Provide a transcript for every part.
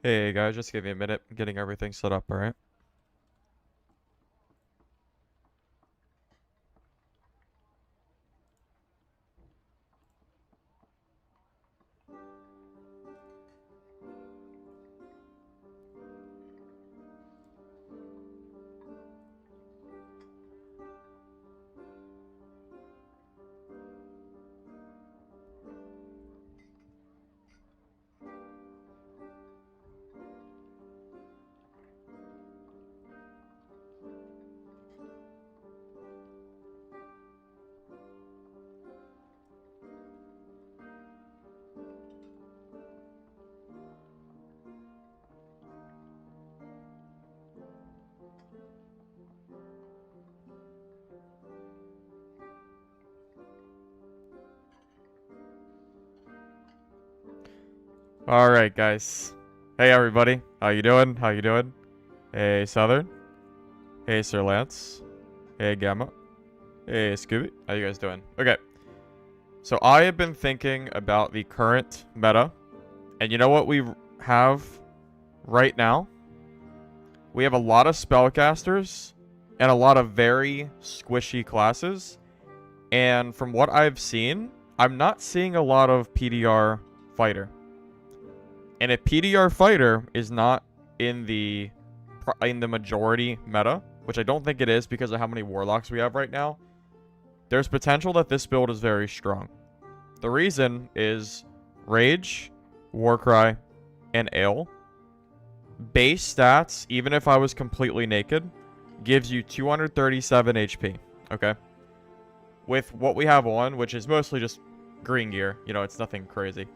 Hey guys, just give me a minute. I'm getting everything set up, alright? Alright guys. Hey everybody. How you doing? How you doing? Hey Southern. Hey Sir Lance. Hey Gamma. Hey Scooby. How you guys doing? Okay. So I have been thinking about the current meta. And you know what we have right now? We have a lot of spellcasters and a lot of very squishy classes. And from what I've seen, I'm not seeing a lot of PDR fighter. And if PDR fighter is not in the majority meta, which I don't think it is because of how many warlocks we have right now, there's potential that this build is very strong. The reason is Rage, Warcry, and Ale. Base stats, even if I was completely naked, gives you 237 HP, okay? With what we have on, which is mostly just green gear, you know, it's nothing crazy.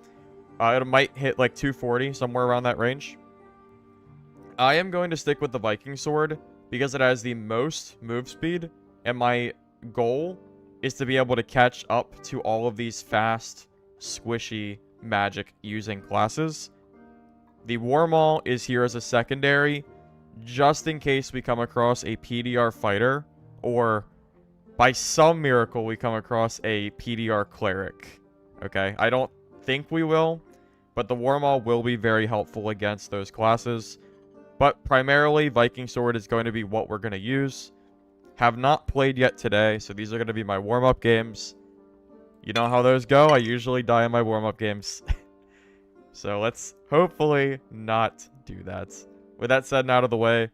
It might hit like 240, somewhere around that range. I am going to stick with the Viking Sword because it has the most move speed, and my goal is to be able to catch up to all of these fast, squishy, magic-using classes. The War Maul is here as a secondary, just in case we come across a PDR fighter, or by some miracle we come across a PDR Cleric. Okay, I don't think we will, but the War Maul will be very helpful against those classes. But primarily, Viking Sword is going to be what we're going to use. Have not played yet today, so these are going to be my warm-up games. You know how those go? I usually die in my warm-up games. So let's hopefully not do that. With that said and out of the way,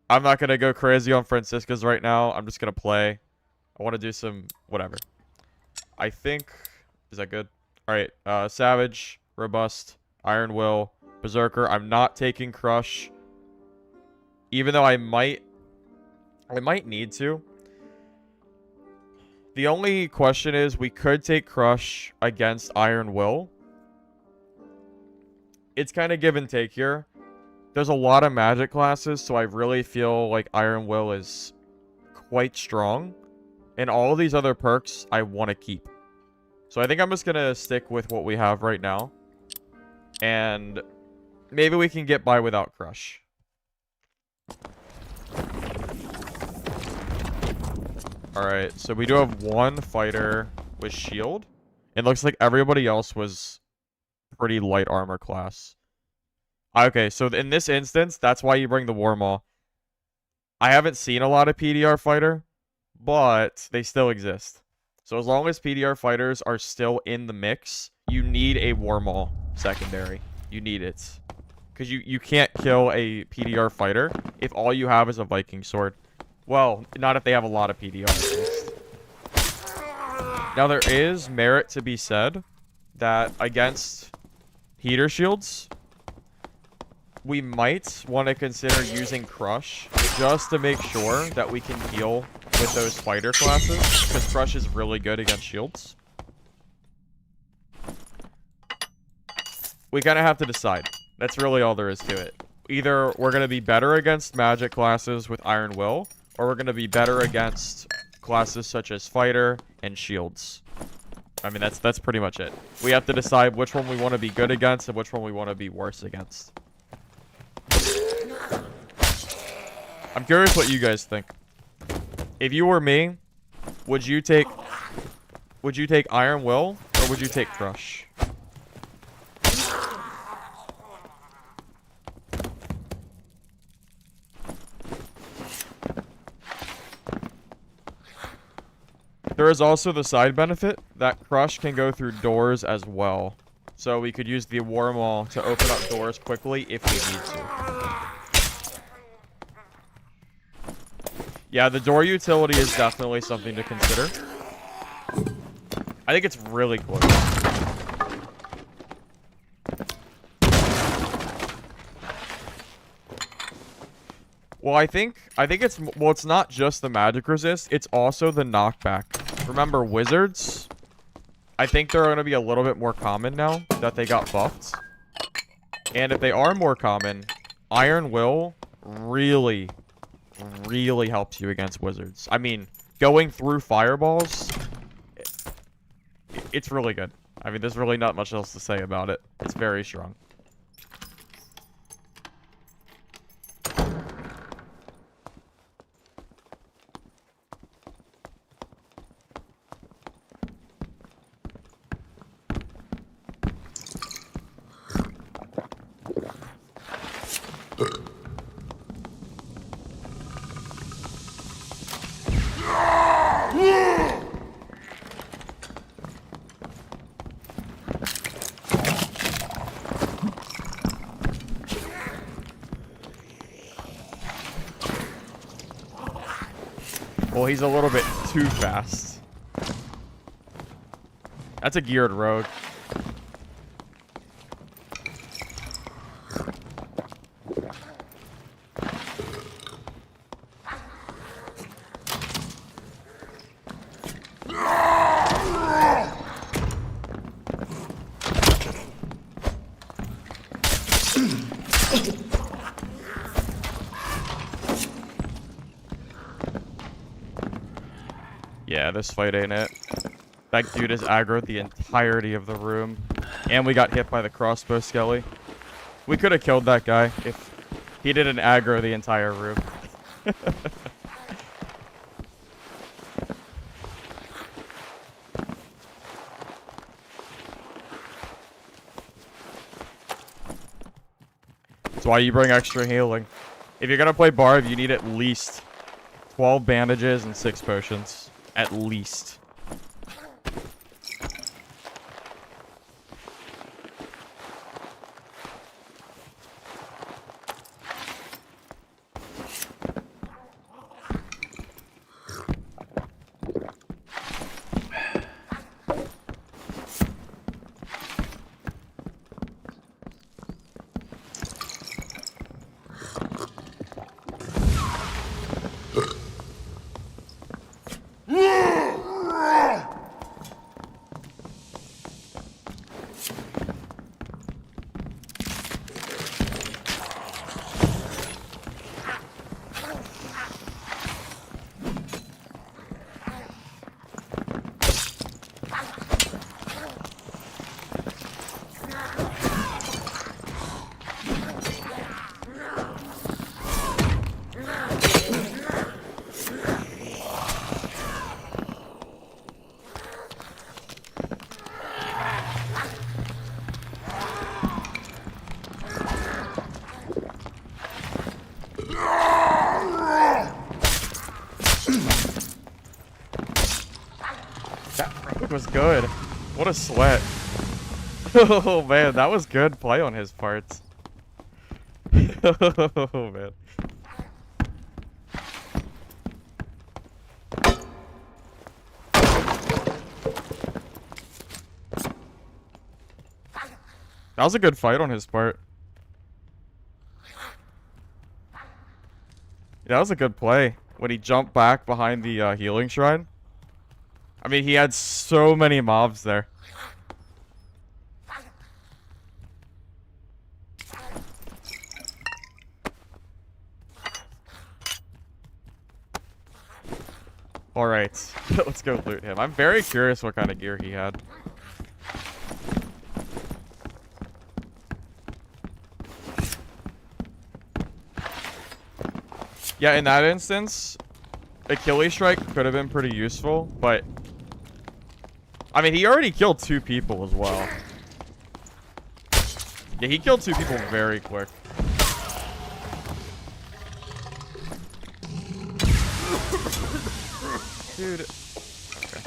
I'm not going to go crazy on Francisca's right now. I'm just going to play. I want to do some whatever. I think... Is that good? Alright, Savage, Robust, Iron Will, Berserker. I'm not taking Crush. Even though I might need to. The only question is, we could take Crush against Iron Will. It's kind of give and take here. There's a lot of magic classes, so I really feel like Iron Will is quite strong. And all of these other perks I want to keep. So I think I'm just going to stick with what we have right now. And maybe we can get by without Crush. Alright, so we do have one fighter with shield. It looks like everybody else was pretty light armor class. Okay, so in this instance, that's why you bring the War Maul. I haven't seen a lot of PDR fighter, but they still exist. So as long as PDR fighters are still in the mix, you need a War Maul secondary. You need it. Because you can't kill a PDR fighter if all you have is a Viking Sword. Well, not if they have a lot of PDR at least. Now there is merit to be said that against heater shields, we might want to consider using Crush just to make sure that we can heal with those fighter classes, because Crush is really good against shields. We kind of have to decide. That's really all there is to it. Either we're going to be better against magic classes with Iron Will, or we're going to be better against classes such as fighter and shields. I mean, that's pretty much it. We have to decide which one we want to be good against and which one we want to be worse against. I'm curious what you guys think. If you were me, would you take Iron Will or would you take Crush? There is also the side benefit that Crush can go through doors as well. So we could use the War Maul to open up doors quickly if we need to. Yeah, the door utility is definitely something to consider. I think it's really close. Well, I think it's, well, it's not just the magic resist, it's also the knockback. Remember, wizards, I think they're going to be a little bit more common now that they got buffed. And if they are more common, Iron Will really, really helps you against wizards. I mean, going through fireballs, it's really good. I mean, there's really not much else to say about it. It's very strong. Well, he's a little bit too fast. That's a geared rogue. Yeah, this fight ain't it. That dude is aggroed the entirety of the room. And we got hit by the crossbow skelly. We could have killed that guy if he didn't aggro the entire room. That's why you bring extra healing. If you're gonna play Barb, you need at least 12 bandages and 6 potions. At least. Was good. What a sweat. Oh man, that was good play on his part. Oh man. That was a good fight on his part. That was a good play when he jumped back behind the healing shrine. I mean, he had so many mobs there. Alright, let's go loot him. I'm very curious what kind of gear he had. Yeah, in that instance, Achilles Strike could have been pretty useful, but I mean, he already killed 2 people as well. Yeah, he killed 2 people very quick. Dude. Okay.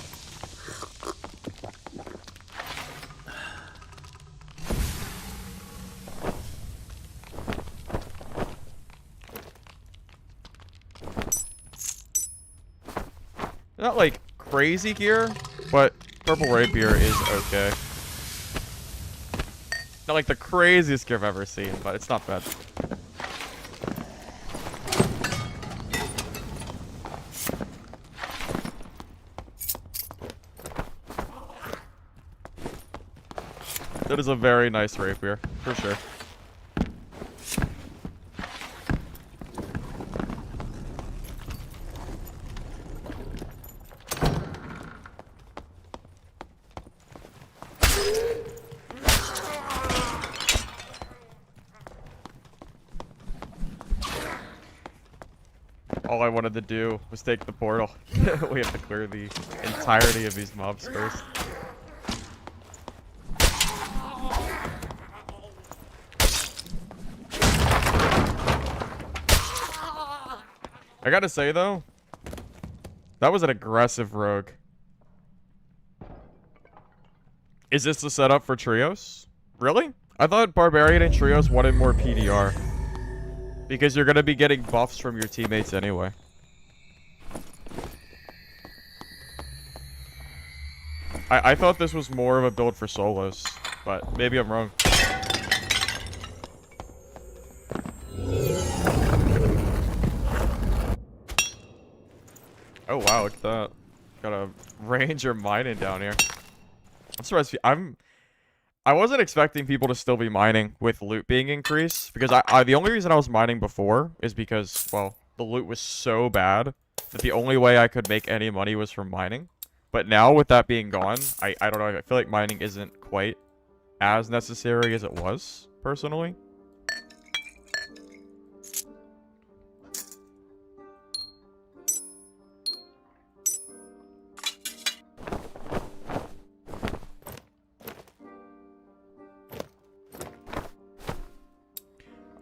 Not like crazy gear, but purple rapier is okay. Not like the craziest gear I've ever seen, but it's not bad. That is a very nice rapier, for sure. All I wanted to do was take the portal. We have to clear the entirety of these mobs first. I gotta say, though, that was an aggressive rogue. Is this the setup for trios? Really? I thought Barbarian and trios wanted more PDR. Because you're gonna be getting buffs from your teammates anyway. I thought this was more of a build for solos, but maybe I'm wrong. Oh wow, look at that. Got a ranger mining down here. I'm surprised. I wasn't expecting people to still be mining with loot being increased, because the only reason I was mining before is because, well, the loot was so bad that the only way I could make any money was from mining. But now with that being gone, I don't know, I feel like mining isn't quite as necessary as it was, personally.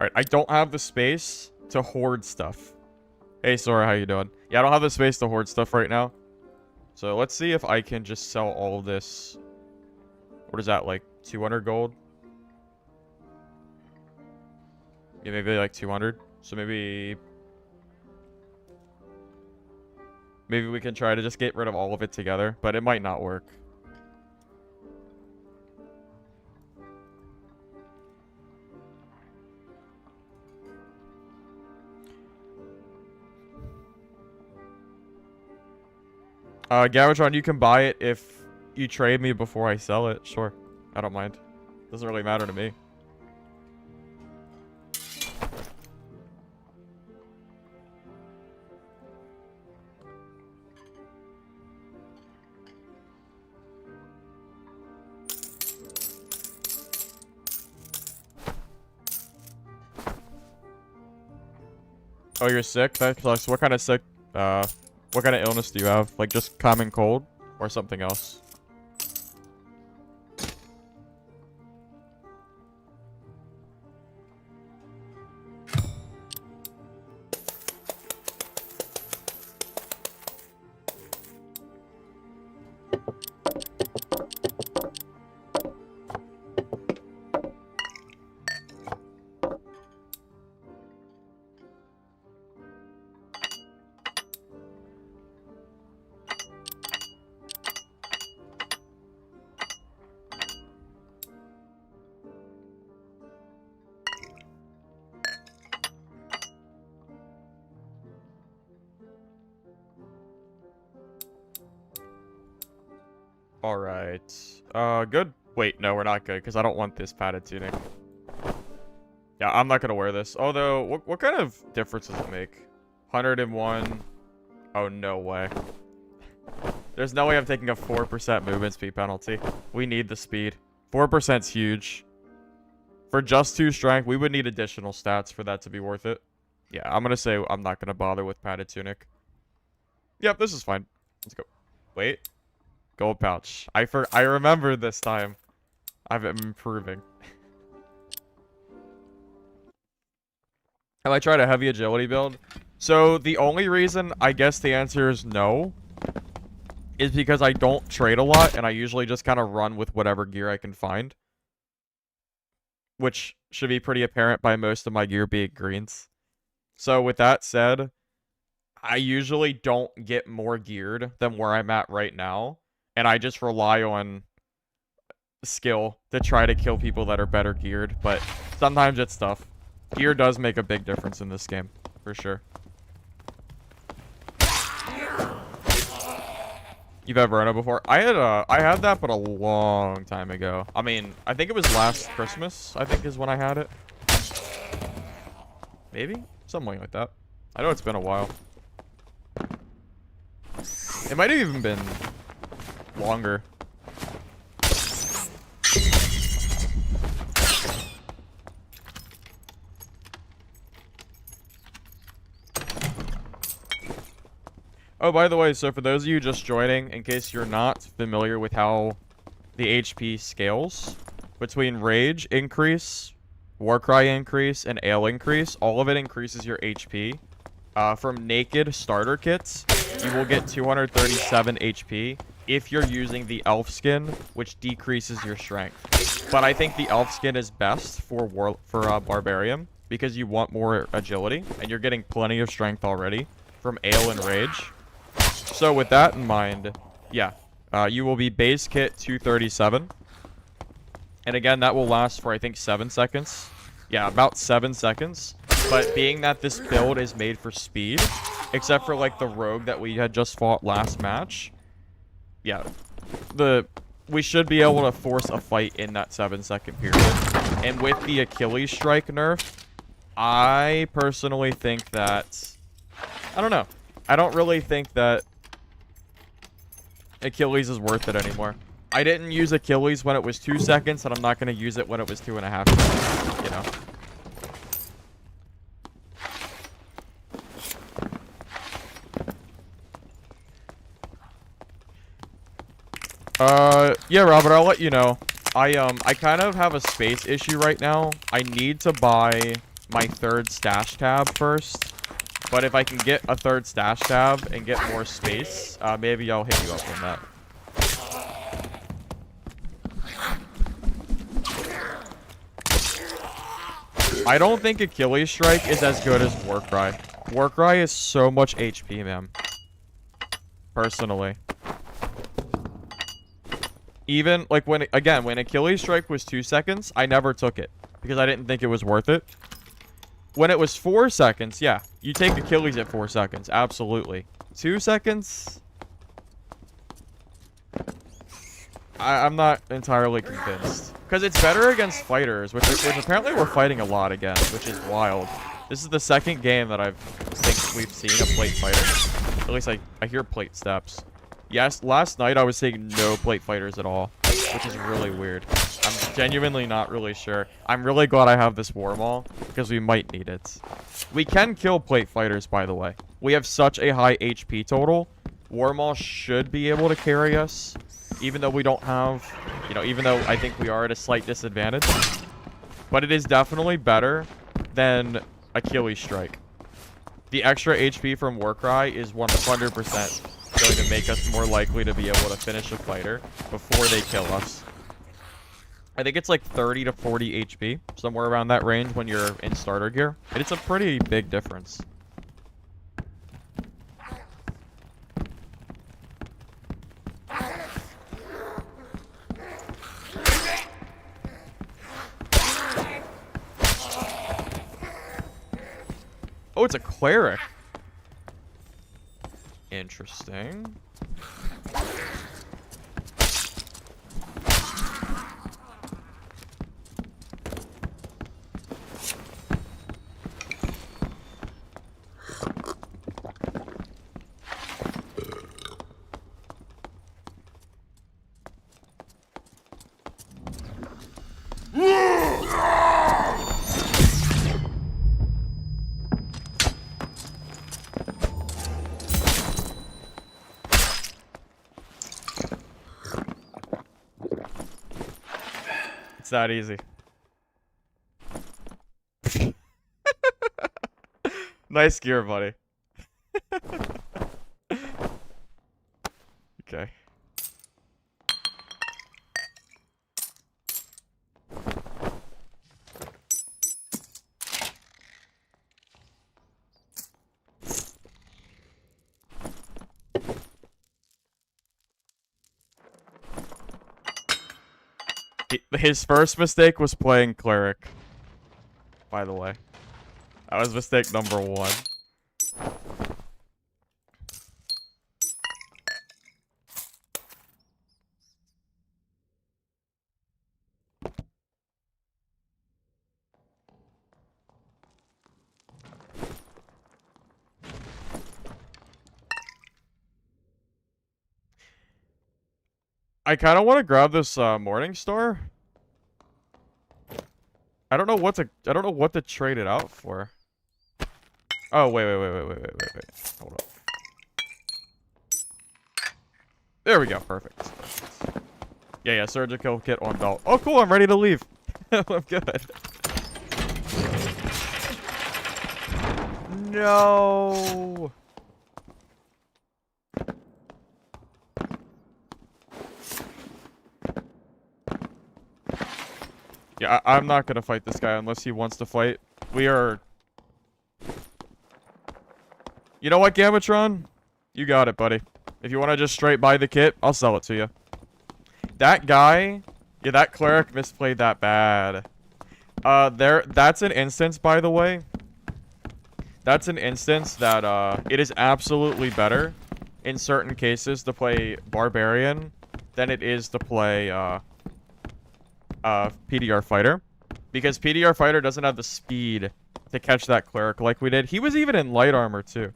Alright, I don't have the space to hoard stuff. Hey, Sora, how you doing? Yeah, I don't have the space to hoard stuff right now. So let's see if I can just sell all of this. What is that, like 200 gold? Yeah, maybe like 200. So maybe we can try to just get rid of all of it together, but it might not work. Gamatron, you can buy it if you trade me before I sell it. Sure. I don't mind. Doesn't really matter to me. Oh, you're sick? That sucks. What kind of sick, what kind of illness do you have? Like just common cold or something else? Alright. Good? Wait, no, we're not good, because I don't want this padded tunic. Yeah, I'm not gonna wear this. Although, what kind of difference does it make? 101. Oh, no way. There's no way I'm taking a 4% movement speed penalty. We need the speed. 4%'s huge. For just 2 strength, we would need additional stats for that to be worth it. Yeah, I'm gonna say I'm not gonna bother with padded tunic. Yep, this is fine. Let's go. Wait. Gold pouch. I remember this time. I've been improving. Have I tried a heavy agility build? So the only reason I guess the answer is no is because I don't trade a lot and I usually just kind of run with whatever gear I can find. Which should be pretty apparent by most of my gear being greens. So with that said, I usually don't get more geared than where I'm at right now, and I just rely on skill to try to kill people that are better geared, but sometimes it's tough. Gear does make a big difference in this game, for sure. You've ever run it before? I had that, but a long time ago. I mean, I think it was last Christmas, I think is when I had it. Maybe? Something like that. I know it's been a while. It might have even been longer. Oh, by the way, so for those of you just joining, in case you're not familiar with how the HP scales, between Rage increase, Warcry increase, and Ale increase, all of it increases your HP. From Naked starter kits, you will get 237 HP if you're using the Elf skin, which decreases your strength. But I think the Elf skin is best for Barbarian, because you want more agility, and you're getting plenty of strength already from Ale and Rage. So with that in mind, yeah, you will be base kit 237. And again, that will last for, I think, 7 seconds. Yeah, about 7 seconds. But being that this build is made for speed, except for, like, the rogue that we had just fought last match, yeah, we should be able to force a fight in that 7-second period. And with the Achilles strike nerf, I personally think that... I don't know. I don't really think that Achilles is worth it anymore. I didn't use Achilles when it was 2 seconds, and I'm not going to use it when it was 2.5 seconds, you know? Yeah, Robert, I'll let you know. I kind of have a space issue right now. I need to buy my 3rd stash tab first. But if I can get a 3rd stash tab and get more space, maybe I'll hit you up on that. I don't think Achilles Strike is as good as Warcry. Warcry is so much HP, man. Personally. Even, like, when Achilles Strike was 2 seconds, I never took it. Because I didn't think it was worth it. When it was 4 seconds, yeah. You take Achilles at 4 seconds. Absolutely. 2 seconds? I'm not entirely convinced. Because it's better against fighters, which apparently we're fighting a lot again, which is wild. This is the 2nd game that I think we've seen a plate fighter. At least I hear plate steps. Yes, last night I was seeing no plate fighters at all, which is really weird. I'm genuinely not really sure. I'm really glad I have this war maul, because we might need it. We can kill plate fighters, by the way. We have such a high HP total. War maul should be able to carry us, even though we don't have, you know, even though I think we are at a slight disadvantage. But it is definitely better than Achilles Strike. The extra HP from Warcry is 100% going to make us more likely to be able to finish a fighter before they kill us. I think it's like 30 to 40 HP, somewhere around that range when you're in starter gear. And it's a pretty big difference. Oh, it's a Cleric. Interesting. It's that easy. Nice gear, buddy. Okay. His first mistake was playing Cleric. By the way. That was mistake number 1. I kind of want to grab this Morning Star. I don't know what to trade it out for. Oh, wait. Hold up. There we go. Perfect. Yeah, surgical kit on belt. Oh, cool. I'm ready to leave. I'm good. No. Yeah, I'm not gonna fight this guy unless he wants to fight. We are... You know what, Gamatron? You got it, buddy. If you want to just straight buy the kit, I'll sell it to you. That guy... Yeah, that Cleric misplayed that bad. That's an instance, by the way. That's an instance that, it is absolutely better in certain cases to play Barbarian than it is to play, PDR Fighter. Because PDR Fighter doesn't have the speed to catch that Cleric like we did. He was even in light armor, too.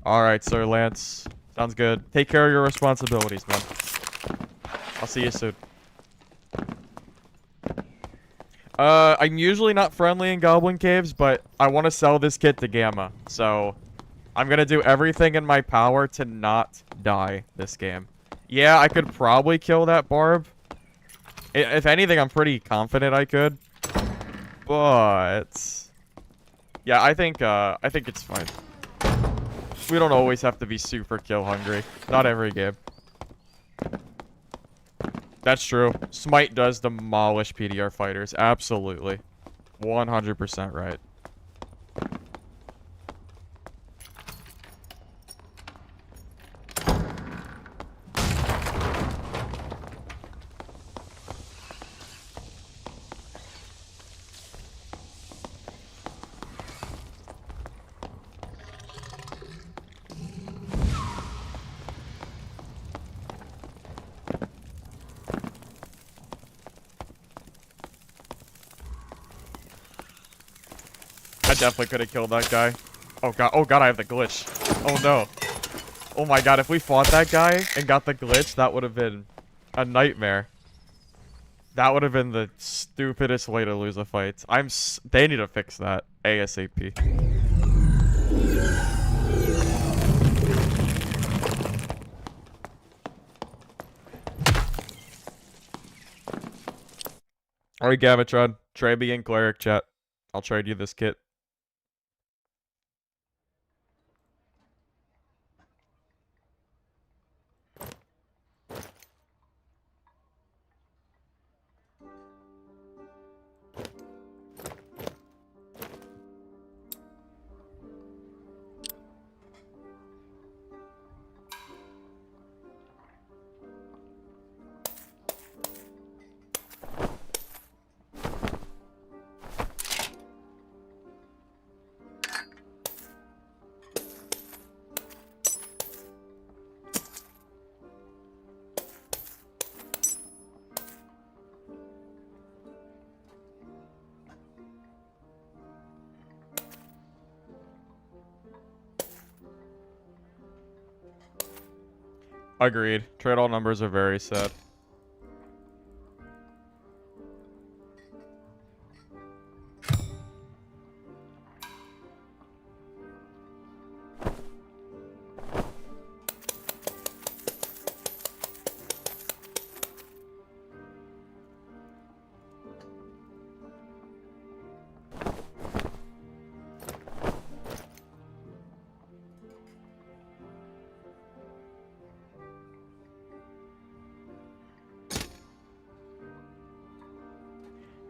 Alright, Sir Lance. Sounds good. Take care of your responsibilities, man. I'll see you soon. I'm usually not friendly in Goblin Caves, but I want to sell this kit to Gamma. So, I'm gonna do everything in my power to not die this game. Yeah, I could probably kill that Barb. If anything, I'm pretty confident I could. But... Yeah, I think it's fine. We don't always have to be super kill hungry. Not every game. That's true. Smite does demolish PDR fighters. Absolutely. 100% right. I definitely could have killed that guy. Oh god, I have the glitch. Oh no. Oh my god, if we fought that guy and got the glitch, that would have been a nightmare. That would have been the stupidest way to lose a fight. They need to fix that ASAP. Alright, Gamatron. Trade me in Cleric chat. I'll trade you this kit. Agreed. Trade all numbers are very sad.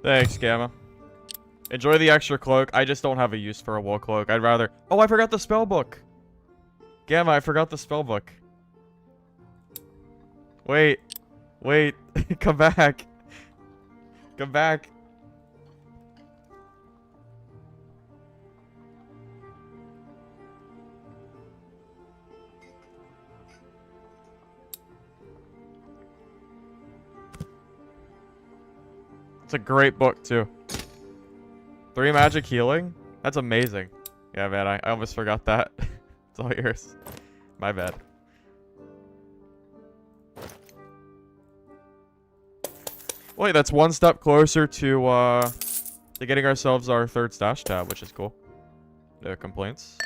Thanks, Gamma. Enjoy the extra cloak. I just don't have a use for a wool cloak. I'd rather... Oh, I forgot the spell book. Gamma, I forgot the spell book. Wait. Wait. Come back. Come back. It's a great book, too. 3 magic healing? That's amazing. Yeah, man, I almost forgot that. It's all yours. My bad. Wait, that's one step closer to getting ourselves our 3rd stash tab, which is cool. No complaints.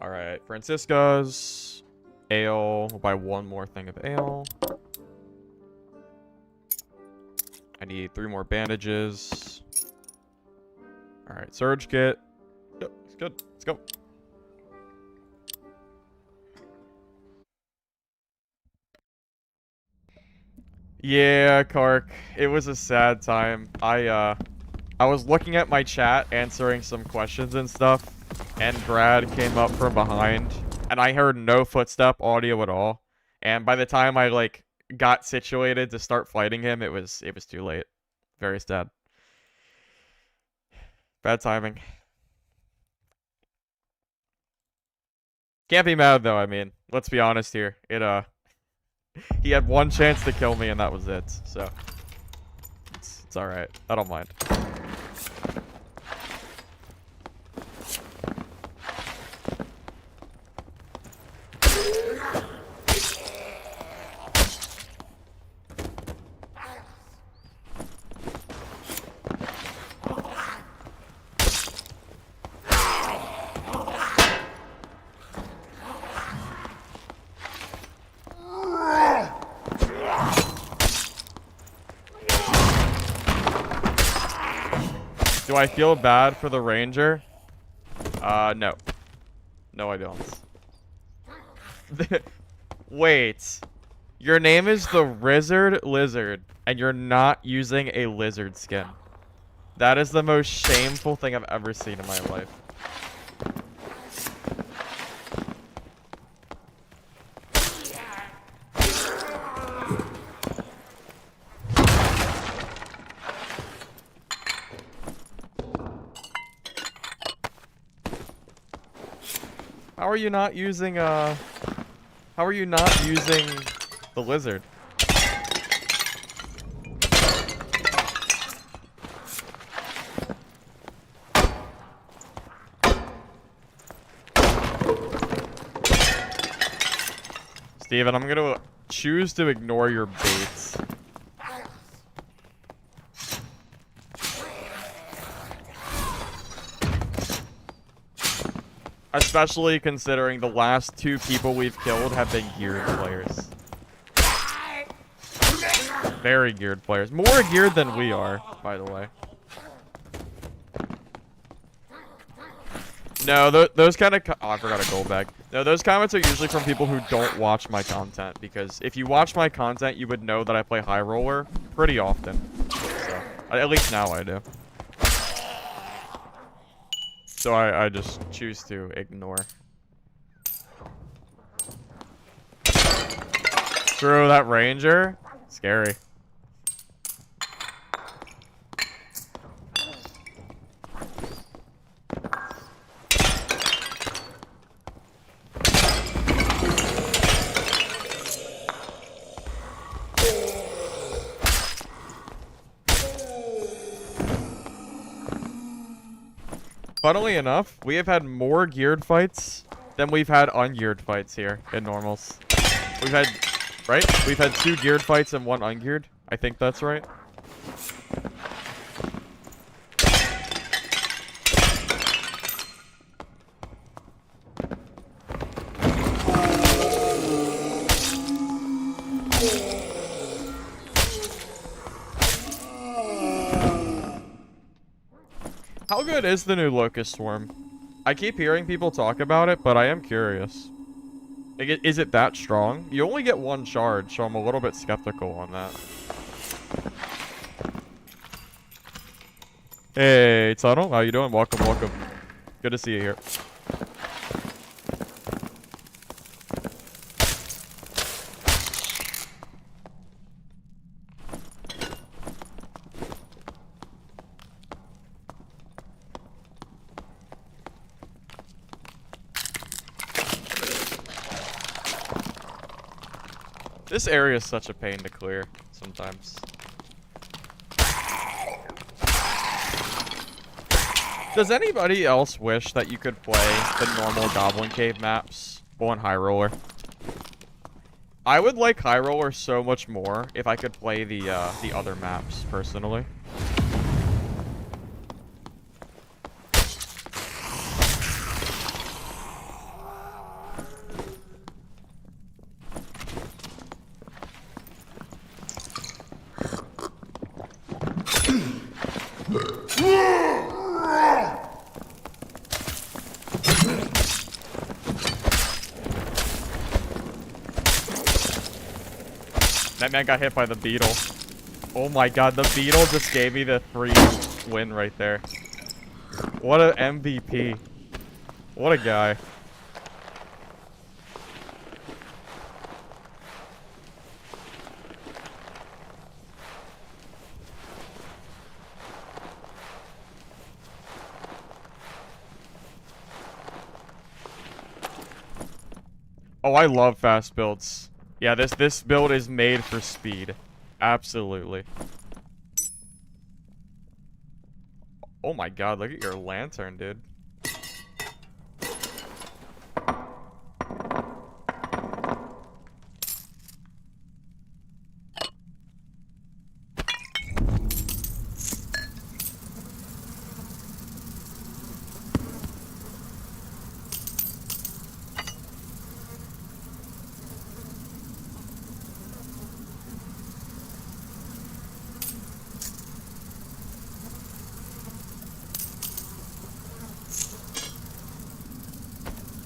Alright, Francisca's. Ale. We'll buy 1 more thing of ale. I need 3 more bandages. Alright, surge kit. Yep, it's good. Let's go. Yeah, Kark. It was a sad time. I was looking at my chat, answering some questions and stuff, and Brad came up from behind, and I heard no footstep audio at all. And by the time I, like, got situated to start fighting him, it was too late. Very sad. Bad timing. Can't be mad, though, I mean. Let's be honest here. He had 1 chance to kill me, and that was it. So, it's alright. I don't mind. Do I feel bad for the ranger? No. No, I don't. Wait. Your name is the Lizard, and you're not using a lizard skin. That is the most shameful thing I've ever seen in my life. How are you not using, how are you not using the lizard? Steven, I'm gonna choose to ignore your baits. Especially considering the last 2 people we've killed have been geared players. Very geared players. More geared than we are, by the way. No, those kind of... Oh, I forgot a gold bag. No, those comments are usually from people who don't watch my content. Because if you watch my content, you would know that I play Highroller pretty often. So, at least now I do. So I just choose to ignore. Screw that ranger. Scary. Funnily enough, we have had more geared fights than we've had ungeared fights here in normals. We've had, right? We've had 2 geared fights and 1 ungeared. I think that's right. How good is the new Locust Swarm? I keep hearing people talk about it, but I am curious. Is it that strong? You only get 1 charge, so I'm a little bit skeptical on that. Hey, Tunnel, how you doing? Welcome, welcome. Good to see you here. This area is such a pain to clear sometimes. Does anybody else wish that you could play the normal Goblin Cave maps on Highroller? I would like Highroller so much more if I could play the other maps, personally. That man got hit by the beetle. Oh my god, the beetle just gave me the free win right there. What an MVP. What a guy. Oh, I love fast builds. Yeah, this build is made for speed. Absolutely. Oh my god, look at your lantern, dude.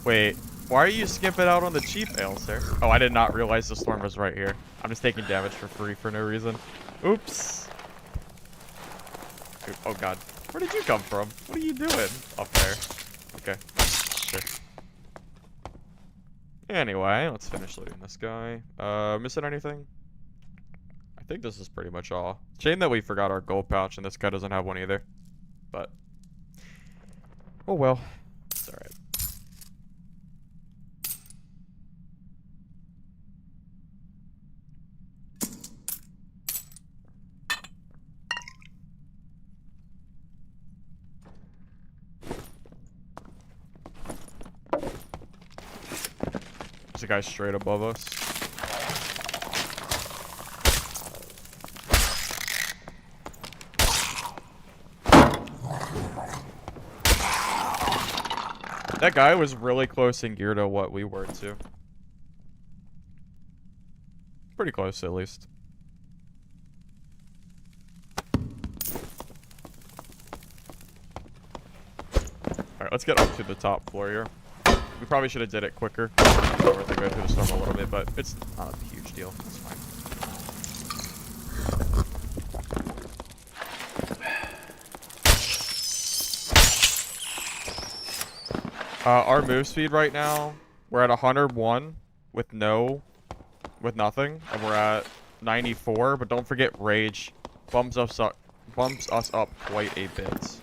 Wait, why are you skipping out on the cheap ale, sir? Oh, I did not realize the storm was right here. I'm just taking damage for free for no reason. Oops. Oh god. Where did you come from? What are you doing up there? Okay. Sure. Anyway, let's finish looting this guy. Missing anything? I think this is pretty much all. Shame that we forgot our gold pouch and this guy doesn't have one either. But, oh well. It's alright. There's a guy straight above us. That guy was really close in gear to what we were too. Pretty close at least. Alright, let's get up to the top floor here. We probably should have did it quicker. We're gonna go through the storm a little bit, but it's not a huge deal. It's fine. Our move speed right now, we're at 101 with nothing, and we're at 94. But don't forget, rage bumps us up quite a bit.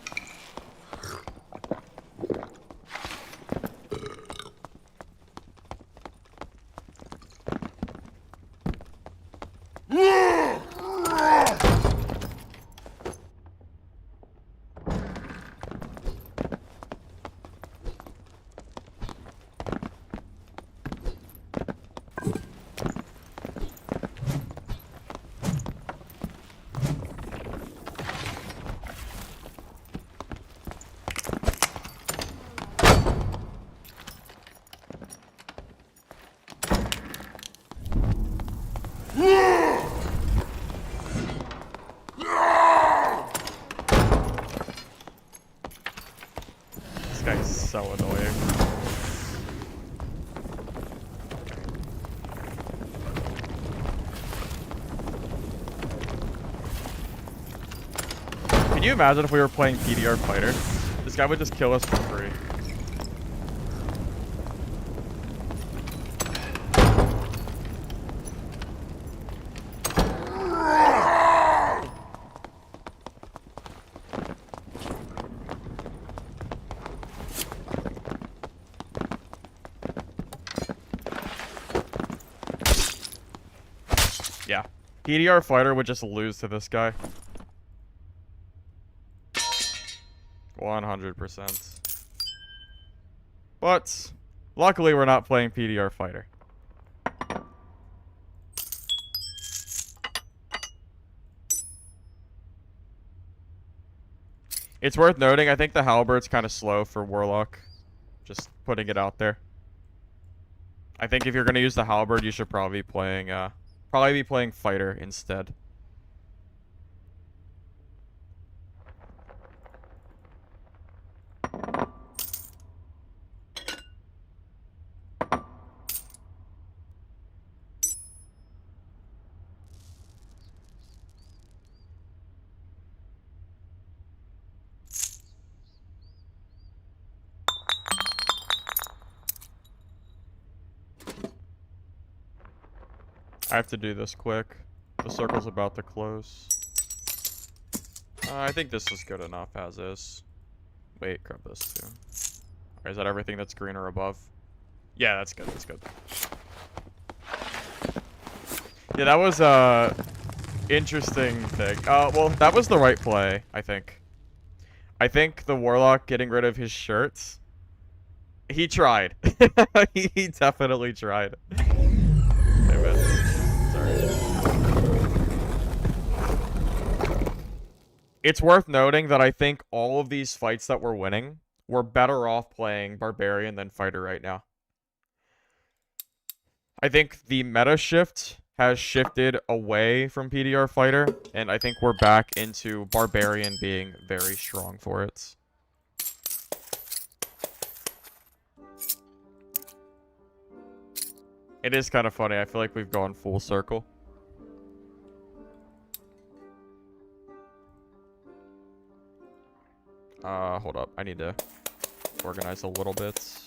So annoying. Can you imagine if we were playing PDR Fighter? This guy would just kill us for free. PDR Fighter would just lose to this guy. 100%. But luckily we're not playing PDR Fighter. It's worth noting, I think the halberd's kind of slow for Warlock. Just putting it out there. I think if you're going to use the halberd, you should probably be playing Fighter instead. I have to do this quick. The circle's about to close. I think this is good enough as is. Wait, grab this too. Or is that everything that's green or above? Yeah, that's good. That's good. Yeah, that was interesting thing. Well, that was the right play, I think. I think the Warlock getting rid of his shirts. He tried. He definitely tried. It's worth noting that I think all of these fights that we're winning, we're better off playing Barbarian than Fighter right now. I think the meta shift has shifted away from PDR Fighter, and I think we're back into Barbarian being very strong for it. It is kind of funny. I feel like we've gone full circle. Hold up. I need to organize a little bit.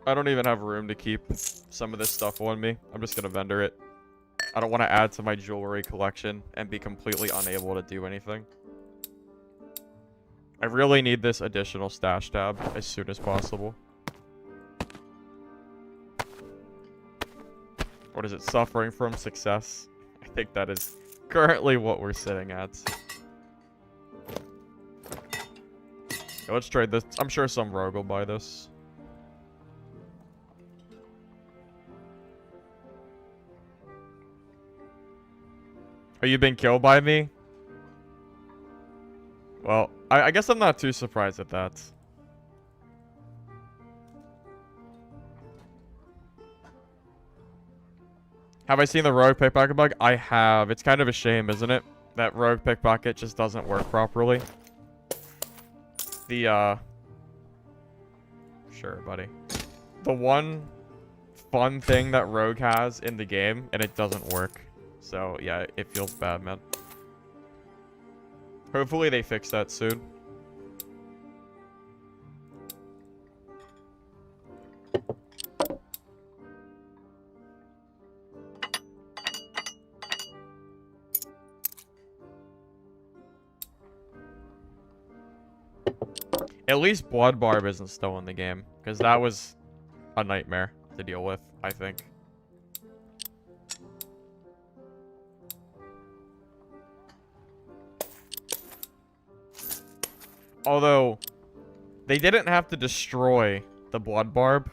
I don't even have room to keep some of this stuff on me. I'm just gonna vendor it. I don't want to add to my jewelry collection and be completely unable to do anything. I really need this additional stash tab as soon as possible. What is it? Suffering from success? I think that is currently what we're sitting at. Okay, let's trade this. I'm sure some rogue will buy this. Are you being killed by me? Well, I guess I'm not too surprised at that. Have I seen the rogue pickpocket bug? I have. It's kind of a shame, isn't it? That rogue pickpocket just doesn't work properly. The, Sure, buddy. The one fun thing that rogue has in the game, and it doesn't work. So, yeah, it feels bad, man. Hopefully they fix that soon. At least Blood Barb isn't still in the game, because that was a nightmare to deal with, I think. Although, they didn't have to destroy the Blood Barb.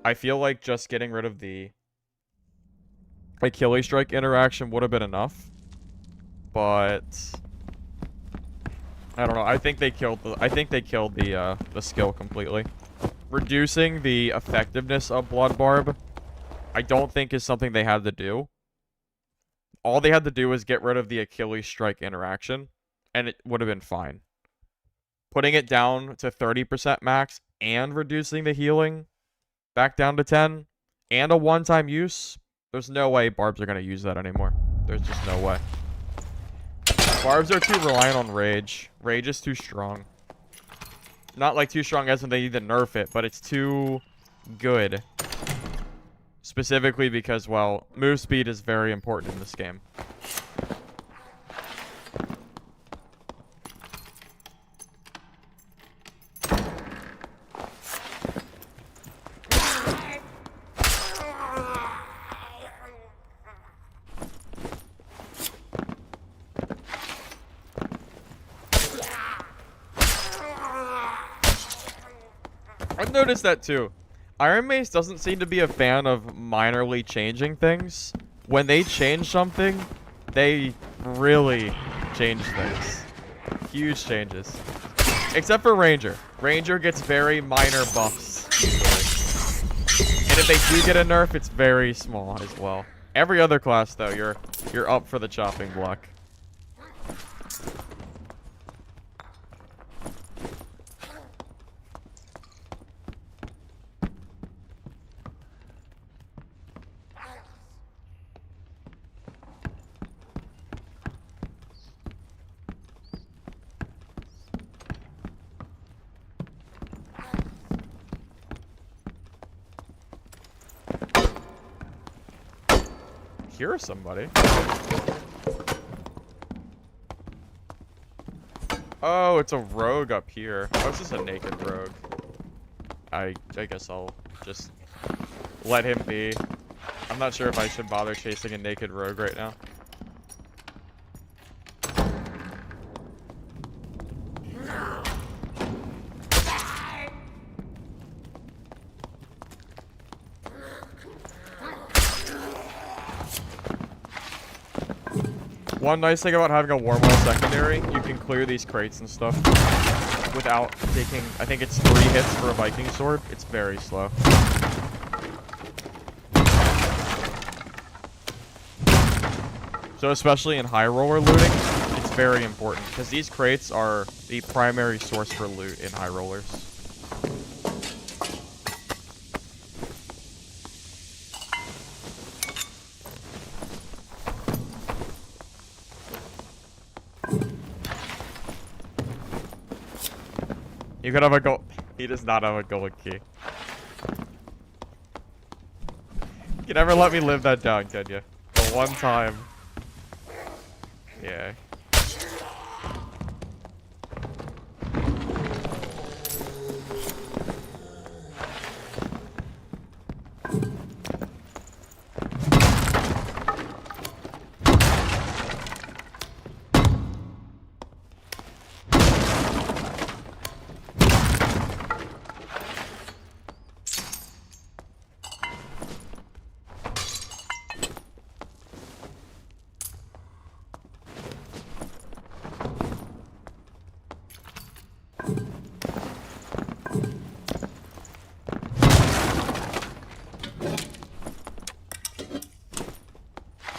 I feel like just getting rid of the Achilles Strike interaction would have been enough. But I don't know. I think they killed the skill completely. Reducing the effectiveness of Blood Barb, I don't think is something they had to do. All they had to do was get rid of the Achilles Strike interaction, and it would have been fine. Putting it down to 30% max and reducing the healing back down to 10 and a one-time use, there's no way Barbs are going to use that anymore. There's just no way. Barbs are too reliant on Rage. Rage is too strong. Not like too strong as in they need to nerf it, but it's too good. Specifically because, well, move speed is very important in this game. I've noticed that too. Iron Mace doesn't seem to be a fan of minorly changing things. When they change something, they really change things. Huge changes. Except for Ranger. Ranger gets very minor buffs, usually. And if they do get a nerf, it's very small as well. Every other class, though, you're up for the chopping block. Hear somebody. Oh, it's a rogue up here. Oh, it's just a naked rogue. I guess I'll just let him be. I'm not sure if I should bother chasing a naked rogue right now. One nice thing about having a warm well secondary, you can clear these crates and stuff without taking, I think it's 3 hits for a Viking sword. It's very slow. So especially in Highroller looting, it's very important because these crates are the primary source for loot in Highrollers. You could have a gold. He does not have a gold key. You can never let me live that down, can you? The one time. Yeah.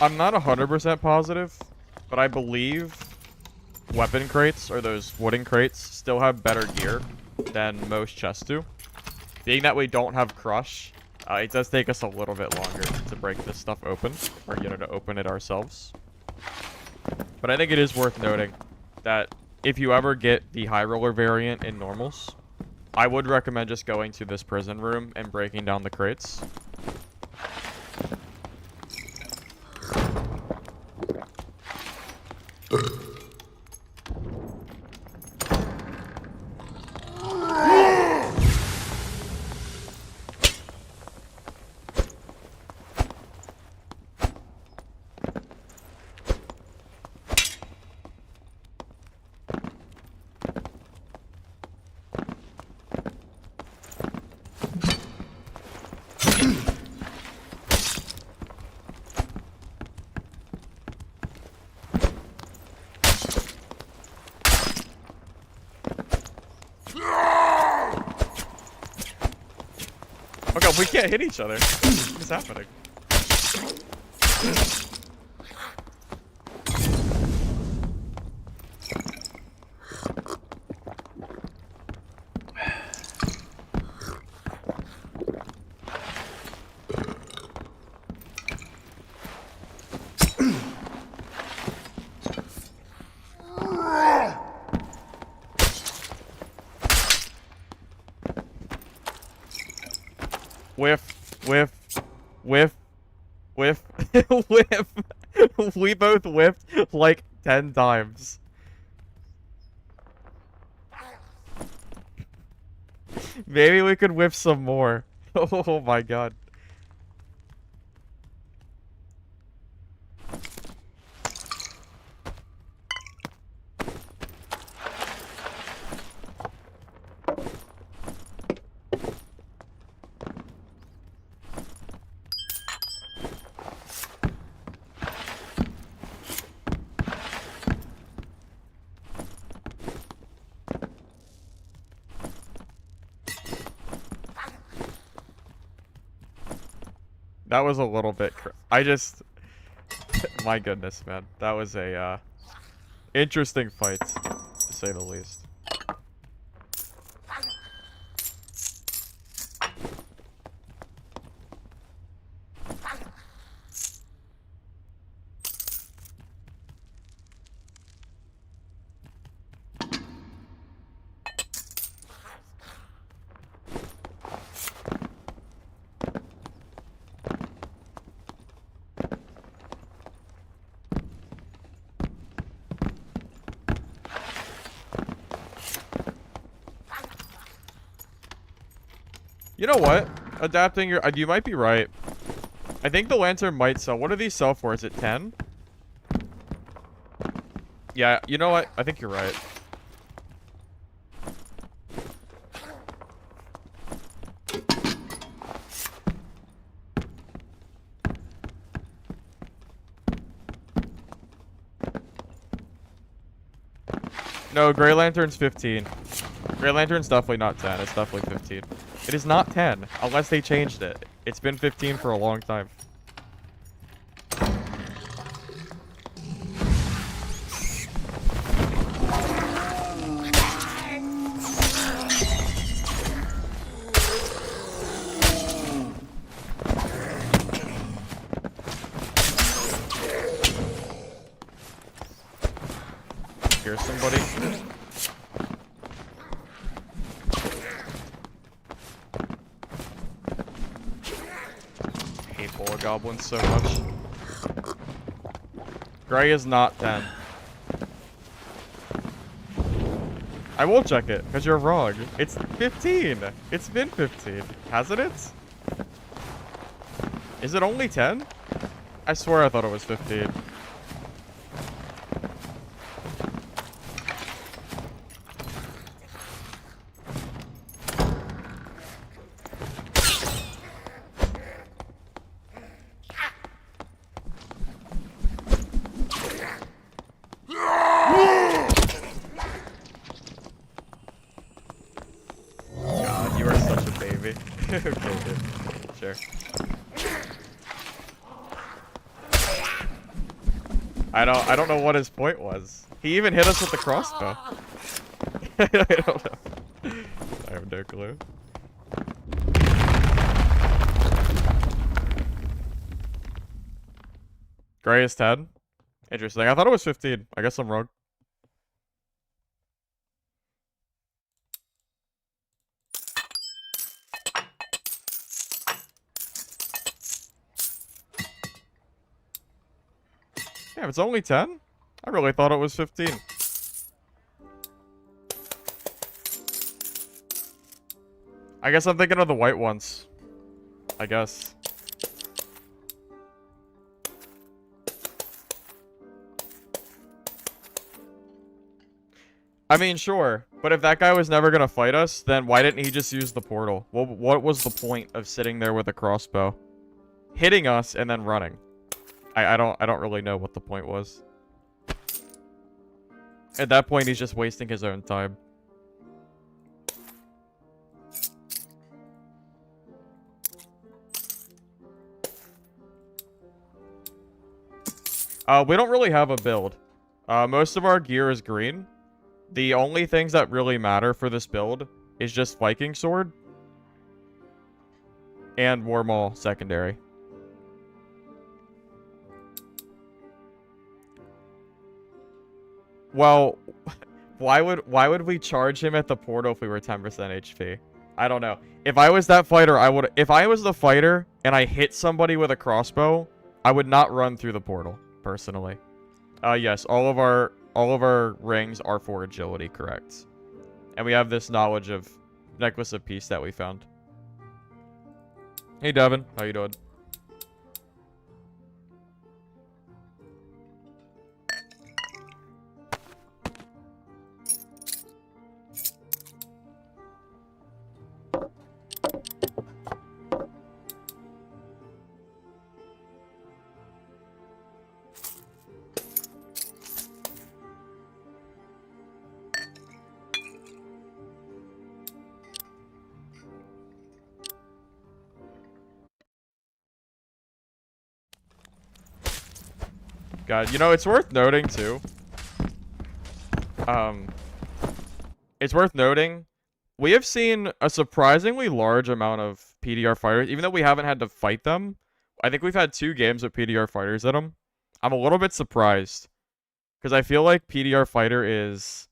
I'm not 100% positive, but I believe weapon crates, or those wooden crates, still have better gear than most chests do. Being that we don't have Crush, it does take us a little bit longer to break this stuff open, or, you know, to open it ourselves. But I think it is worth noting that if you ever get the Highroller variant in normals, I would recommend just going to this prison room and breaking down the crates. Okay, we can't hit each other. What is happening? Whiff. Whiff. Whiff. Whiff. Whiff. We both whiffed like 10 times. Maybe we could whiff some more. Oh my god. That was a little bit my goodness, man. That was a interesting fight, to say the least. You know what? Adapting your... you might be right. I think the lantern might sell. What do these sell for? Is it 10? Yeah, you know what? I think you're right. No, Grey Lantern's 15. Grey Lantern's definitely not 10. It's definitely 15. It is not 10, unless they changed it. It's been 15 for a long time. Here's somebody. Goblins so much. Gray is not 10. I will check it, because you're wrong. It's 15. It's been 15. Hasn't it? Is it only 10? I swear I thought it was 15. Okay, dude. Sure. I don't know what his point was. He even hit us with the crossbow. I don't know. I have no clue. Gray is 10. Interesting. I thought it was 15. I guess I'm wrong. Yeah, it's only 10? I really thought it was 15. I guess I'm thinking of the white ones. I guess. I mean, sure. But if that guy was never gonna fight us, then why didn't he just use the portal? What was the point of sitting there with a crossbow? Hitting us and then running. I don't really know what the point was. At that point, he's just wasting his own time. We don't really have a build. Most of our gear is green. The only things that really matter for this build is just Viking Sword and War Maul secondary. Well, why would we charge him at the portal if we were 10% HP? I don't know. If I was that fighter, I would... If I was the fighter and I hit somebody with a crossbow, I would not run through the portal, personally. Yes, all of our rings are for agility, correct. And we have this knowledge of Necklace of Peace that we found. Hey, Devin. How you doing? God, you know, it's worth noting, too. It's worth noting, we have seen a surprisingly large amount of PDR fighters, even though we haven't had to fight them. I think we've had 2 games with PDR fighters in them. I'm a little bit surprised, because I feel like PDR fighter is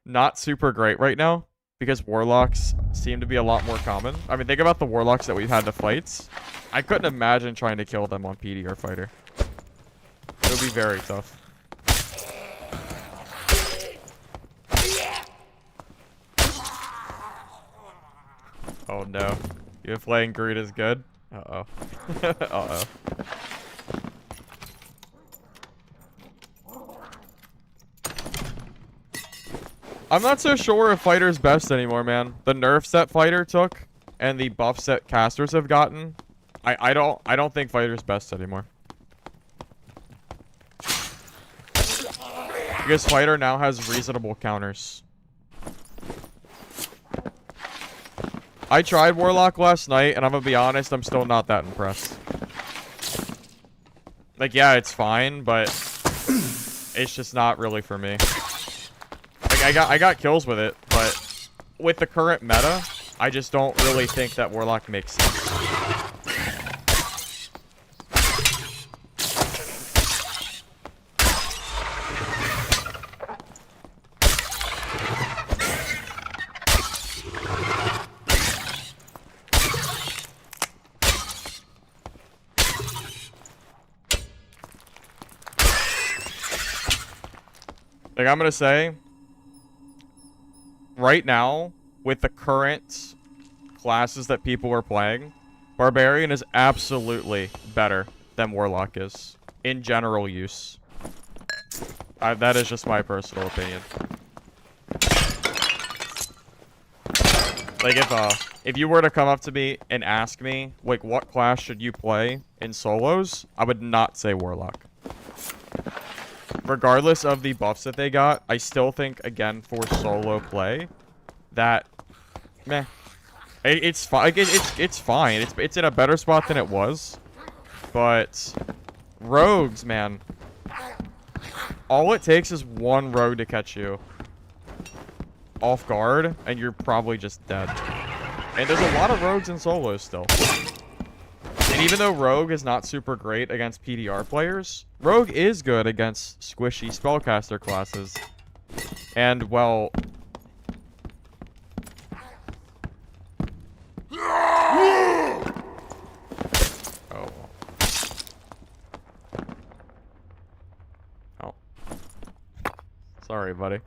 not super great right now, because Warlocks seem to be a lot more common. I mean, think about the Warlocks that we've had to fight. I couldn't imagine trying to kill them on PDR fighter. It would be very tough. Oh no. You playing Greed is good? Uh-oh. Uh-oh. I'm not so sure if Fighter's best anymore, man. The nerfs that Fighter took and the buffs that casters have gotten, I don't think Fighter's best anymore. Because Fighter now has reasonable counters. I tried Warlock last night, and I'm gonna be honest, I'm still not that impressed. Like, yeah, it's fine, but it's just not really for me. Like, I got kills with it, but with the current meta, I just don't really think that Warlock makes sense. Like, I'm gonna say, right now, with the current classes that people are playing, Barbarian is absolutely better than Warlock is, in general use. That is just my personal opinion. Like, if you were to come up to me and ask me, like, what class should you play in solos, I would not say Warlock. Regardless of the buffs that they got, I still think, again, for solo play, that, meh. It's fine. It's fine. It's in a better spot than it was. But rogues, man. All it takes is one rogue to catch you off guard, and you're probably just dead. And there's a lot of rogues in solos still. And even though Rogue is not super great against PDR players, Rogue is good against squishy spellcaster classes. And, well... Oh. Oh. Sorry, buddy.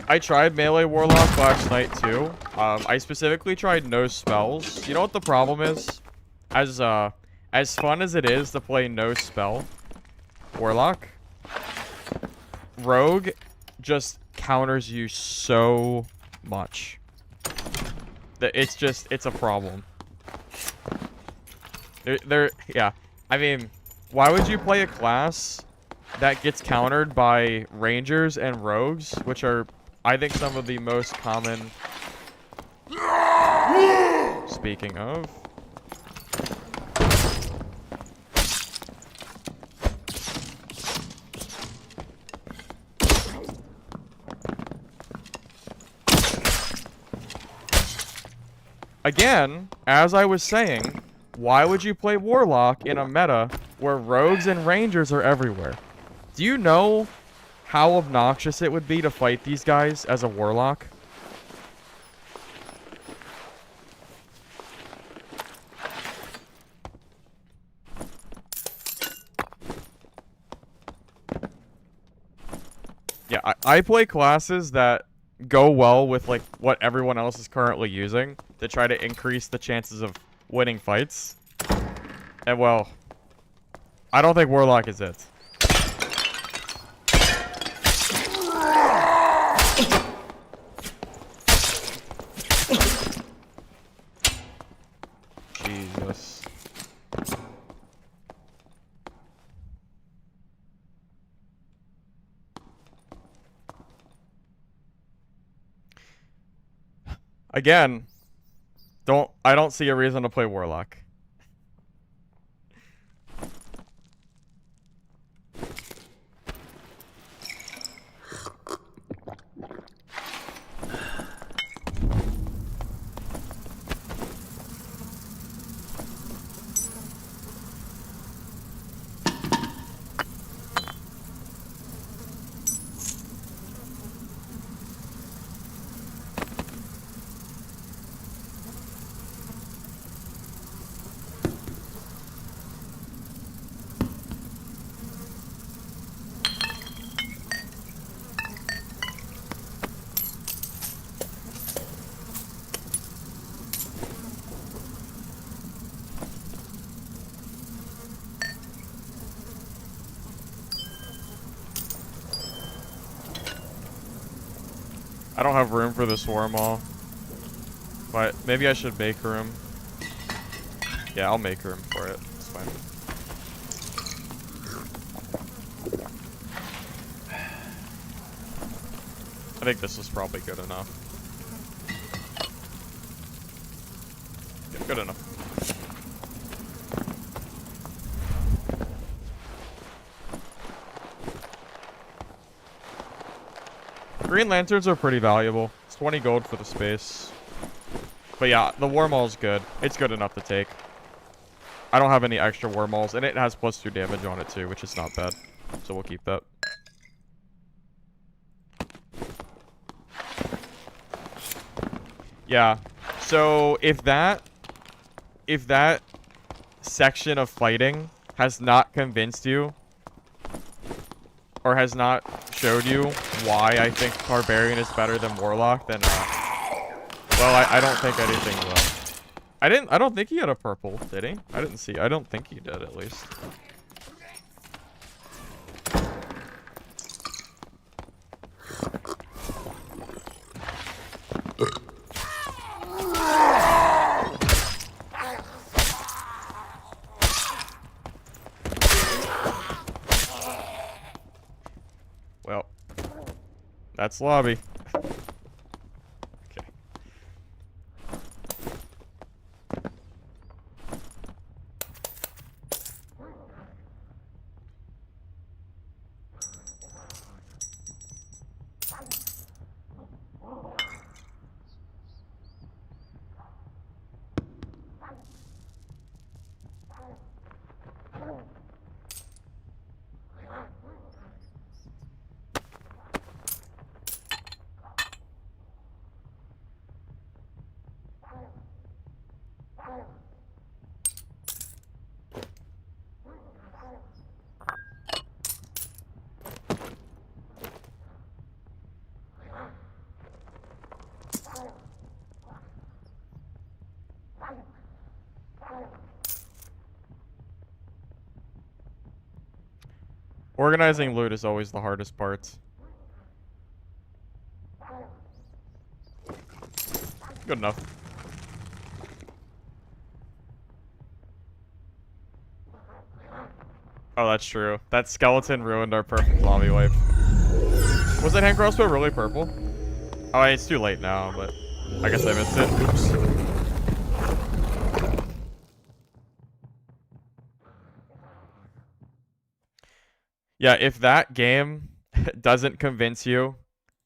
I tried Melee Warlock last night too. I specifically tried no spells. You know what the problem is? As fun as it is to play no spell Warlock, Rogue just counters you so much that it's a problem. Yeah. I mean, Why would you play a class that gets countered by rangers and rogues, which are, I think, some of the most common... Speaking of... Again, as I was saying, why would you play Warlock in a meta where rogues and rangers are everywhere? Do you know how obnoxious it would be to fight these guys as a Warlock? Yeah, I play classes that go well with like what everyone else is currently using to try to increase the chances of winning fights. And well, I don't think Warlock is it. Jesus. Again, I don't see a reason to play Warlock. I don't have room for this Warmaw, but maybe I should make room. Yeah, I'll make room for it. It's fine. I think this is probably good enough. Yeah, good enough. Green Lanterns are pretty valuable. It's 20 gold for the space. But yeah, the Warmaw is good. It's good enough to take. I don't have any extra Warmaws, and it has +2 damage on it too, which is not bad. So we'll keep that. Yeah. So if that section of fighting has not convinced you, or has not showed you why I think Barbarian is better than Warlock, then well, I don't think anything will. I don't think he had a purple, did he? I don't think he did, at least. Well, that's lobby. Okay. Organizing loot is always the hardest part. Good enough. Oh, that's true. That skeleton ruined our perfect zombie wipe. Was that hand crossbow really purple? Oh, it's too late now, but I guess I missed it. Oops. Yeah, if that game doesn't convince you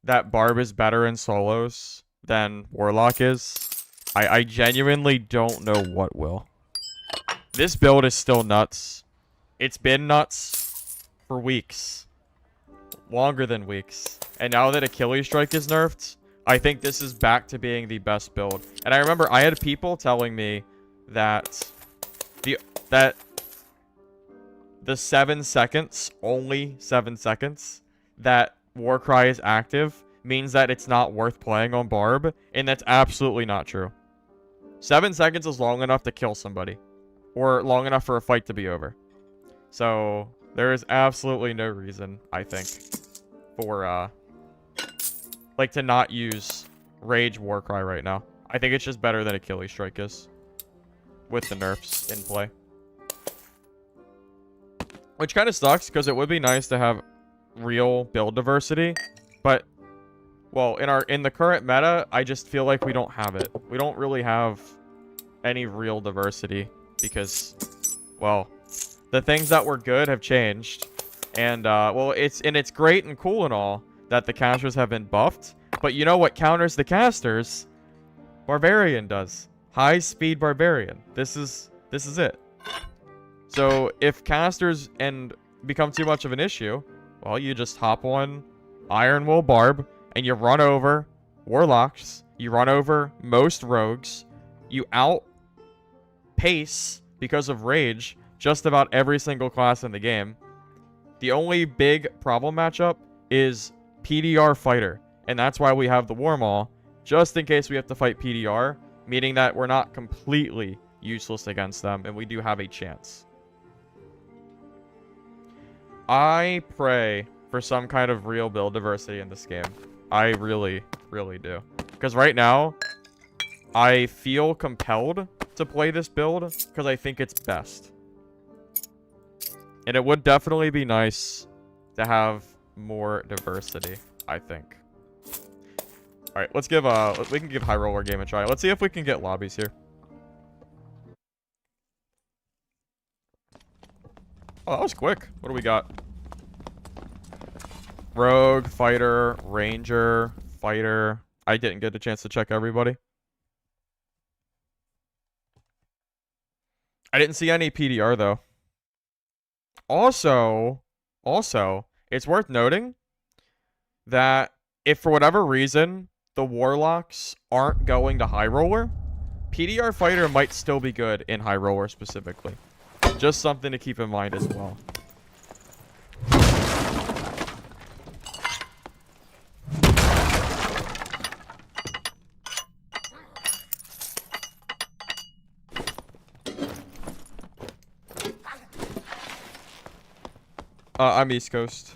that Barb is better in solos than Warlock is, I genuinely don't know what will. This build is still nuts. It's been nuts for weeks. Longer than weeks. And now that Achilles Strike is nerfed, I think this is back to being the best build. And I remember I had people telling me that the 7 seconds, only 7 seconds, that Warcry is active means that it's not worth playing on Barb, and that's absolutely not true. 7 seconds is long enough to kill somebody, or long enough for a fight to be over. So there is absolutely no reason, I think, for like to not use Rage Warcry right now. I think it's just better than Achilles Strike is, with the nerfs in play. Which kind of sucks, because it would be nice to have real build diversity, but, well, in the current meta, I just feel like we don't have it. We don't really have any real diversity, because, well, the things that were good have changed, and, well, it's great and cool and all that the casters have been buffed, but you know what counters the casters? Barbarian does. High-speed Barbarian. This is it. So, if casters become too much of an issue, well, you just hop on Iron Will Barb, and you run over Warlocks, you run over most Rogues, you outpace, because of Rage, just about every single class in the game. The only big problem matchup is PDR Fighter, and that's why we have the War Maul, just in case we have to fight PDR, meaning that we're not completely useless against them, and we do have a chance. I pray for some kind of real build diversity in this game. I really, really do. Because right now, I feel compelled to play this build because I think it's best. And it would definitely be nice to have more diversity, I think. Alright, let's give we can give Highroller game a try. Let's see if we can get lobbies here. Oh, that was quick. What do we got? Rogue, Fighter, Ranger, Fighter. I didn't get a chance to check everybody. I didn't see any PDR, though. Also, it's worth noting that if for whatever reason the Warlocks aren't going to Highroller, PDR Fighter might still be good in Highroller specifically. Just something to keep in mind as well. I'm East Coast.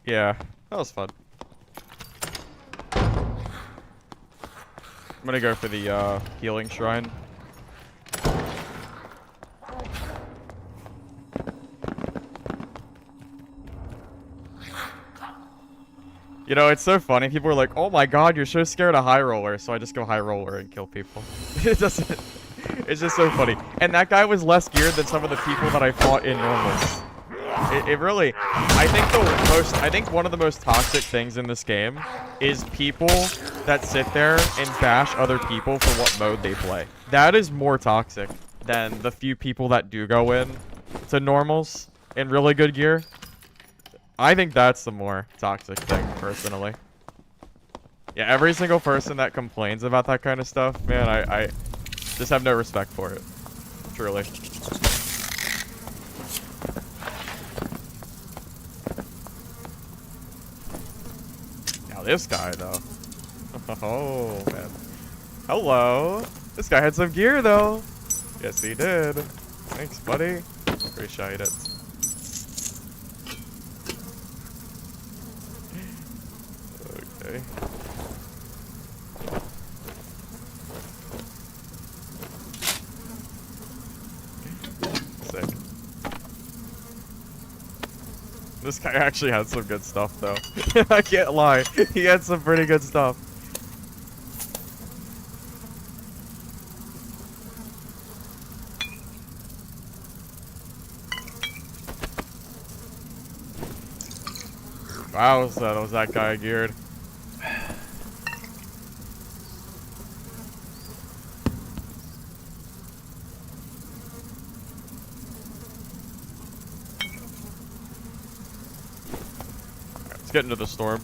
Yeah, that was fun. I'm gonna go for the healing shrine. You know, it's so funny. People are like, "Oh my god, you're so scared of Highroller," so I just go Highroller and kill people. It doesn't. It's just so funny. And that guy was less geared than some of the people that I fought in normals. It really. I think one of the most toxic things in this game is people that sit there and bash other people for what mode they play. That is more toxic than the few people that do go in to normals in really good gear. I think that's the more toxic thing, personally. Yeah, every single person that complains about that kind of stuff, man, I just have no respect for it. Truly. Now this guy, though. Oh, man. Hello. This guy had some gear, though. Yes, he did. Thanks, buddy. Appreciate it. Okay. Sick. This guy actually had some good stuff, though. I can't lie. He had some pretty good stuff. Wow, was that guy geared? Let's get into the storm.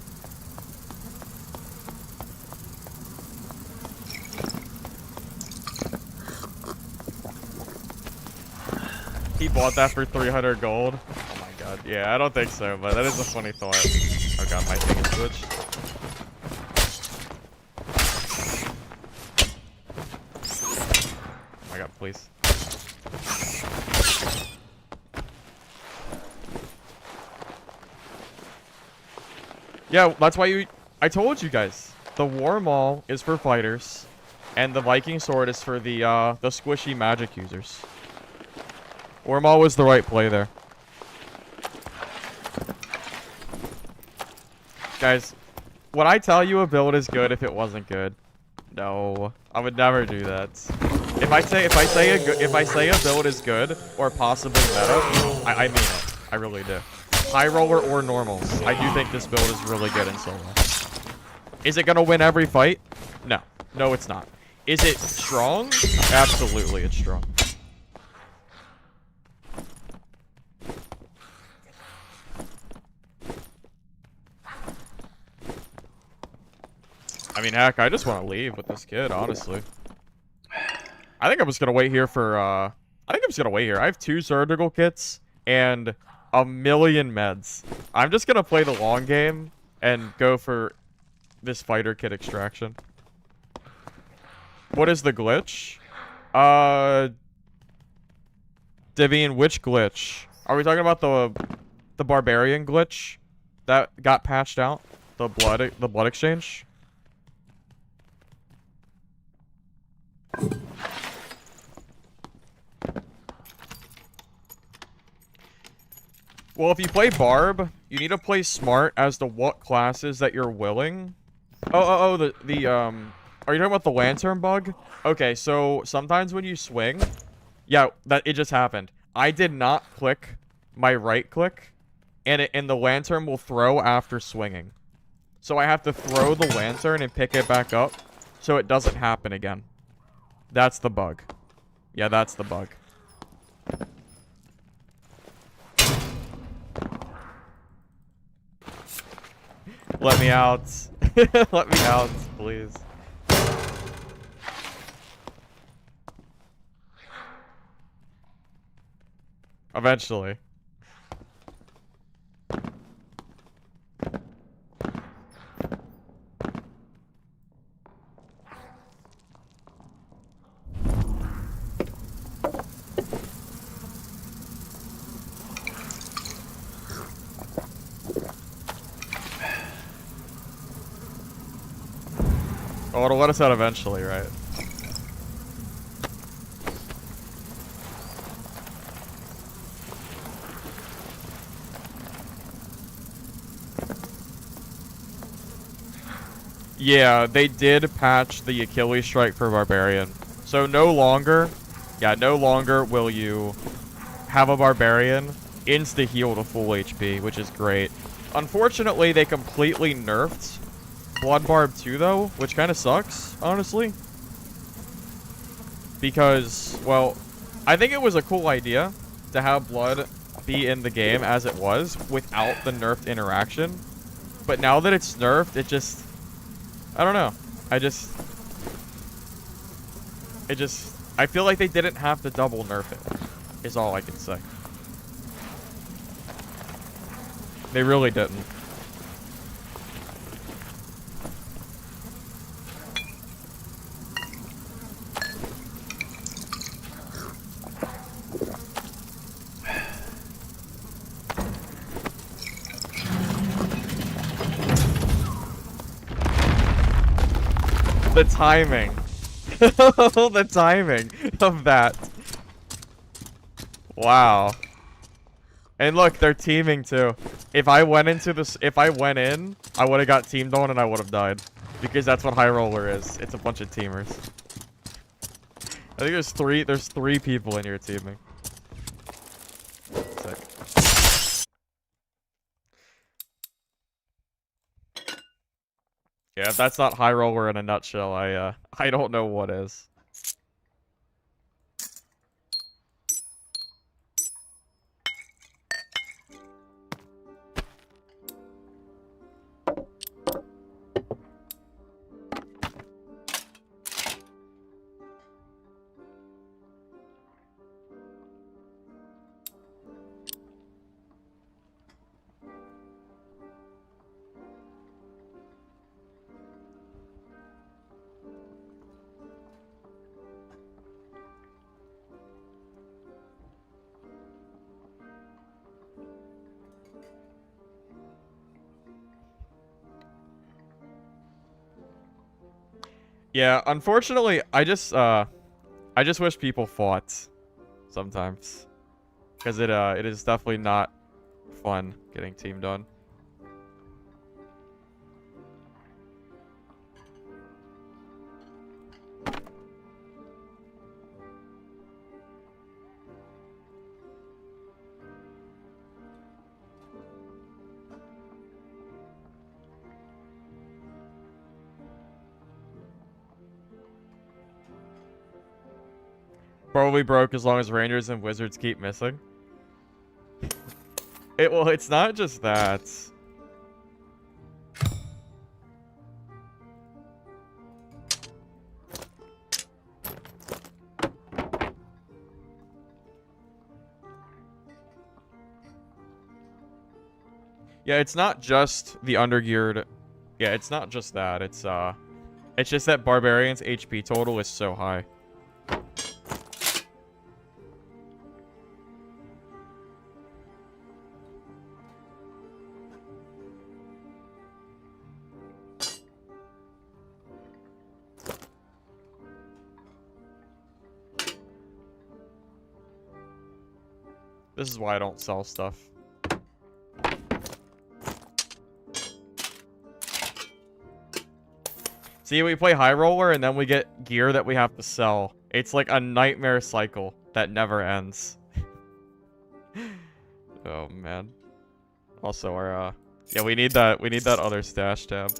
He bought that for 300 gold. Oh my god. Yeah, I don't think so, but that is a funny thought. Oh god, my thing is switched. Oh my god, please. Yeah, that's why I told you guys. The War Maul is for fighters, and the Viking Sword is for the squishy magic users. War Maul was the right play there. Guys, would I tell you a build is good if it wasn't good? No, I would never do that. If I say a build is good or possibly meta, I mean it. I really do. Highroller or normals, I do think this build is really good in solo. Is it gonna win every fight? No. No, it's not. Is it strong? Absolutely, it's strong. I mean, heck, I just want to leave with this kid, honestly. I think I'm just gonna wait here for, I have 2 surgical kits and a million meds. I'm just gonna play the long game and go for this fighter kit extraction. What is the glitch? Devian, which glitch? Are we talking about the barbarian glitch that got patched out? The blood exchange? Well, if you play Barb, you need to play smart as to what classes that you're willing. Are you talking about the lantern bug? Okay, so sometimes when you swing, yeah, it just happened. I did not click my right click, and the lantern will throw after swinging. So I have to throw the lantern and pick it back up, so it doesn't happen again. That's the bug. Yeah, that's the bug. Let me out. Let me out, please. Eventually. Well, it'll let us out eventually, right? Yeah, they did patch the Achilles strike for Barbarian. So no longer will you have a Barbarian insta-heal to full HP, which is great. Unfortunately, they completely nerfed Blood Barb 2, though, which kind of sucks, honestly. Because, well, I think it was a cool idea to have Blood be in the game as it was without the nerfed interaction. But now that it's nerfed, it just... I don't know. I feel like they didn't have to double nerf it, is all I can say. They really didn't. The timing. The timing of that. Wow. And look, they're teaming too. If I went in, I would have got teamed on and I would have died. Because that's what Highroller is. It's a bunch of teamers. I think there's three people in here teaming. Sick. Yeah, if that's not Highroller in a nutshell, I don't know what is. Yeah, unfortunately, I just wish people fought sometimes. Because it is definitely not fun getting teamed on. Probably broke as long as Rangers and Wizards keep missing. Well, it's not just that. Yeah, it's not just the undergeared. Yeah, it's not just that. It's just that Barbarian's HP total is so high. This is why I don't sell stuff. See, we play Highroller and then we get gear that we have to sell. It's like a nightmare cycle that never ends. Oh man. Also our yeah, we need that other stash tab.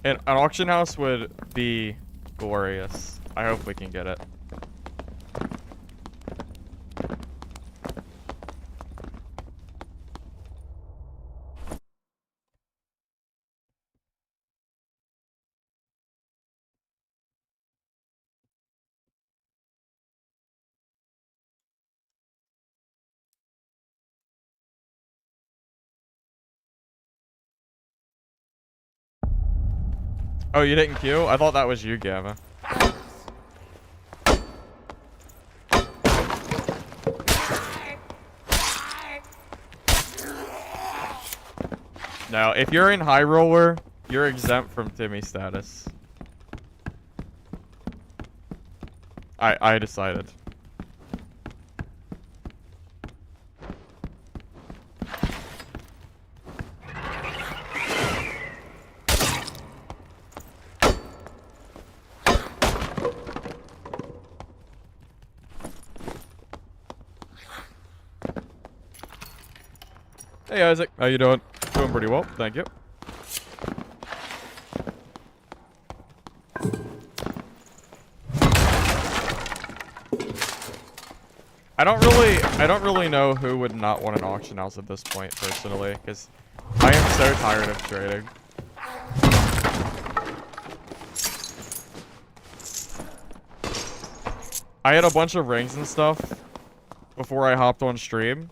And an auction house would be glorious. I hope we can get it. Oh, you didn't queue? I thought that was you, Gamma. No, if you're in Highroller, you're exempt from Timmy status. I decided. Hey Isaac, how you doing? Doing pretty well, thank you. I don't really know who would not want an auction house at this point, personally, because I am so tired of trading. I had a bunch of rings and stuff before I hopped on stream,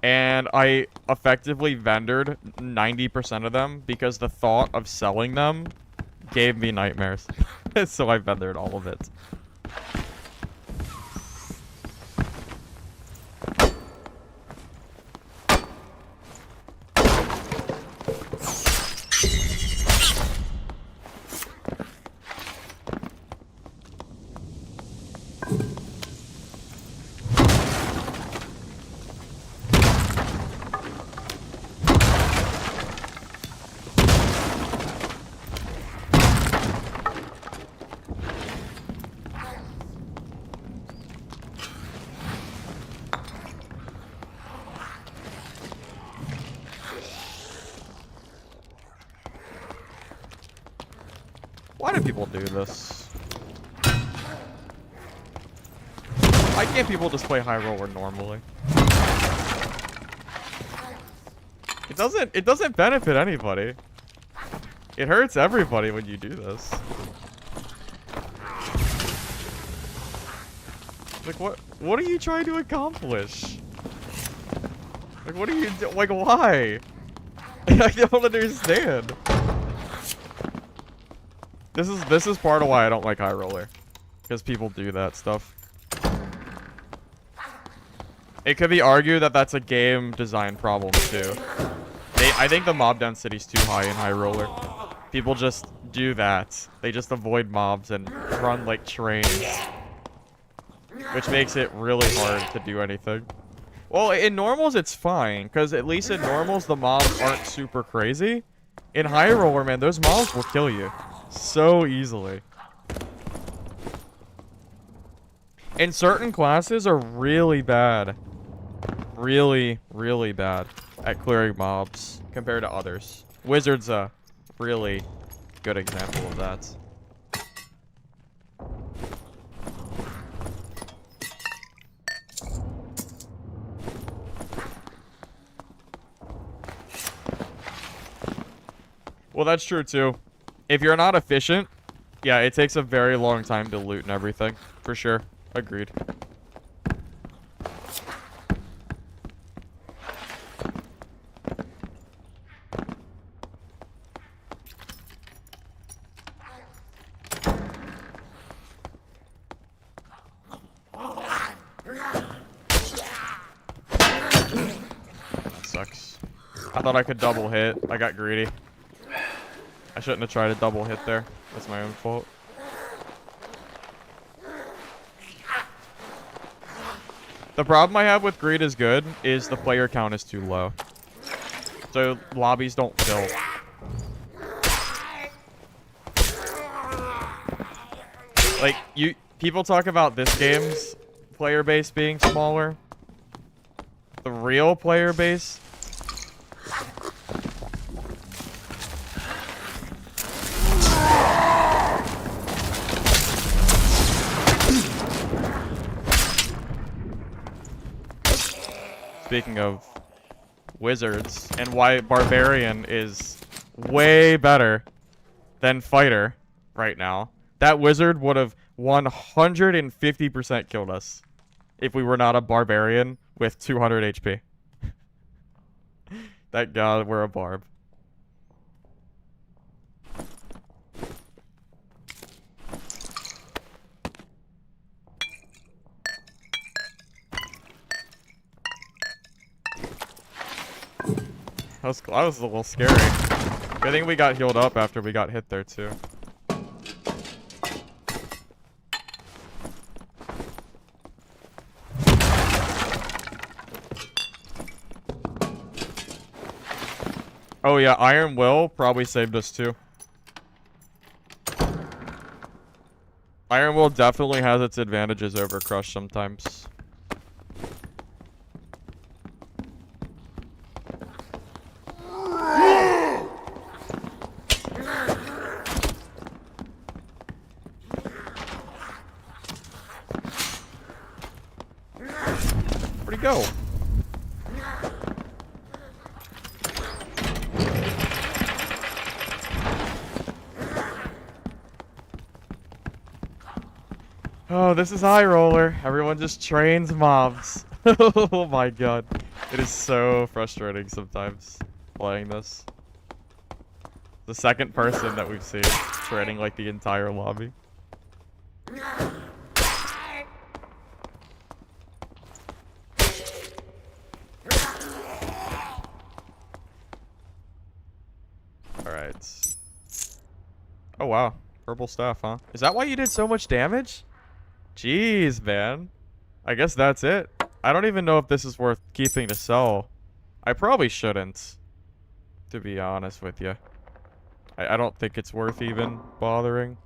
and I effectively vendored 90% of them because the thought of selling them gave me nightmares. So I vendored all of it. Why do people do this? Why can't people just play Highroller normally? It doesn't benefit anybody. It hurts everybody when you do this. Like what are you trying to accomplish? Like what are you like why? I don't understand. This is part of why I don't like Highroller. Because people do that stuff. It could be argued that that's a game design problem too. I think the mob density's too high in Highroller. People just do that. They just avoid mobs and run like trains. Which makes it really hard to do anything. Well, in normals it's fine. Because at least in normals the mobs aren't super crazy. In Highroller, man, those mobs will kill you. So easily. And certain classes are really bad. Really, really bad at clearing mobs compared to others. Wizard's a really good example of that. Well, that's true too. If you're not efficient, yeah, it takes a very long time to loot and everything. For sure. Agreed. That sucks. I thought I could double hit. I got greedy. I shouldn't have tried a double hit there. That's my own fault. The problem I have with greed is good is the player count is too low. So lobbies don't fill. Like people talk about this game's player base being smaller. The real player base speaking of wizards, and why Barbarian is way better than Fighter right now. That wizard would have 150% killed us if we were not a Barbarian with 200 HP. Thank God we're a Barb. That was a little scary. Good thing we got healed up after we got hit there too. Oh yeah, Iron Will probably saved us too. Iron Will definitely has its advantages over Crush sometimes. Where'd he go? Oh, this is Highroller. Everyone just trains mobs. Oh my god. It is so frustrating sometimes playing this. The second person that we've seen training like the entire lobby. Alright. Oh wow. Purple staff, huh? Is that why you did so much damage? Jeez, man. I guess that's it. I don't even know if this is worth keeping to sell. I probably shouldn't, to be honest with you. I don't think it's worth even bothering.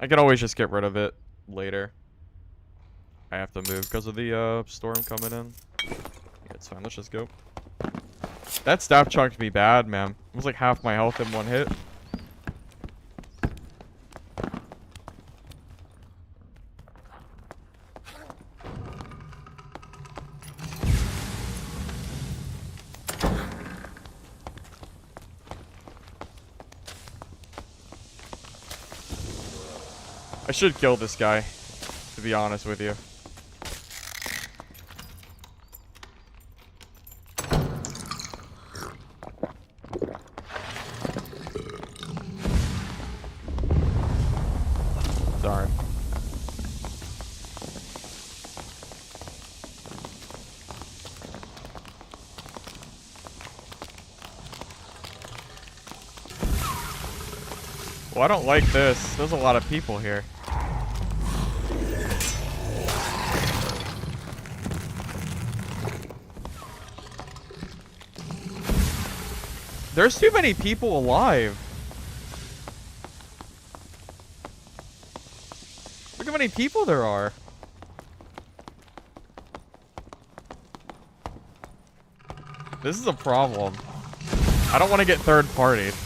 I can always just get rid of it later. I have to move because of the storm coming in. Yeah, it's fine. Let's just go. That staff chunked me bad, man. It was like half my health in one hit. I should kill this guy, to be honest with you. Darn. Well, I don't like this. There's a lot of people here. There's too many people alive. Look how many people there are. This is a problem. I don't want to get third-partied.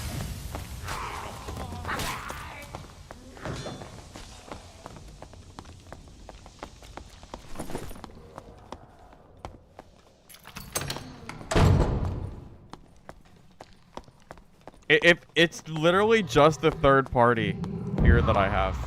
If it's literally just the third party here that I have.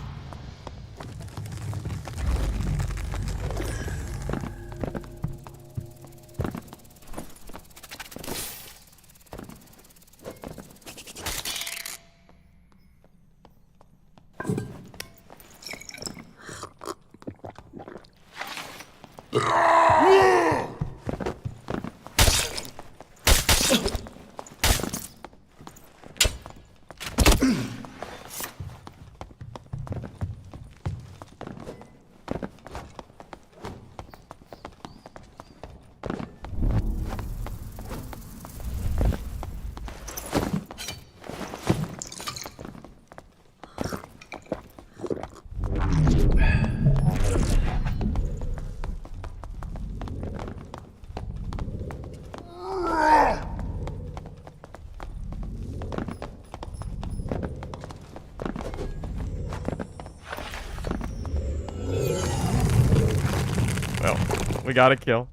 We got a kill.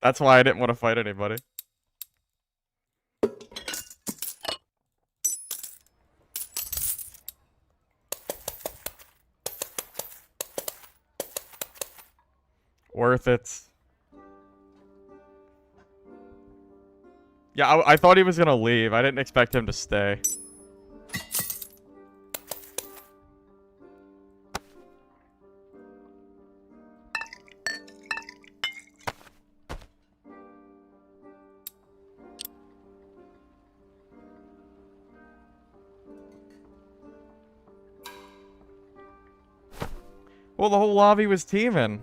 That's why I didn't want to fight anybody. Worth it. Yeah, I thought he was gonna leave. I didn't expect him to stay. Well, the whole lobby was teaming.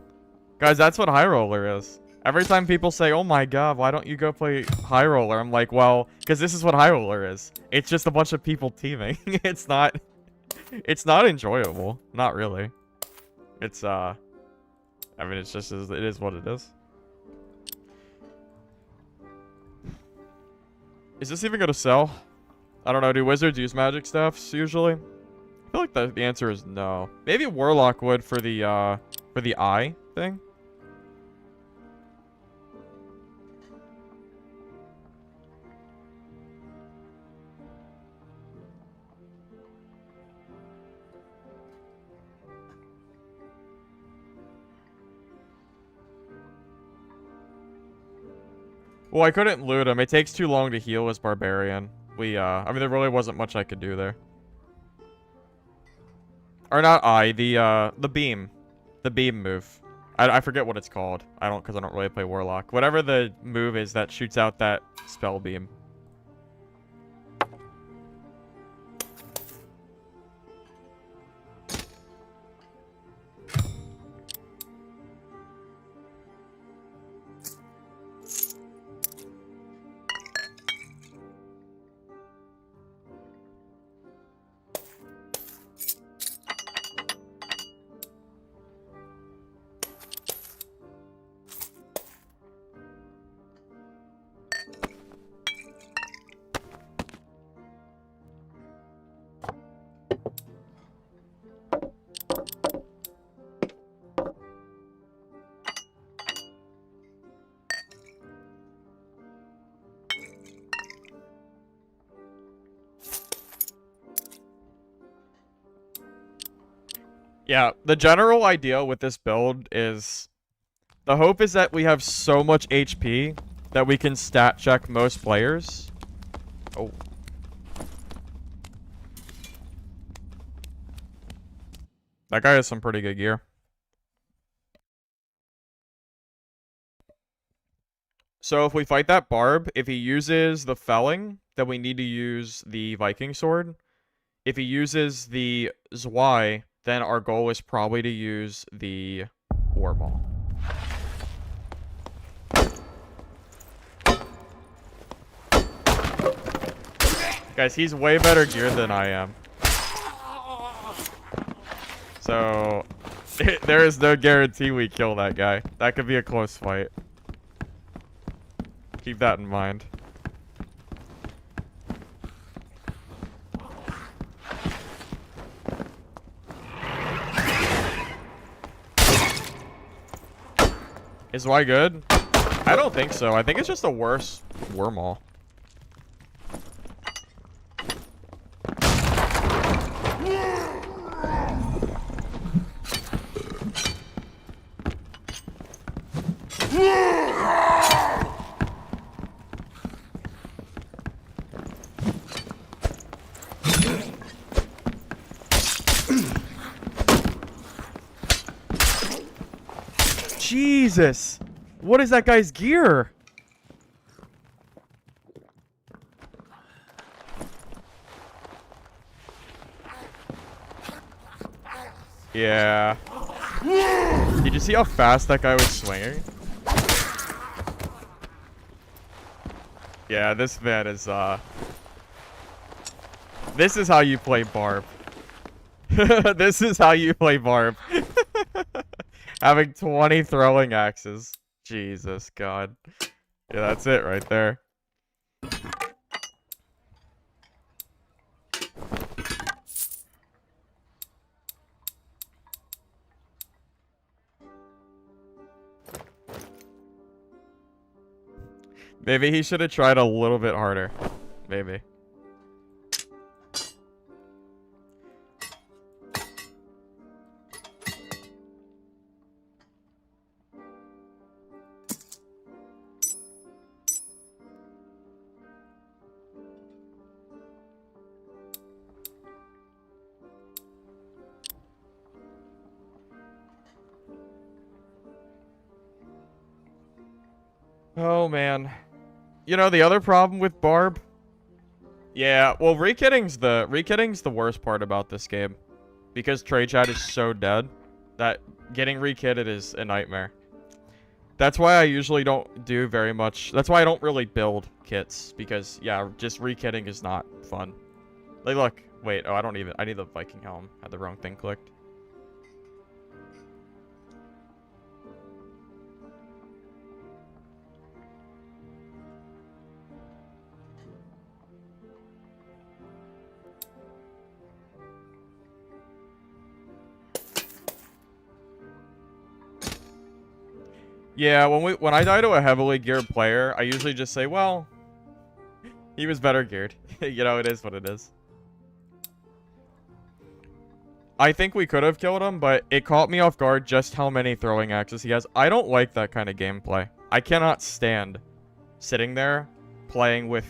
Guys, that's what Highroller is. Every time people say, oh my god, why don't you go play Highroller? I'm like, well, because this is what Highroller is. It's just a bunch of people teaming. It's not enjoyable. Not really. It's, I mean, it's just, it is what it is. Is this even gonna sell? I don't know, do wizards use magic staffs usually? I feel like the answer is no. Maybe Warlock would for the eye thing. Well, I couldn't loot him. It takes too long to heal as Barbarian. I mean, there really wasn't much I could do there. Or not the beam. The beam move. I forget what it's called. Because I don't really play Warlock. Whatever the move is that shoots out that spell beam. Yeah, the general idea with this build is... The hope is that we have so much HP that we can stat check most players. Oh. That guy has some pretty good gear. So if we fight that Barb, if he uses the Felling, then we need to use the Viking Sword. If he uses the Zwei, then our goal is probably to use the War Maul. Guys, he's way better geared than I am. So, there is no guarantee we kill that guy. That could be a close fight. Keep that in mind. Is Y good? I don't think so. I think it's just a worse Wormhole. Jesus! What is that guy's gear? Yeah. Did you see how fast that guy was swinging? Yeah, this man is, this is how you play Barb. This is how you play Barb. Having 20 throwing axes. Jesus, God. Yeah, that's it right there. Maybe he should have tried a little bit harder. Maybe. Oh, man. You know, the other problem with Barb... Yeah, well, re-kitting's the worst part about this game. Because trade chat is so dead that getting re-kitted is a nightmare. That's why I usually don't do very much... That's why I don't really build kits. Because, yeah, just re-kitting is not fun. Like, look. Wait, oh, I need the Viking helm. I had the wrong thing clicked. Yeah, when I die to a heavily geared player, I usually just say, well, he was better geared. You know, it is what it is. I think we could have killed him, but it caught me off guard just how many throwing axes he has. I don't like that kind of gameplay. I cannot stand sitting there playing with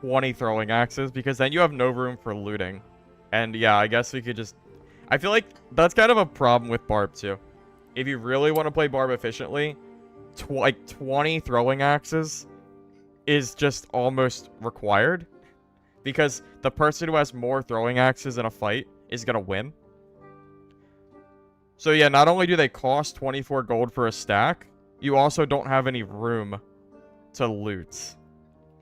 20 throwing axes because then you have no room for looting. And yeah, I guess we could just... I feel like that's kind of a problem with Barb too. If you really want to play Barb efficiently... like 20 throwing axes is just almost required because the person who has more throwing axes in a fight is gonna win. So yeah, not only do they cost 24 gold for a stack, you also don't have any room to loot.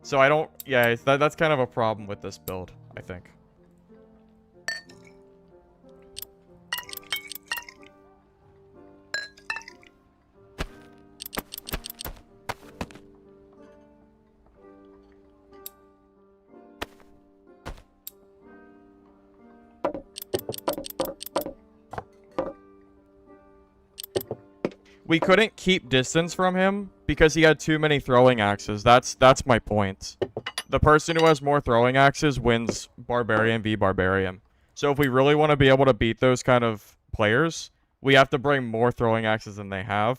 So I don't... Yeah, that's kind of a problem with this build, I think. We couldn't keep distance from him because he had too many throwing axes. That's my point. The person who has more throwing axes wins Barbarian v Barbarian. So if we really want to be able to beat those kind of players, we have to bring more throwing axes than they have.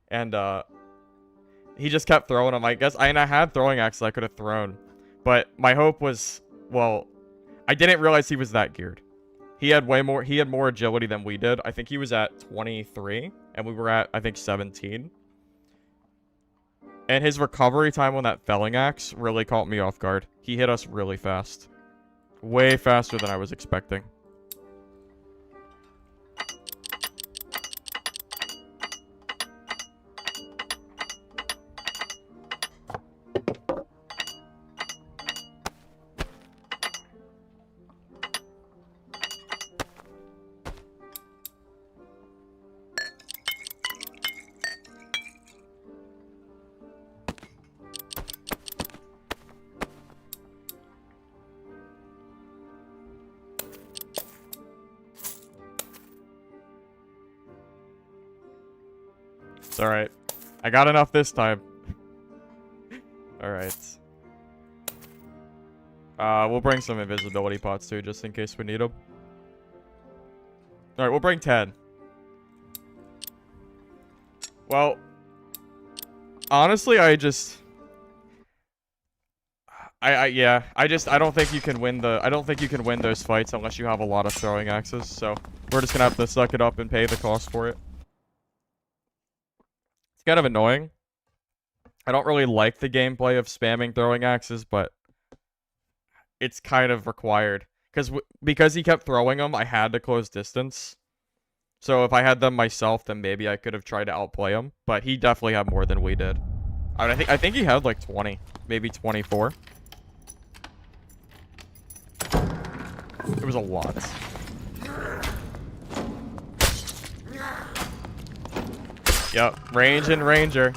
And he just kept throwing them. I guess I had throwing axes I could have thrown. But my hope was, well, I didn't realize he was that geared. He had more agility than we did. I think he was at 23 and we were at, I think, 17. And his recovery time on that felling axe really caught me off guard. He hit us really fast. Way faster than I was expecting. It's alright. I got enough this time. Alright. We'll bring some invisibility pots too, just in case we need them. Alright, we'll bring 10. Well, honestly, I don't think you can win those fights unless you have a lot of throwing axes, so we're just gonna have to suck it up and pay the cost for it. Kind of annoying. I don't really like the gameplay of spamming throwing axes, but it's kind of required. Because he kept throwing them, I had to close distance. So if I had them myself, then maybe I could have tried to outplay him. But he definitely had more than we did. I think he had like 20, maybe 24. It was a lot. Yep, range and ranger.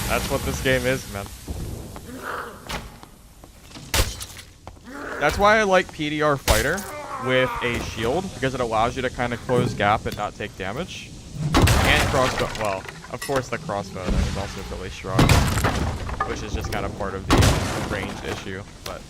That's what this game is, man. That's why I like PDR Fighter with a shield, because it allows you to kind of close gap and not take damage. And crossbow, well, of course the crossbow thing is also really strong. which is just kind of part of the range issue, but...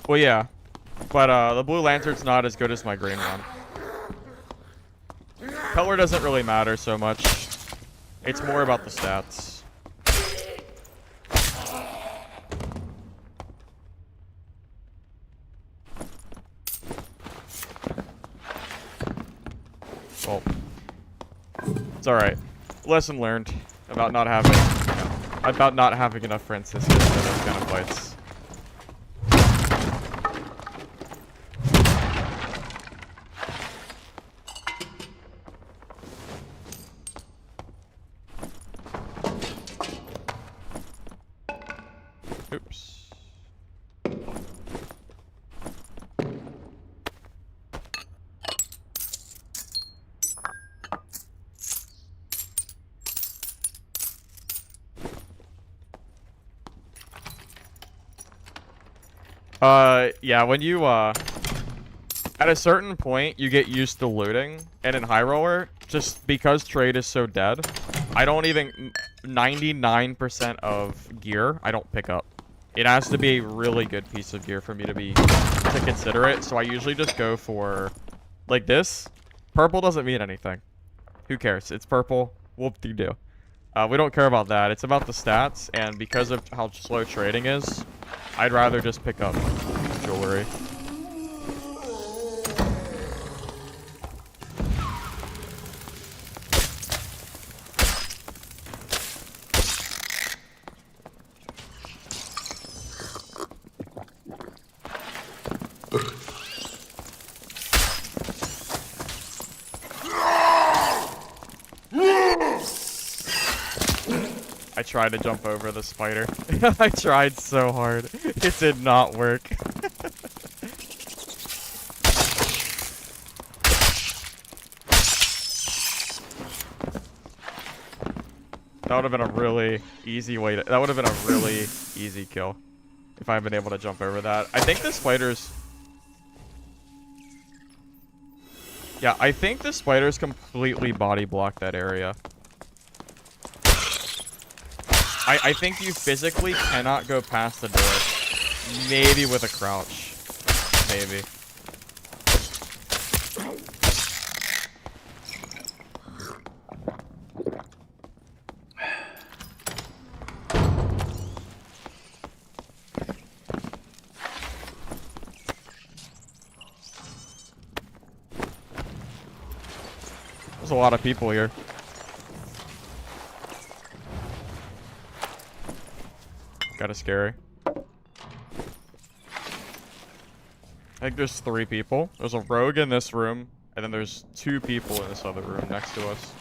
Well, yeah, but the blue lantern's not as good as my green one. Color doesn't really matter so much. It's more about the stats. Well, it's alright. Lesson learned about not having, enough Franciscans for those kind of fights. Oops. Yeah, when you, at a certain point, you get used to looting, and in Highroller, just because trade is so dead, I don't even, 99% of gear, I don't pick up. It has to be a really good piece of gear for me to consider it, so I usually just go for, like this. Purple doesn't mean anything. Who cares? It's purple. Whoop-de-doo. We don't care about that. It's about the stats, and because of how slow trading is, I'd rather just pick up jewelry. I tried to jump over the spider. I tried so hard. It did not work. That would have been a really easy way to... That would have been a really easy kill. If I had been able to jump over that. I think the spiders... Yeah, I think the spiders completely body block that area. I think you physically cannot go past the door. Maybe with a crouch. Maybe. There's a lot of people here. Kinda scary. I think there's 3 people. There's a rogue in this room, and then there's 2 people in this other room next to us.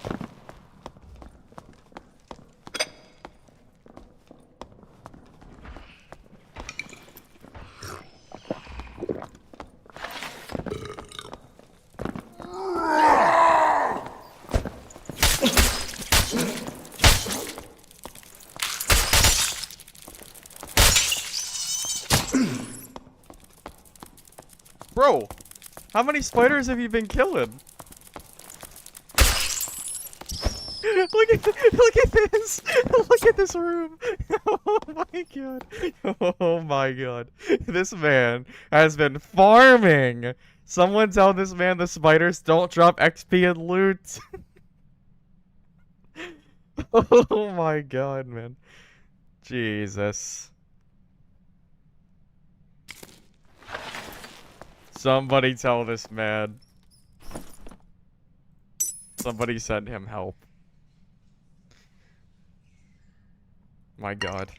Bro, how many spiders have you been killing? Look at this! Look at this room! Oh my god! Oh my god! This man has been farming. Someone tell this man the spiders don't drop XP and loot. Oh my god, man! Jesus. Somebody tell this man. Somebody send him help. My god.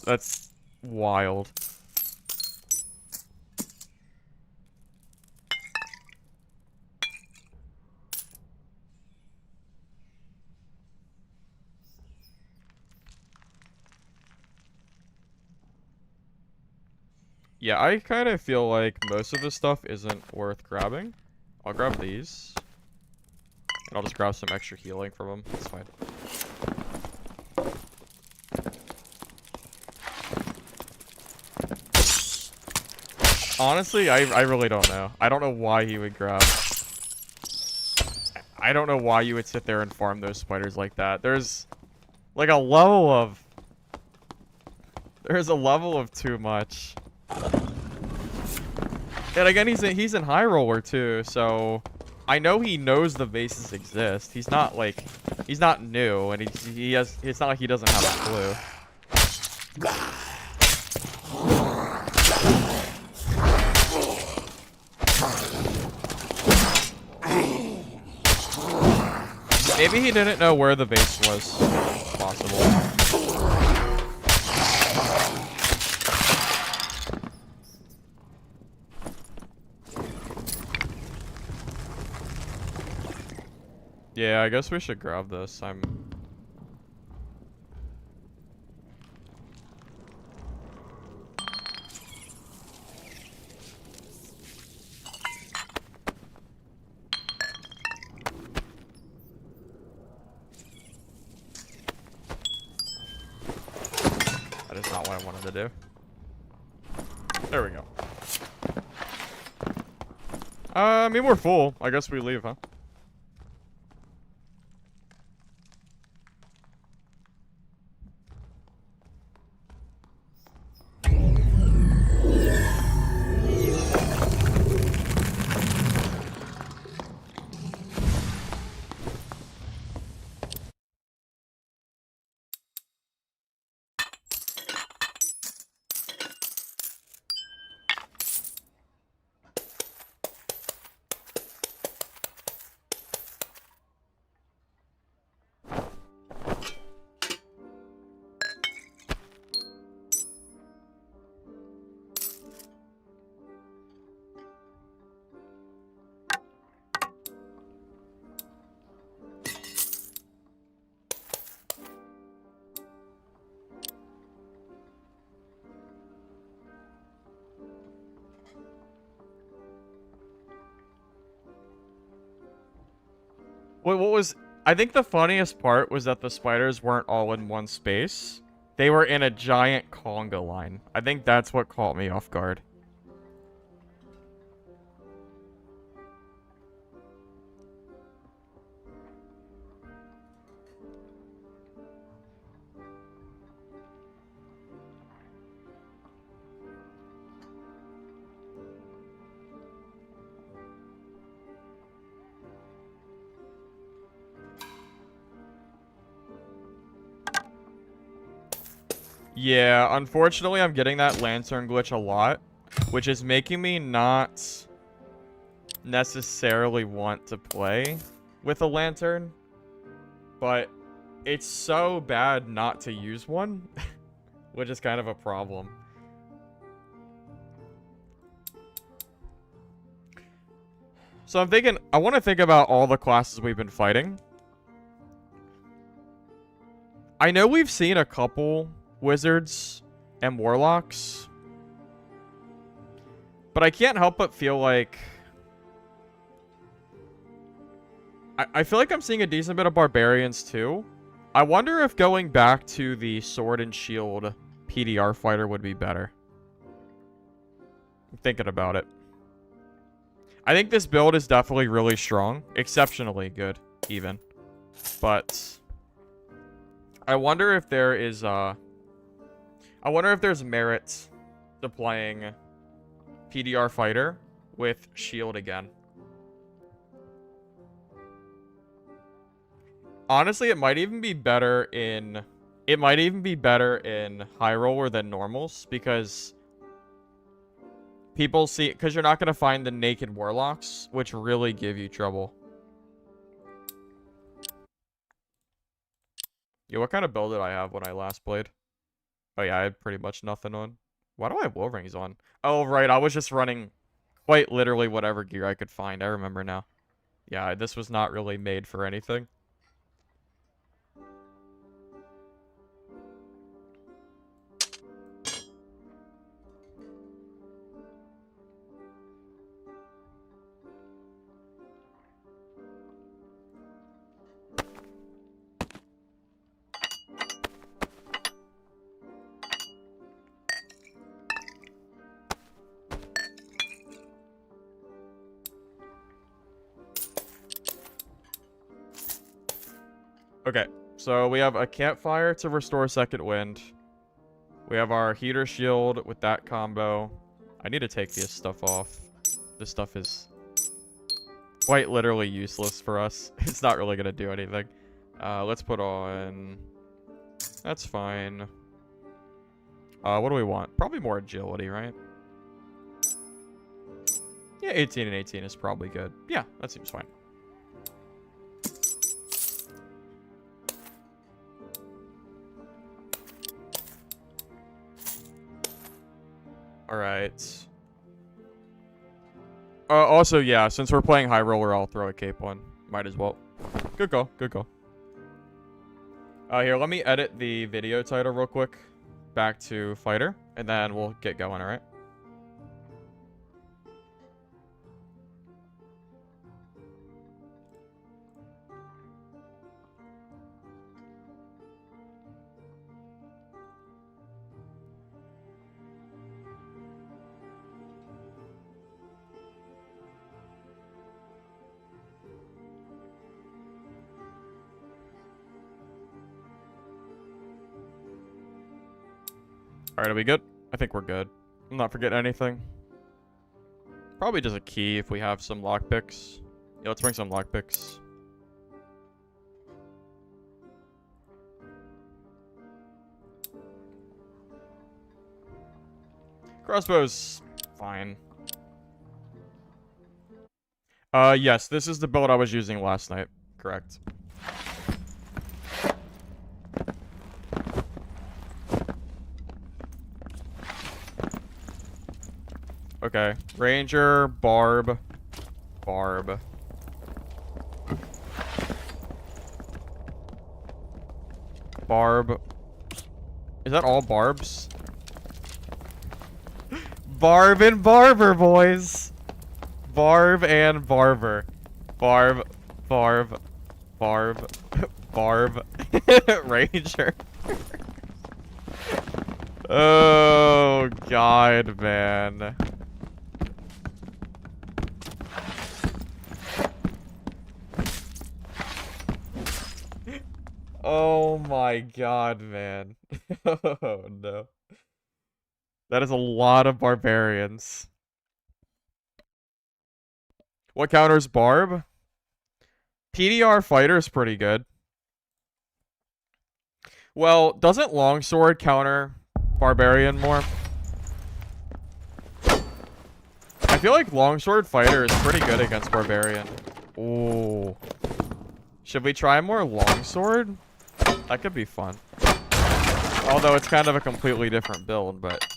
That's wild. Yeah, I kind of feel like most of this stuff isn't worth grabbing. I'll grab these. And I'll just grab some extra healing from them. It's fine. Honestly, I really don't know. I don't know why he would grab... I don't know why you would sit there and farm those spiders like that. There's... like a level of... There's a level of too much. And again, he's in Highroller too, so... I know he knows the bases exist. He's not like... He's not new, and he has... It's not like he doesn't have a clue. Maybe he didn't know where the base was. Possible. Yeah, I guess we should grab this. I That is not what I wanted to do. There we go. I mean, we're full. I guess we leave, huh? What was... I think the funniest part was that the spiders weren't all in one space. They were in a giant conga line. I think that's what caught me off guard. Yeah, unfortunately, I'm getting that lantern glitch a lot, which is making me not necessarily want to play with a lantern, but it's so bad not to use one, which is kind of a problem. So I'm thinking, I want to think about all the classes we've been fighting. I know we've seen a couple wizards and warlocks, but I can't help but feel like I feel like I'm seeing a decent bit of barbarians too. I wonder if going back to the sword and shield PDR fighter would be better. I'm thinking about it. I think this build is definitely really strong, exceptionally good even, but I wonder if there is I wonder if there's merit to playing PDR fighter with shield again. Honestly, it might even be better in Highroller than normals, because people see, because you're not going to find the naked warlocks, which really give you trouble. Yeah, what kind of build did I have when I last played? Oh yeah, I had pretty much nothing on. Why do I have wool rings on? Oh right, I was just running quite literally whatever gear I could find. I remember now. Yeah, this was not really made for anything. Okay, so we have a campfire to restore second wind. We have our heater shield with that combo. I need to take this stuff off. This stuff is quite literally useless for us. It's not really going to do anything. Let's put on... That's fine. What do we want? Probably more agility, right? Yeah, 18 and 18 is probably good. Yeah, that seems fine. Alright. Also, yeah, since we're playing Highroller, I'll throw a cape on. Might as well. Good call, good call. Here, let me edit the video title real quick. Back to Fighter, and then we'll get going, alright? Alright, are we good? I think we're good. I'm not forgetting anything. Probably just a key if we have some lockpicks. Yeah, let's bring some lockpicks. Crossbow's fine. Yes, this is the build I was using last night. Correct. Okay. Ranger, Barb. Barb. Barb. Is that all Barbs? Barb and Barber, boys. Barb and Barber. Barb. Barb. Barb. Barb. Ranger. Oh, God, man. Oh my God, man. Oh no. That is a lot of barbarians. What counters Barb? PDR Fighter is pretty good. Well, doesn't Longsword counter Barbarian more? I feel like Longsword Fighter is pretty good against Barbarian. Ooh. Should we try more Longsword? That could be fun. Although it's kind of a completely different build, but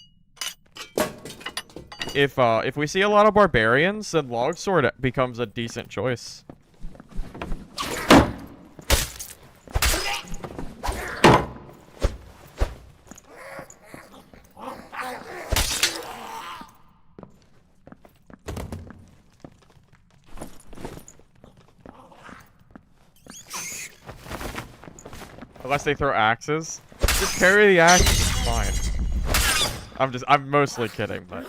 if we see a lot of barbarians, then Longsword becomes a decent choice. Unless they throw axes. Just carry the axe, it's fine. I'm mostly kidding, but...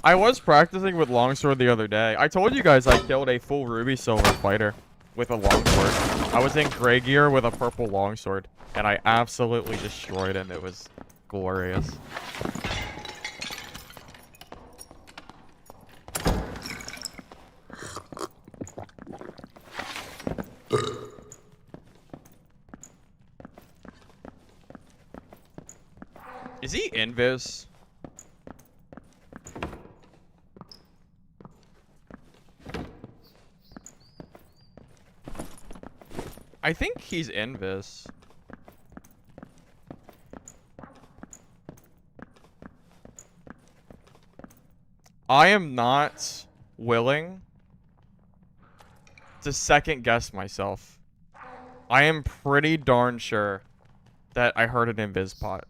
I was practicing with Longsword the other day. I told you guys I killed a full Ruby Silver fighter with a Longsword. I was in gray gear with a purple Longsword, and I absolutely destroyed him. It was glorious. Is he invis? I think he's invis. I am not willing to second guess myself. I am pretty darn sure that I heard an invis pot.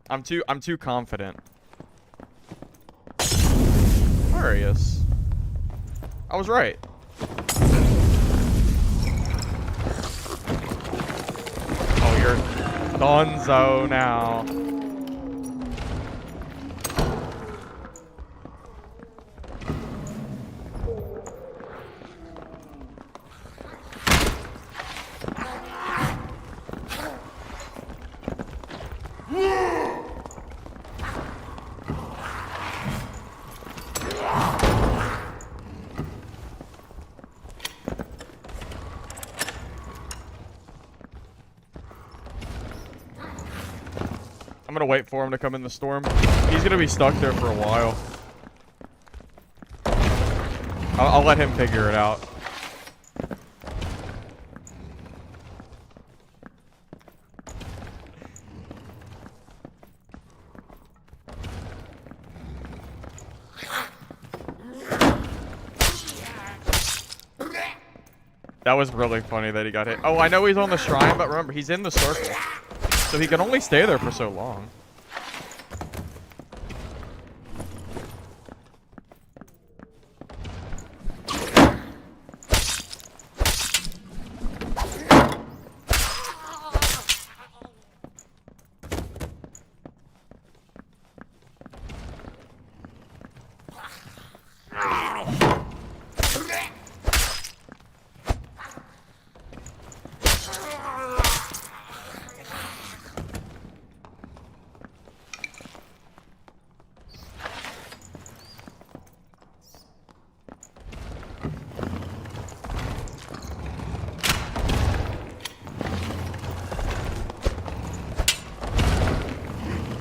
I'm too confident. There he is. I was right. Donzo now. I'm gonna wait for him to come in the storm. He's gonna be stuck there for a while. I'll let him figure it out. That was really funny that he got hit. Oh, I know he's on the shrine, but remember, he's in the circle. So he can only stay there for so long.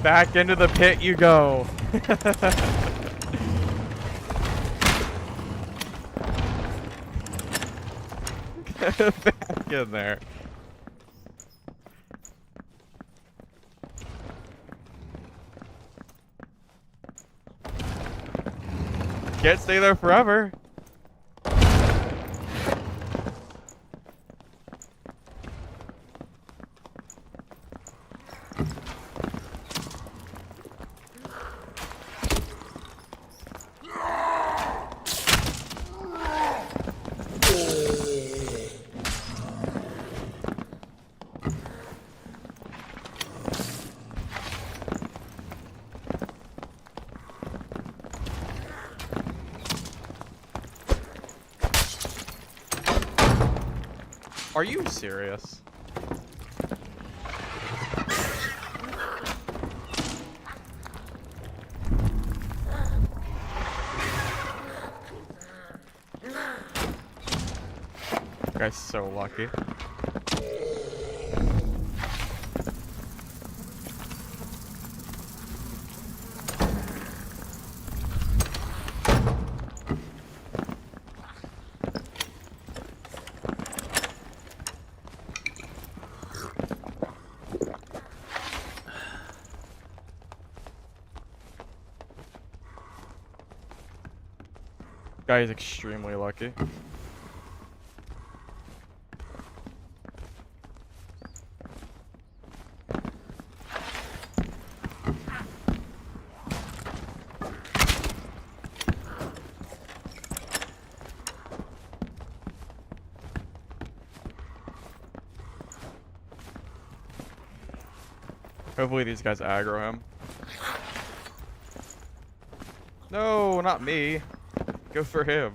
Back into the pit you go. Back in there. Can't stay there forever. Are you serious? That guy's so lucky. Guy is extremely lucky. Hopefully these guys aggro him. No, not me. Go for him.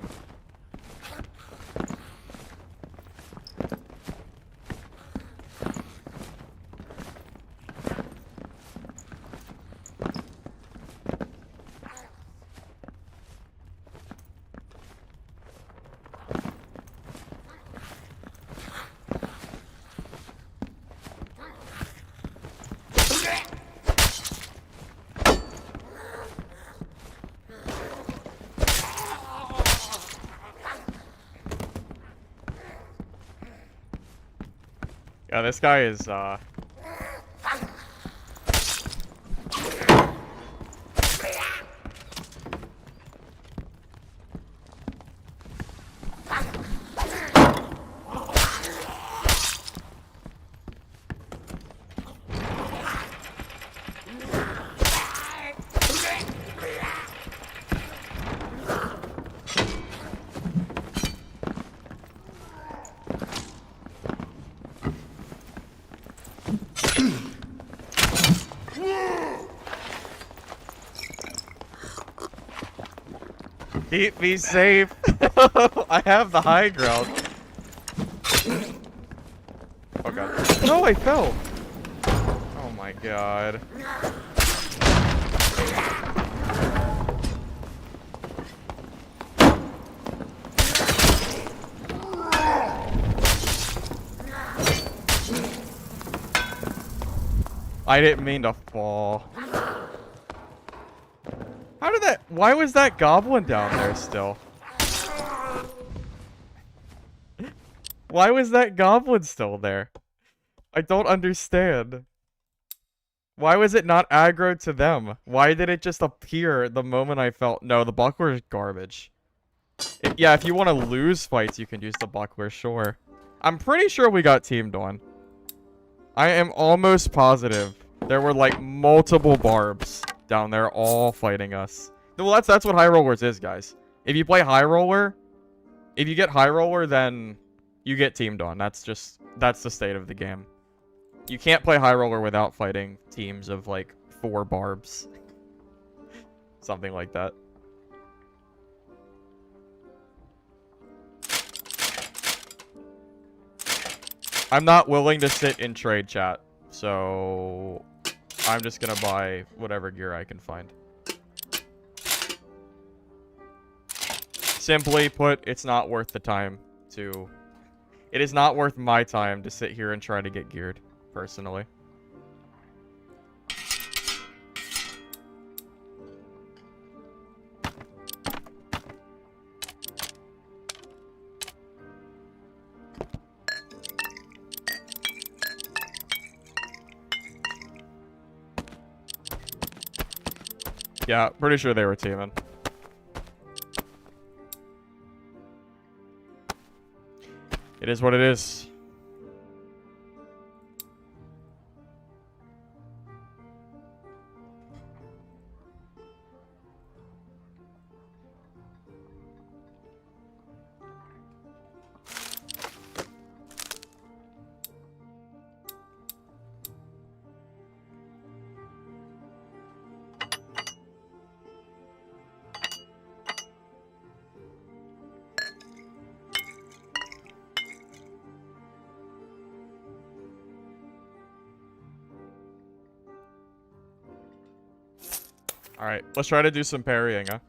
Yeah, this guy is, Keep me safe. I have the high ground. Oh god. No, I fell. Oh my god. I didn't mean to fall. How did that... Why was that goblin down there still? Why was that goblin still there? I don't understand. Why was it not aggro to them? Why did it just appear the moment I felt... No, the buckler is garbage. Yeah, if you want to lose fights, you can use the buckler, sure. I'm pretty sure we got teamed on. I am almost positive there were like multiple barbs down there all fighting us. Well, that's what Highrollers is, guys. If you play Highroller, if you get Highroller, then you get teamed on. That's the state of the game. You can't play Highroller without fighting teams of like 4 barbs. Something like that. I'm not willing to sit in trade chat, so I'm just gonna buy whatever gear I can find. Simply put, it's not worth the time to... It is not worth my time to sit here and try to get geared, personally. Yeah, pretty sure they were teaming. It is what it is. Alright, let's try to do some parrying, huh?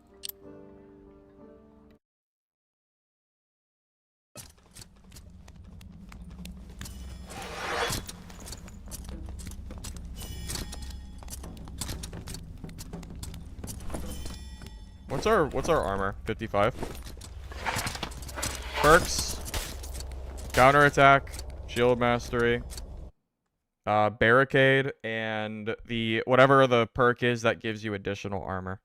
What's our armor? 55. Perks. Counterattack. Shield mastery. Barricade, and the whatever the perk is that gives you additional armor.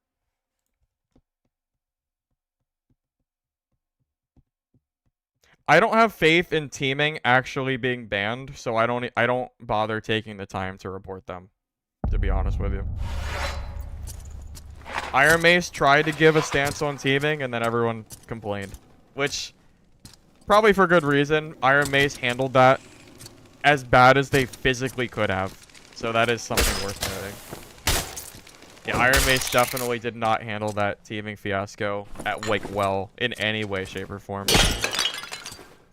I don't have faith in teaming actually being banned, so I don't bother taking the time to report them, to be honest with you. Iron Mace tried to give a stance on teaming, and then everyone complained, which probably for good reason. Iron Mace handled that as bad as they physically could have. So that is something worth noting. Yeah, Iron Mace definitely did not handle that teaming fiasco at well in any way, shape, or form.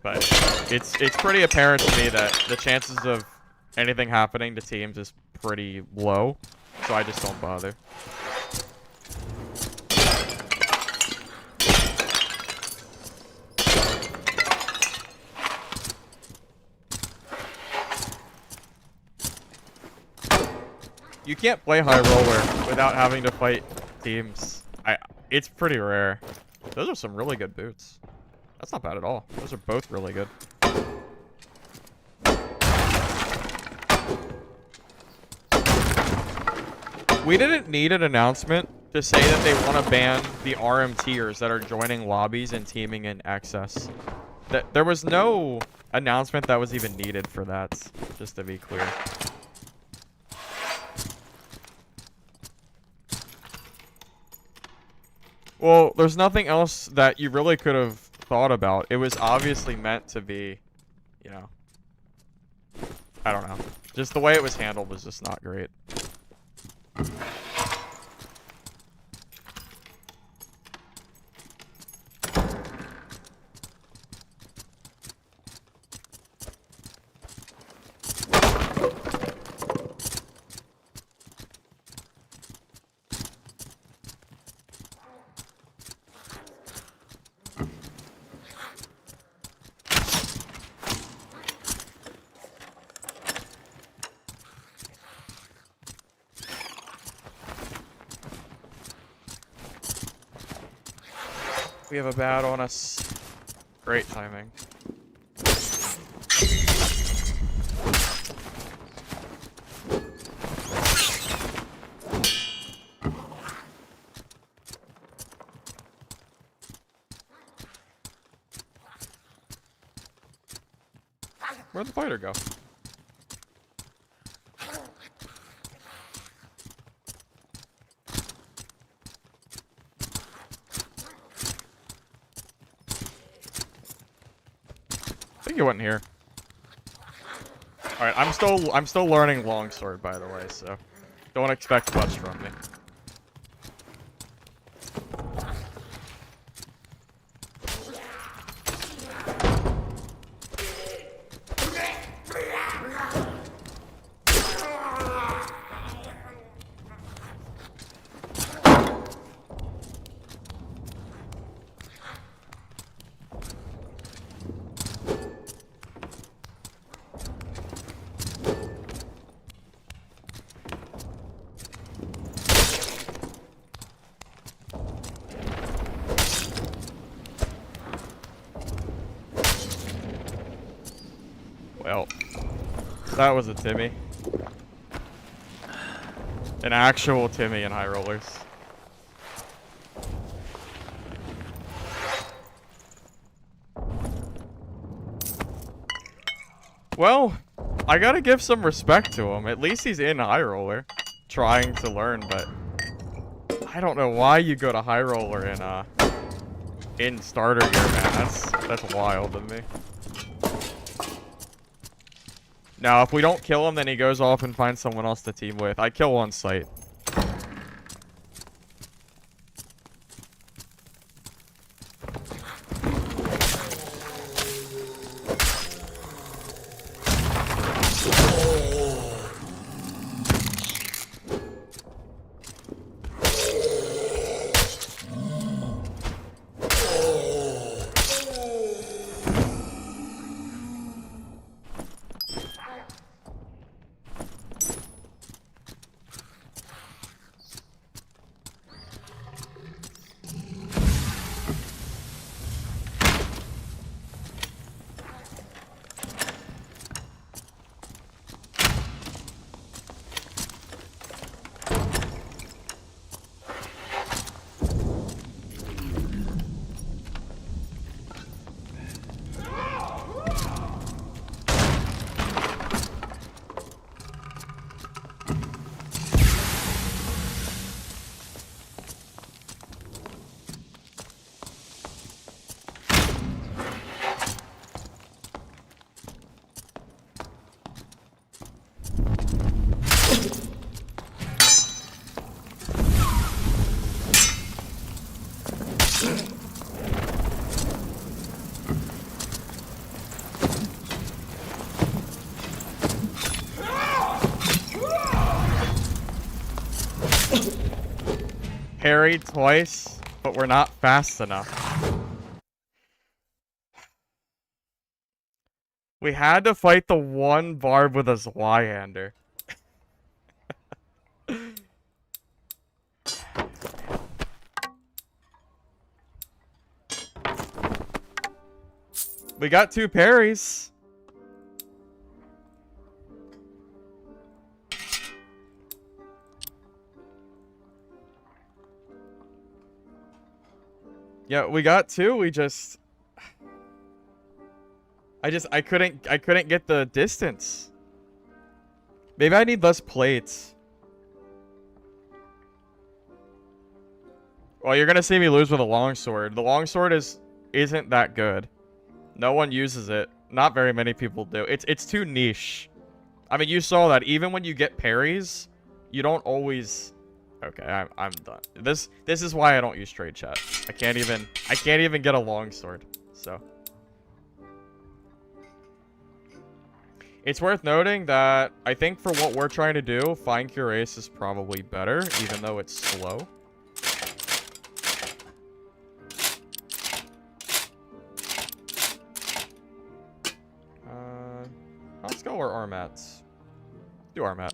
But it's pretty apparent to me that the chances of anything happening to teams is pretty low. So I just don't bother. You can't play Highroller without having to fight teams. It's pretty rare. Those are some really good boots. That's not bad at all. Those are both really good. We didn't need an announcement to say that they want to ban the RMTers that are joining lobbies and teaming in excess. There was no announcement that was even needed for that, just to be clear. Well, there's nothing else that you really could have thought about. It was obviously meant to be, you know, I don't know. Just the way it was handled was just not great. We have a bat on us. Great timing. Where'd the fighter go? I think it went in here. Alright, I'm still learning Longsword, by the way, so don't expect much from me. Well, that was a Timmy. An actual Timmy in Highrollers. Well, I gotta give some respect to him. At least he's in Highroller, trying to learn, but I don't know why you go to Highroller in starter gear, man. That's wild to me. Now, if we don't kill him, then he goes off and finds someone else to team with. I kill on sight. Parried twice, but we're not fast enough. We had to fight the one Barb with a Zweihander. We got 2 parries. Yeah, we got 2. We just I couldn't get the distance. Maybe I need less plates. Well, you're gonna see me lose with a longsword. The longsword isn't that good. No one uses it. Not very many people do. It's too niche. I mean, you saw that even when you get parries, you don't always. Okay, I'm done. This is why I don't use trade chat. I can't even get a longsword. So it's worth noting that I think for what we're trying to do, Fine Cuirass is probably better, even though it's slow. Let's go or Armats. Do Armat.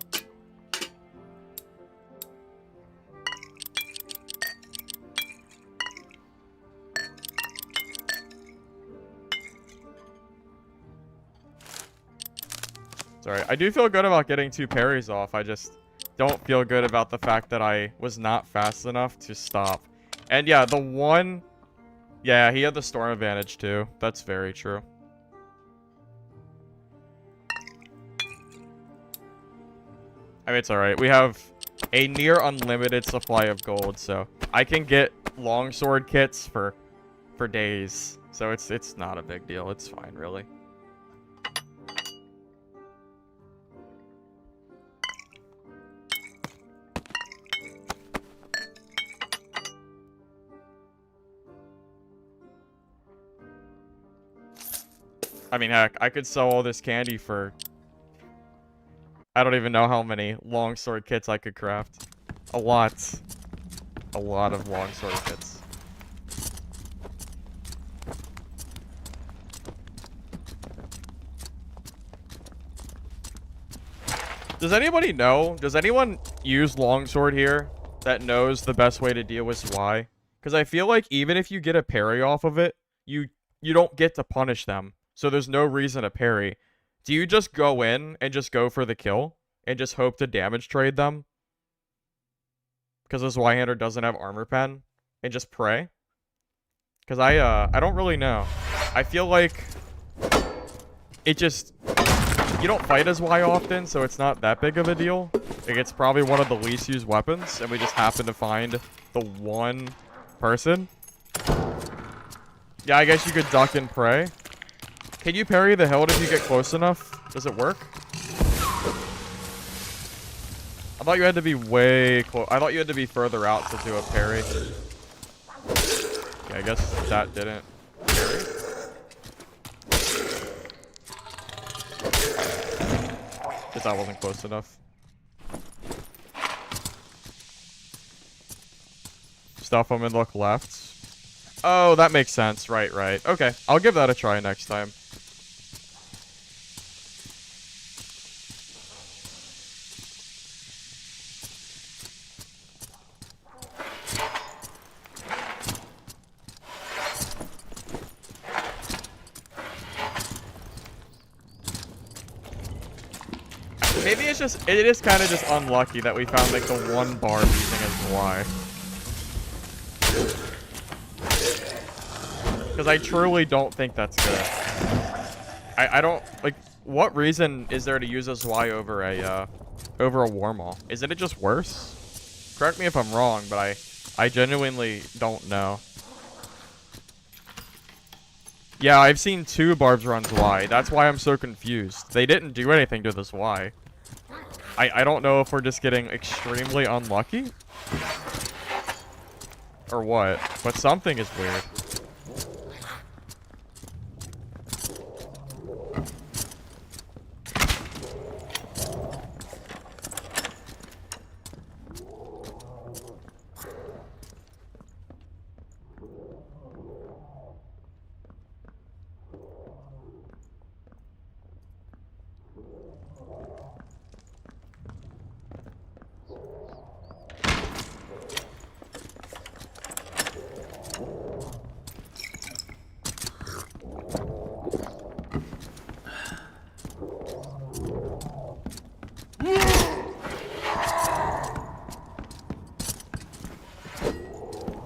Sorry. I do feel good about getting 2 parries off. I just don't feel good about the fact that I was not fast enough to stop. And yeah, the one... Yeah, he had the storm advantage too. That's very true. I mean, it's alright. We have a near unlimited supply of gold, so I can get longsword kits for days. So it's not a big deal. It's fine, really. I mean, heck, I could sell all this candy for... I don't even know how many longsword kits I could craft. A lot. A lot of longsword kits. Does anybody know? Does anyone use longsword here that knows the best way to deal with Zwei? Because I feel like even if you get a parry off of it, you don't get to punish them. So there's no reason to parry. Do you just go in and just go for the kill? And just hope to damage trade them? Because the Zweihander doesn't have armor pen? And just pray? Because I don't really know. I feel like... It just... You don't fight as Zwei often, so it's not that big of a deal. Like, it's probably one of the least used weapons, and we just happen to find the one person. Yeah, I guess you could duck and pray. Can you parry the hilt if you get close enough? Does it work? I thought you had to be way close. I thought you had to be further out to do a parry. Okay, I guess that didn't parry. Guess that wasn't close enough. Stuff them and look left. Oh, that makes sense. Right, right. Okay, I'll give that a try next time. Maybe it's just, it is kind of just unlucky that we found like the one barb using as Y. Because I truly don't think that's good. I don't, like, what reason is there to use a Y over a war maul? Isn't it just worse? Correct me if I'm wrong, but I genuinely don't know. Yeah, I've seen 2 barbs run Y. That's why I'm so confused. They didn't do anything to this Y. I don't know if we're just getting extremely unlucky or what, but something is weird.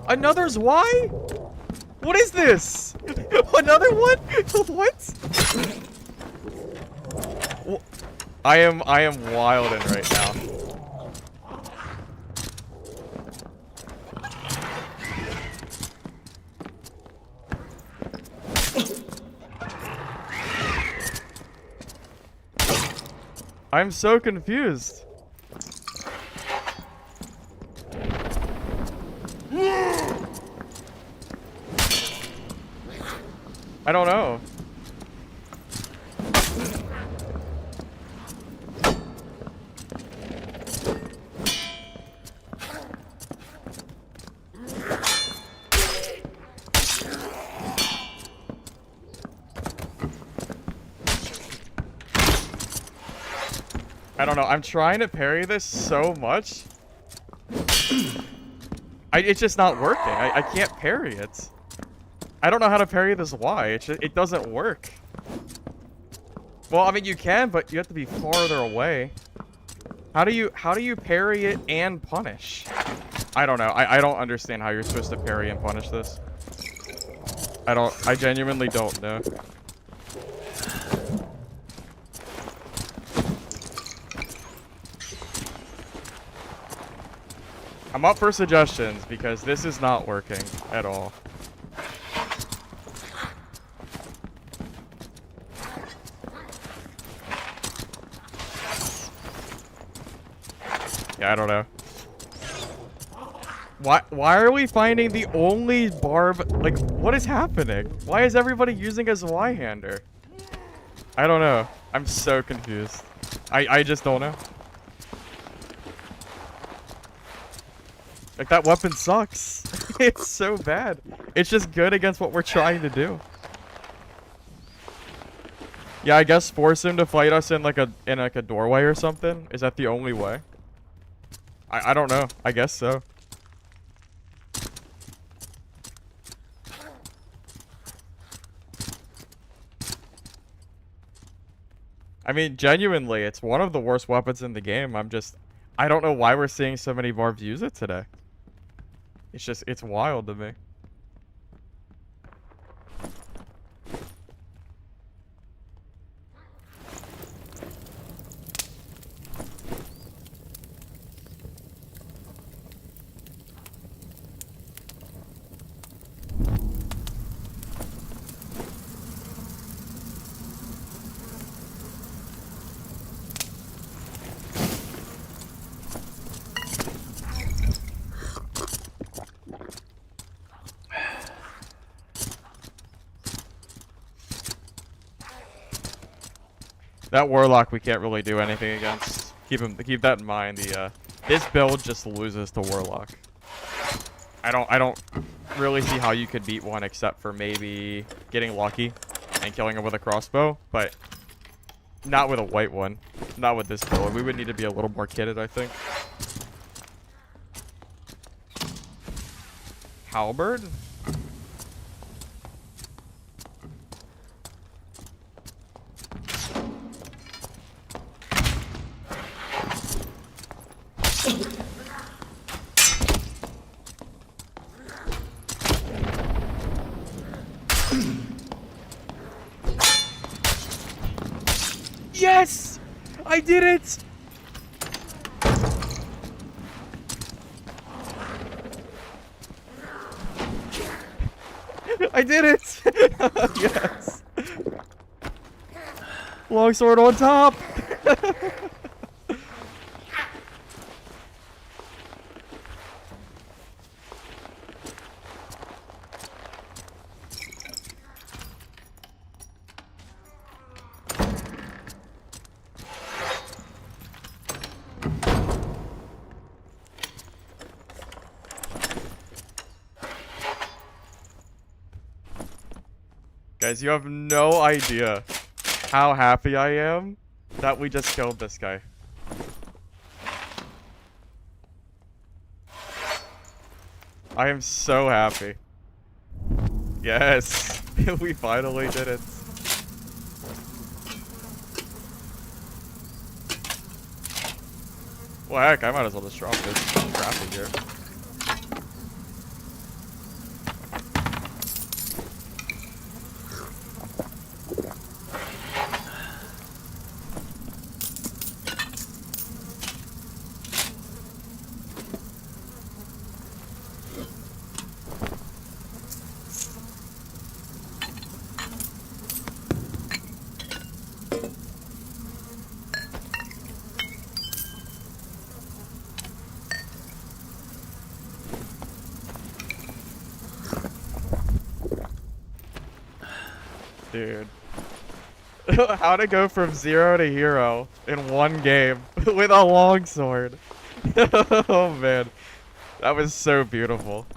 Another Zwei? What is this? Another one? What? I am wilding right now. I'm so confused. I don't know. I don't know. I'm trying to parry this so much. It's just not working. I can't parry it. I don't know how to parry this Y. It doesn't work. Well, I mean, you can, but you have to be farther away. How do you parry it and punish? I don't know. I don't understand how you're supposed to parry and punish this. I genuinely don't know. I'm up for suggestions because this is not working at all. Yeah, I don't know. Why are we finding the only Barb? Like, what is happening? Why is everybody using a Zweihander? I don't know. I'm so confused. I just don't know. Like, that weapon sucks. It's so bad. It's just good against what we're trying to do. Yeah, I guess force him to fight us in like a doorway or something. Is that the only way? I don't know. I guess so. I mean, genuinely, it's one of the worst weapons in the game. I don't know why we're seeing so many Barbs use it today. It's wild to me. That Warlock we can't really do anything against. Keep that in mind. His build just loses to Warlock. I don't really see how you could beat one except for maybe getting lucky and killing him with a crossbow, but not with a white one. Not with this build. We would need to be a little more kitted, I think. Halberd? Yes! I did it! I did it! Yes! Longsword on top! Guys, you have no idea how happy I am that we just killed this guy. I am so happy. Yes, we finally did it. Well, heck, I might as well just drop this crafting here. Dude. How to go from 0 to hero in one game with a longsword. Oh man. That was so beautiful.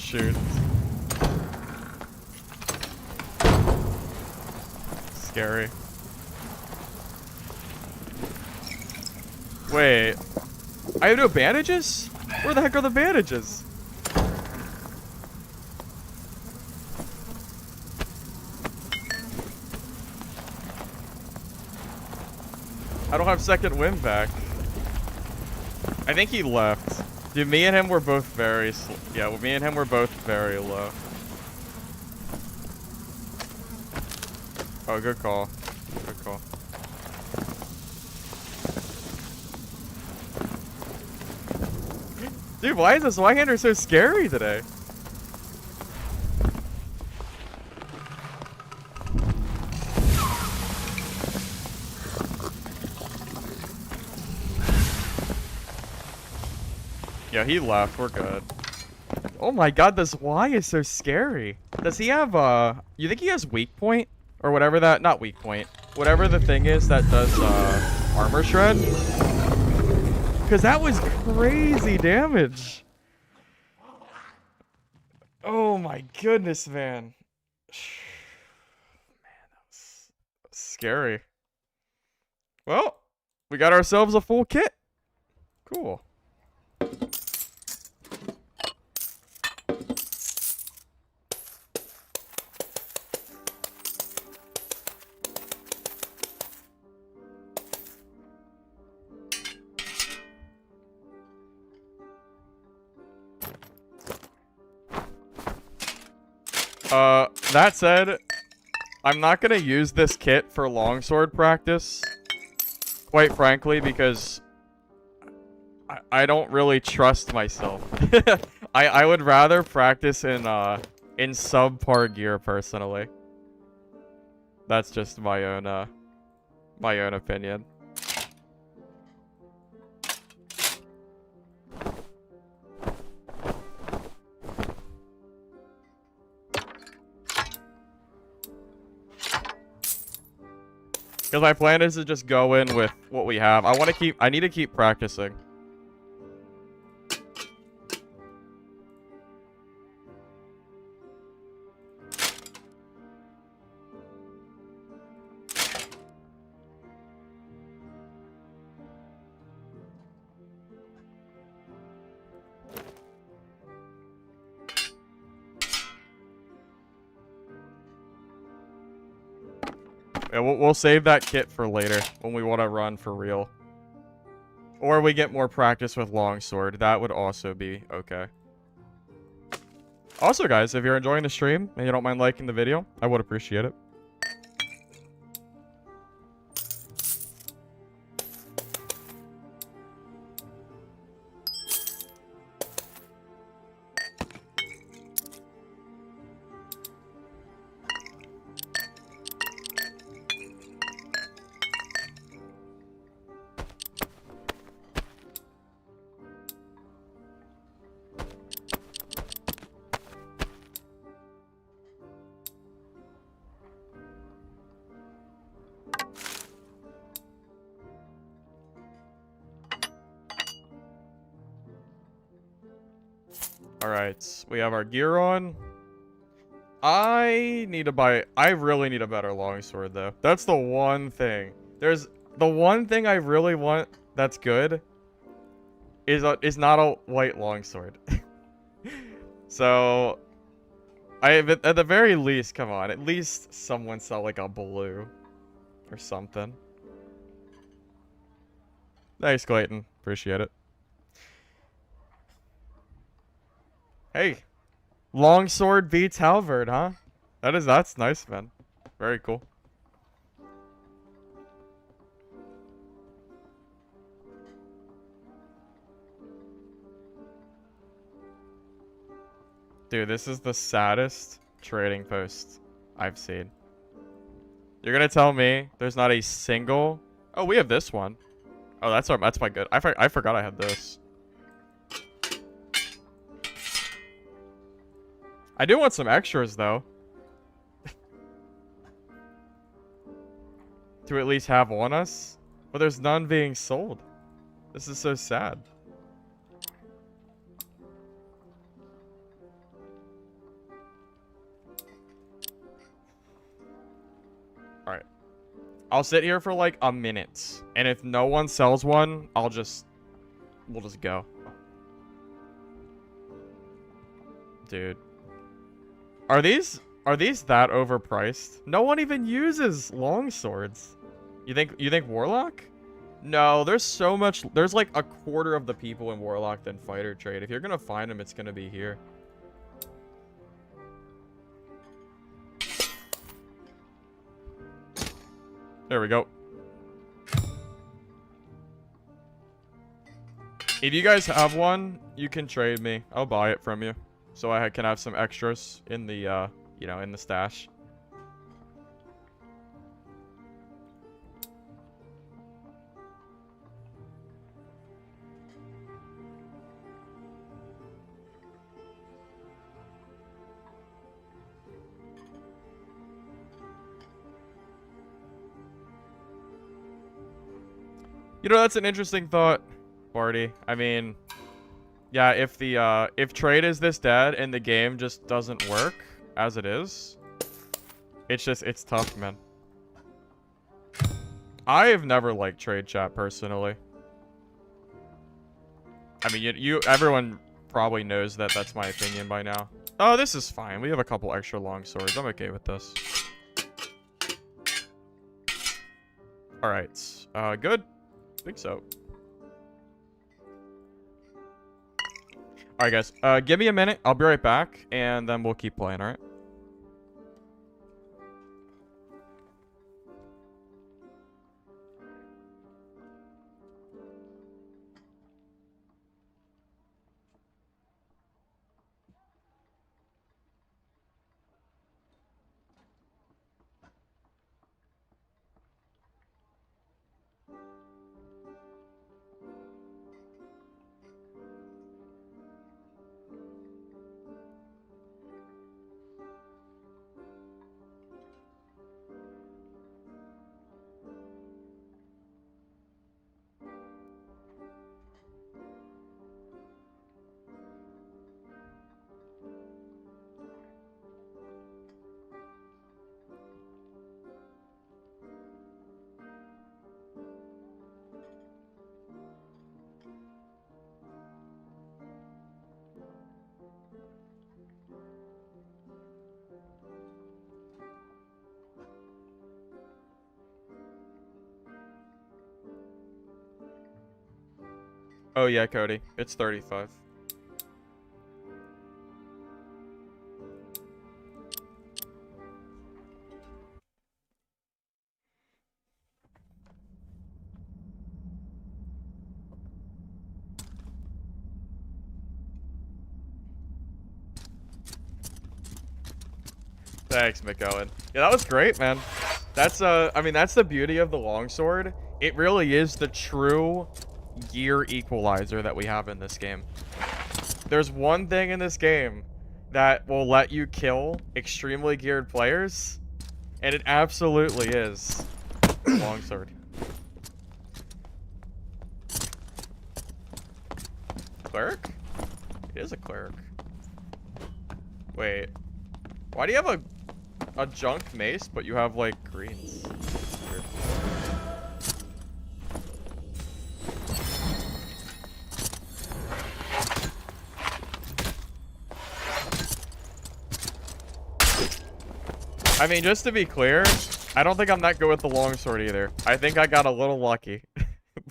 shoot. Scary. Wait. I have no bandages? Where the heck are the bandages? I don't have second wind back. I think he left. Dude, me and him were both very yeah, me and him were both very low. Oh, good call. Good call. Dude, why is this Zweihander so scary today? Yeah, he left. We're good. Oh my god, this Y is so scary. Does he have, you think he has weak point? Or whatever that, not weak point. Whatever the thing is that does, armor shred? Because that was crazy damage. Oh my goodness, man. Man, that was scary. Well, we got ourselves a full kit. Cool. That said, I'm not gonna use this kit for longsword practice, quite frankly, because I don't really trust myself. I would rather practice in subpar gear personally. That's just my own opinion. Because my plan is to just go in with what we have. I need to keep practicing. Yeah, we'll save that kit for later when we want to run for real. Or we get more practice with longsword. That would also be okay. Also, guys, if you're enjoying the stream and you don't mind liking the video, I would appreciate it. Alright, we have our gear on. I really need a better longsword, though. That's the one thing. The one thing I really want that's good is not a white longsword. So, at the very least, come on, at least someone sell like a blue or something. Thanks, Clayton. Appreciate it. Hey, longsword beats halberd, huh? That's nice, man. Very cool. Dude, this is the saddest trading post I've seen. You're gonna tell me there's not a single... Oh, we have this one. Oh, that's my good. I forgot I had this. I do want some extras, though. To at least have on us. But there's none being sold. This is so sad. I'll sit here for like a minute. And if no one sells one, we'll just go. Dude. Are these that overpriced? No one even uses longswords. You think Warlock? No, there's so much. There's like a quarter of the people in Warlock than fighter trade. If you're gonna find them, it's gonna be here. There we go. If you guys have one, you can trade me. I'll buy it from you, so I can have some extras in the you know, in the stash. You know, that's an interesting thought, Barty. I mean, yeah, if trade is this dead and the game just doesn't work as it is, it's tough, man. I have never liked trade chat personally. I mean, everyone probably knows that that's my opinion by now. Oh, this is fine. We have a couple extra long swords. I'm okay with this. All right. Good. I think so. Alright, guys. Give me a minute. I'll be right back, and then we'll keep playing, alright? Oh, yeah, Cody. It's 35. Thanks, McOwen. Yeah, that was great, man. That's, I mean, that's the beauty of the longsword. It really is the true gear equalizer that we have in this game. There's one thing in this game that will let you kill extremely geared players, and it absolutely is longsword. Cleric? It is a cleric. Wait. Why do you have a junk mace, but you have, like, greens? Weird. I mean, just to be clear, I don't think I'm that good with the longsword either. I think I got a little lucky.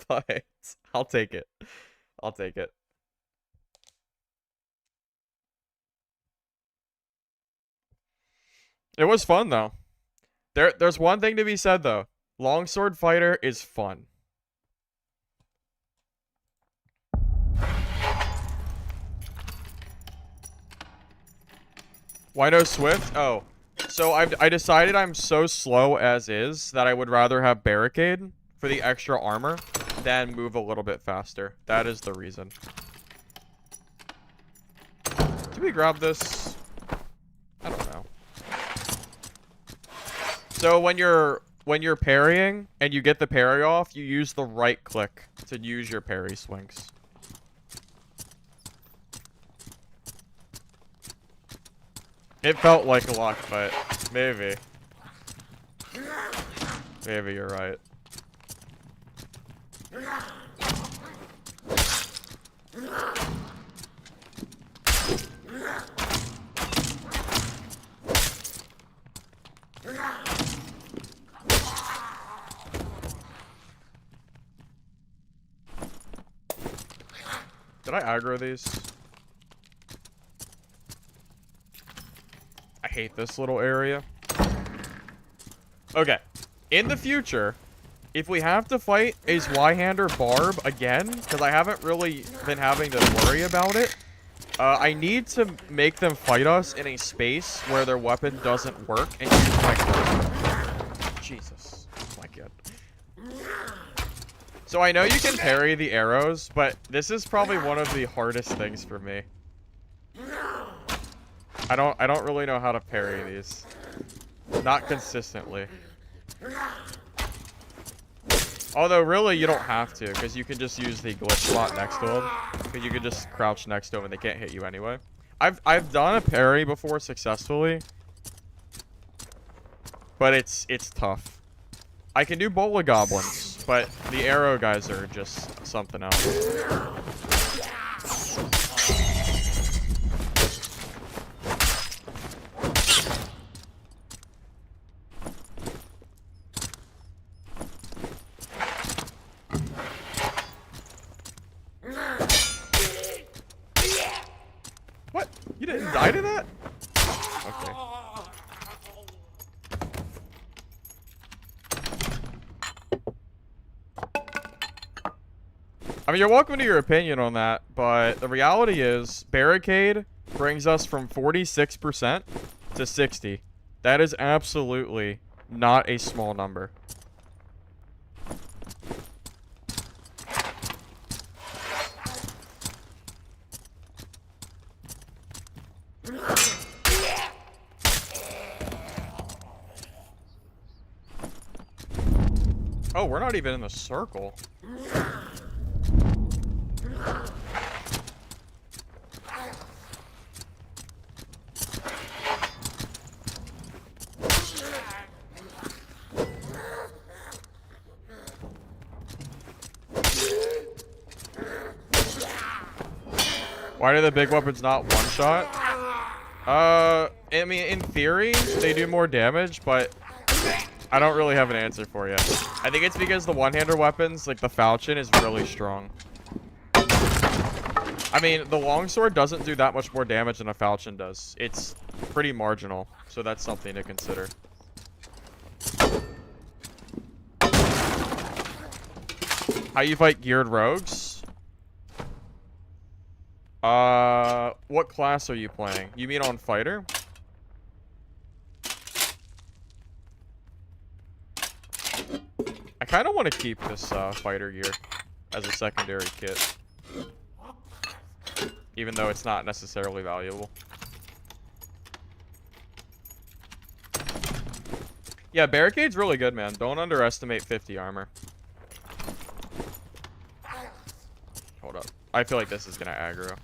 But I'll take it. I'll take it. It was fun, though. There's one thing to be said, though. Longsword Fighter is fun. Why no Swift? Oh. So I decided I'm so slow as is that I would rather have Barricade for the extra armor than move a little bit faster. That is the reason. Did we grab this? I don't know. So when you're parrying and you get the parry off, you use the right click to use your parry swings. It felt like a luck, but maybe. Maybe you're right. Did I aggro these? I hate this little area. Okay. In the future, if we have to fight a Zweihander Barb again, because I haven't really been having to worry about it, I need to make them fight us in a space where their weapon doesn't work and use my Jesus. Oh my god. So I know you can parry the arrows, but this is probably one of the hardest things for me. I don't really know how to parry these. Not consistently. Although really you don't have to, because you can just use the glitch spot next to them. Because you can just crouch next to them and they can't hit you anyway. I've done a parry before successfully. But it's tough. I can do bola goblins, but the arrow guys are just something else. What? You didn't die to that? Okay. I mean, you're welcome to your opinion on that, but the reality is, Barricade brings us from 46% to 60%. That is absolutely not a small number. Oh, we're not even in the circle. Why do the big weapons not one-shot? I mean, in theory, they do more damage, but I don't really have an answer for you. I think it's because the one-hander weapons, like the falchion, is really strong. I mean, the longsword doesn't do that much more damage than a falchion does. It's pretty marginal, so that's something to consider. How you fight geared rogues? What class are you playing? You mean on fighter? I kind of want to keep this fighter gear as a secondary kit, even though it's not necessarily valuable. Yeah, Barricade's really good, man. Don't underestimate 50 armor. Hold up. I feel like this is gonna aggro.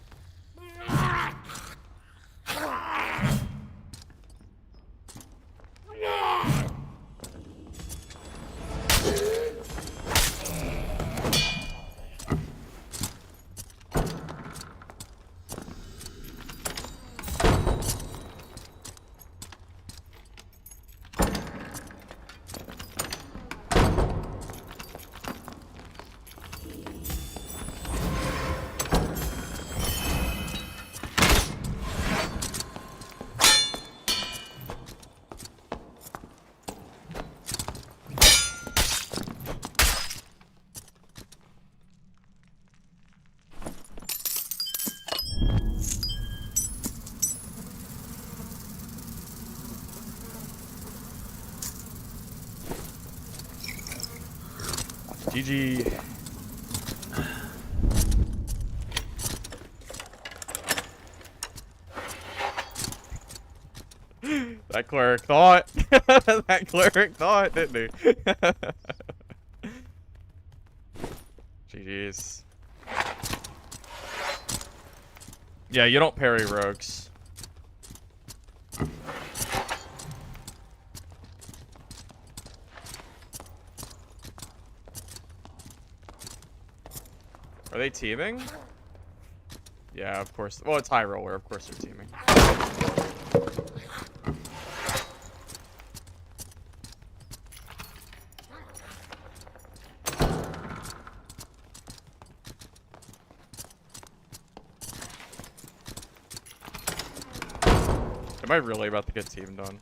GG. That cleric thought. That cleric thought, didn't he? GG's. Yeah, you don't parry rogues. they teaming? Yeah, of course. Well, it's Highroller. Of course they're teaming. Am I really about to get teamed on?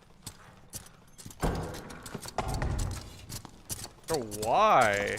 Bro, why?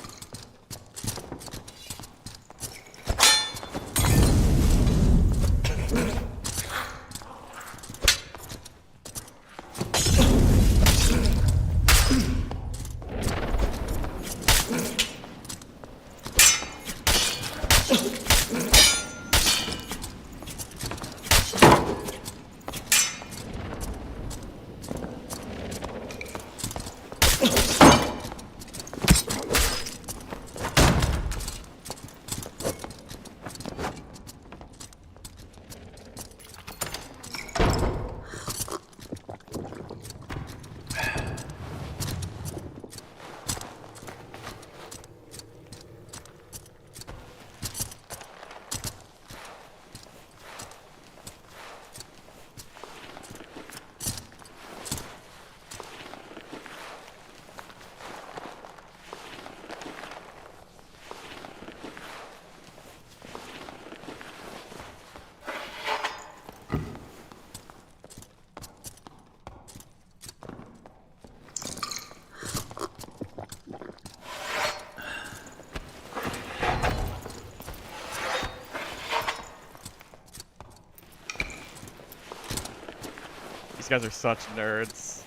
These guys are such nerds.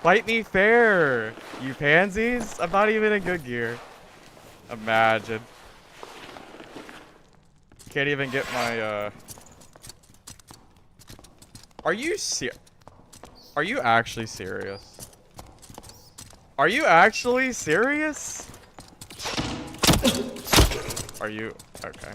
Fight me fair, you pansies. I'm not even in good gear. Imagine. Can't even get my, Are you Are you actually serious? Are you actually serious? Are you? Okay.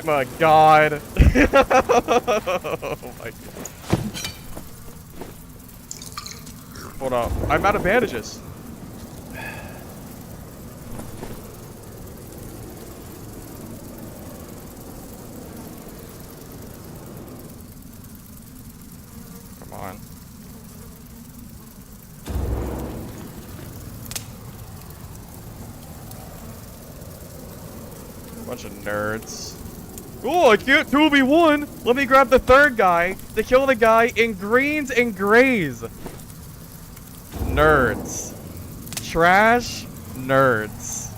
My God. Oh my God. Hold up. I'm out of bandages. Come on. Bunch of nerds. Oh, I can't 2v1. Let me grab the third guy to kill the guy in greens and grays. Nerds. Trash nerds.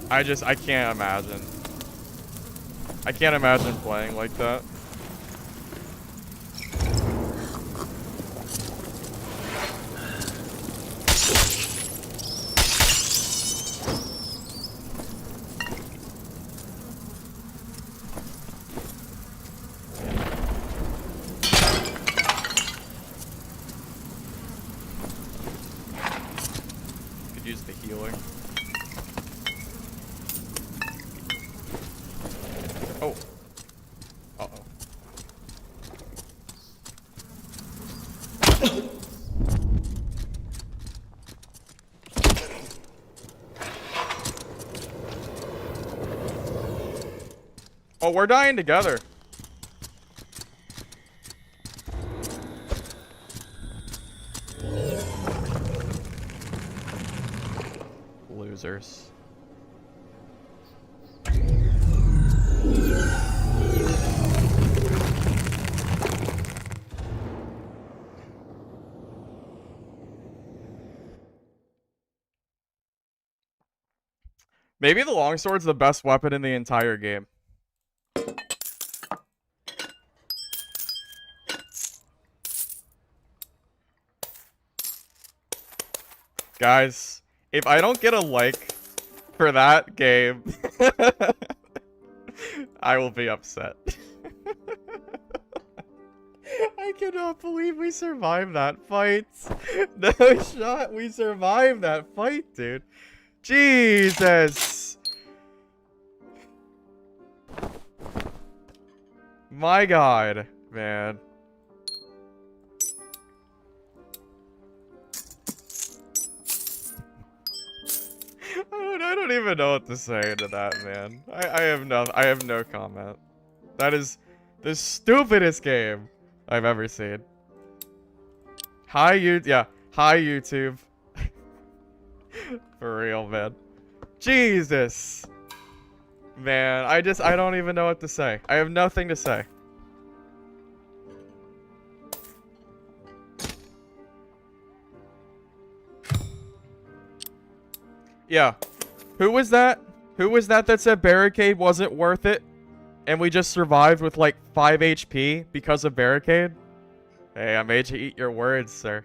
I can't imagine. I can't imagine playing like that. Use the healing. Oh. Uh-oh. Oh, we're dying together. Losers. Maybe the longsword's the best weapon in the entire game. Guys, if I don't get a like for that game, I will be upset. I cannot believe we survived that fight. No shot, we survived that fight, dude. Jesus. My God, man. I don't even know what to say to that, man. I have no comment. That is the stupidest game I've ever seen. Hi YouTube. For real, man. Jesus. Man, I don't even know what to say. I have nothing to say. Yeah. Who was that? Who was that said Barricade wasn't worth it? And we just survived with like 5 HP because of Barricade? Hey, I made you eat your words, sir.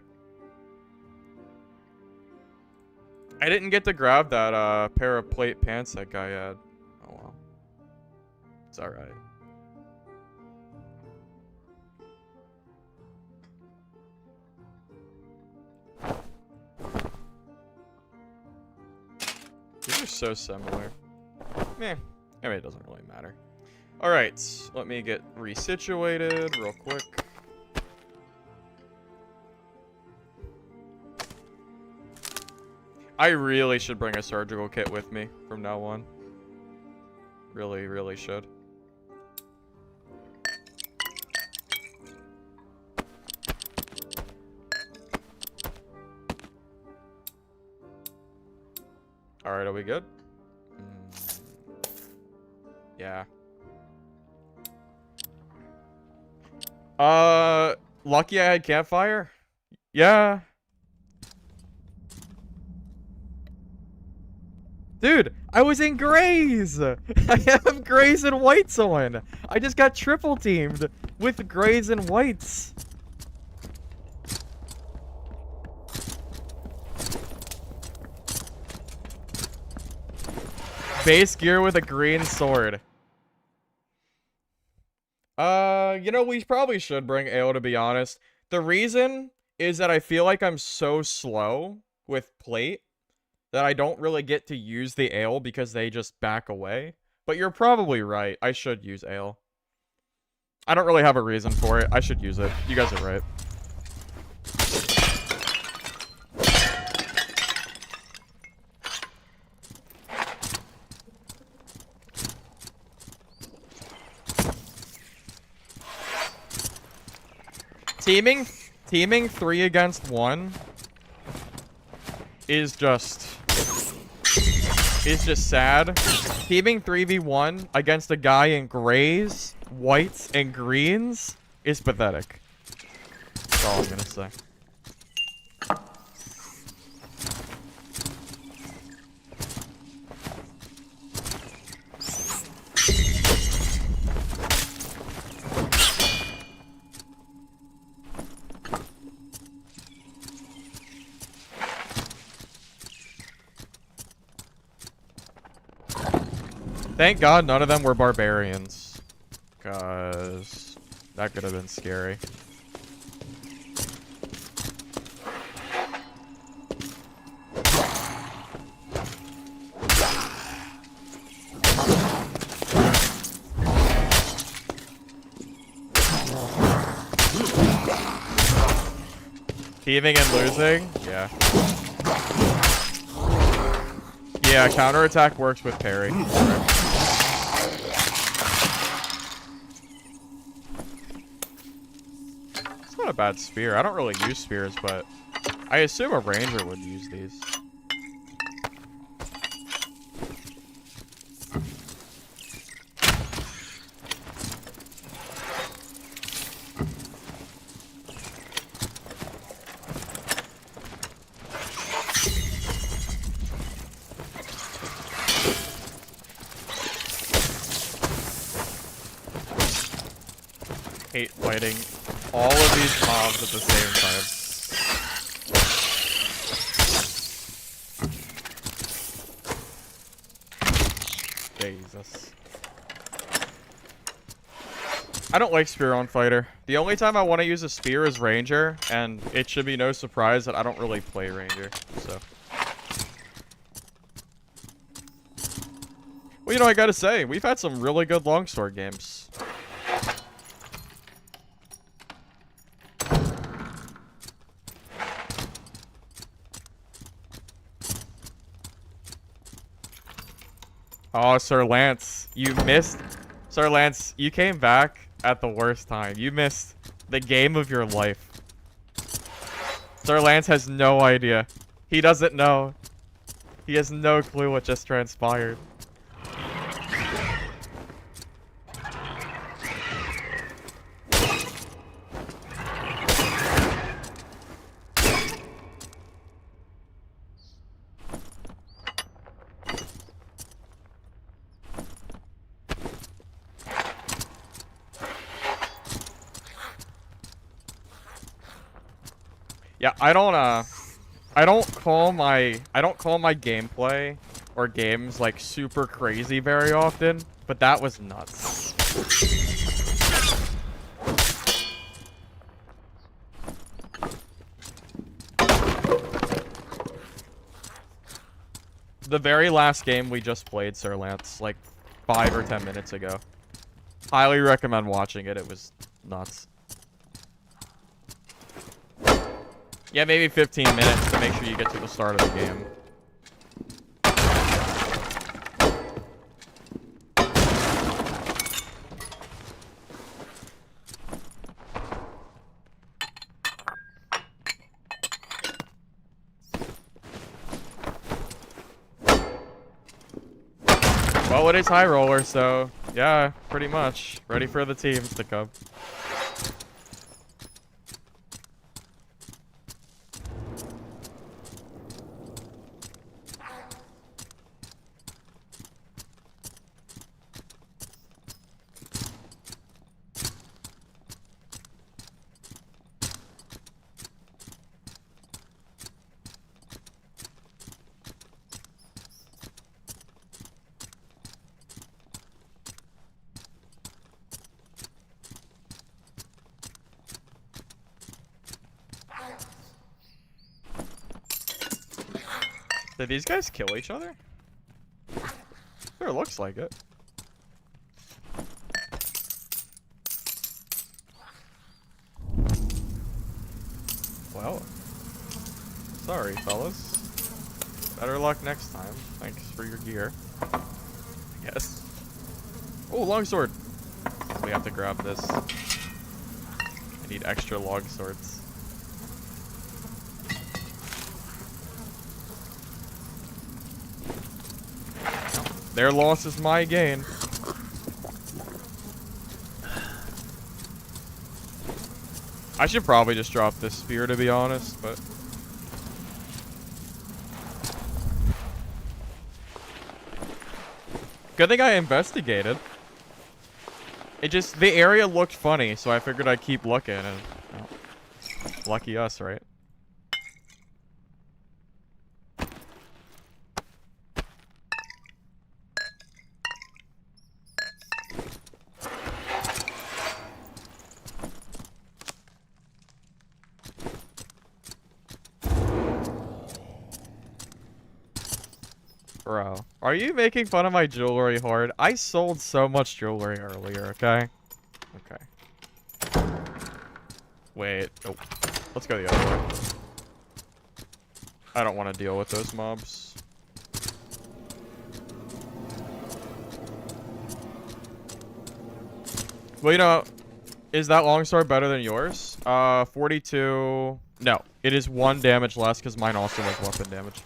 I didn't get to grab that pair of plate pants that guy had. Oh well. It's alright. These are so similar. Meh. I mean, it doesn't really matter. Alright, let me get resituated real quick. I really should bring a surgical kit with me from now on. Really, really should. Alright, are we good? Yeah. Lucky I had campfire? Yeah. Dude, I was in grays! I have grays and whites on! I just got triple teamed with grays and whites. Base gear with a green sword. You know, we probably should bring ale, to be honest. The reason is that I feel like I'm so slow with plate that I don't really get to use the ale because they just back away. But you're probably right. I should use ale. I don't really have a reason for it. I should use it. You guys are right. Teaming 3 against 1 is just sad. Teaming 3v1 against a guy in grays, whites, and greens is pathetic. That's all I'm gonna say. Thank God none of them were barbarians, because that could have been scary. Thieving and losing? Yeah. Yeah, counterattack works with Parry. A bad spear. I don't really use spears, but I assume a ranger would use these. hate fighting all of these mobs at the same time. Jesus. I don't like spear on fighter. The only time I want to use a spear is ranger, and it should be no surprise that I don't really play ranger, so. Well, you know, I gotta say, we've had some really good longsword games. Oh, Sir Lance, you missed. Sir Lance, you came back at the worst time. You missed the game of your life. Sir Lance has no idea. He doesn't know. He has no clue what just transpired. Yeah, I don't call my gameplay or games like super crazy very often, but that was nuts. The very last game we just played, Sir Lance, like 5 or 10 minutes ago. Highly recommend watching it. It was nuts. Yeah, maybe 15 minutes to make sure you get to the start of the game. Well, it is Highroller, so yeah, pretty much. Ready for the teams to come. Did these guys kill each other? Sure looks like it. Well, sorry fellas. Better luck next time. Thanks for your gear. I guess. Oh, longsword! We have to grab this. I need extra longswords. Their loss is my gain. I should probably just drop this spear, to be honest, but... Good thing I investigated. It just... The area looked funny, so I figured I'd keep looking, and... Well, lucky us, right? Bro, are you making fun of my jewelry hoard? I sold so much jewelry earlier, okay? Okay. Wait. Oh. Let's go the other way. I don't want to deal with those mobs. Well, you know, is that longsword better than yours? 42... No, it is 1 damage less because mine also does weapon damage.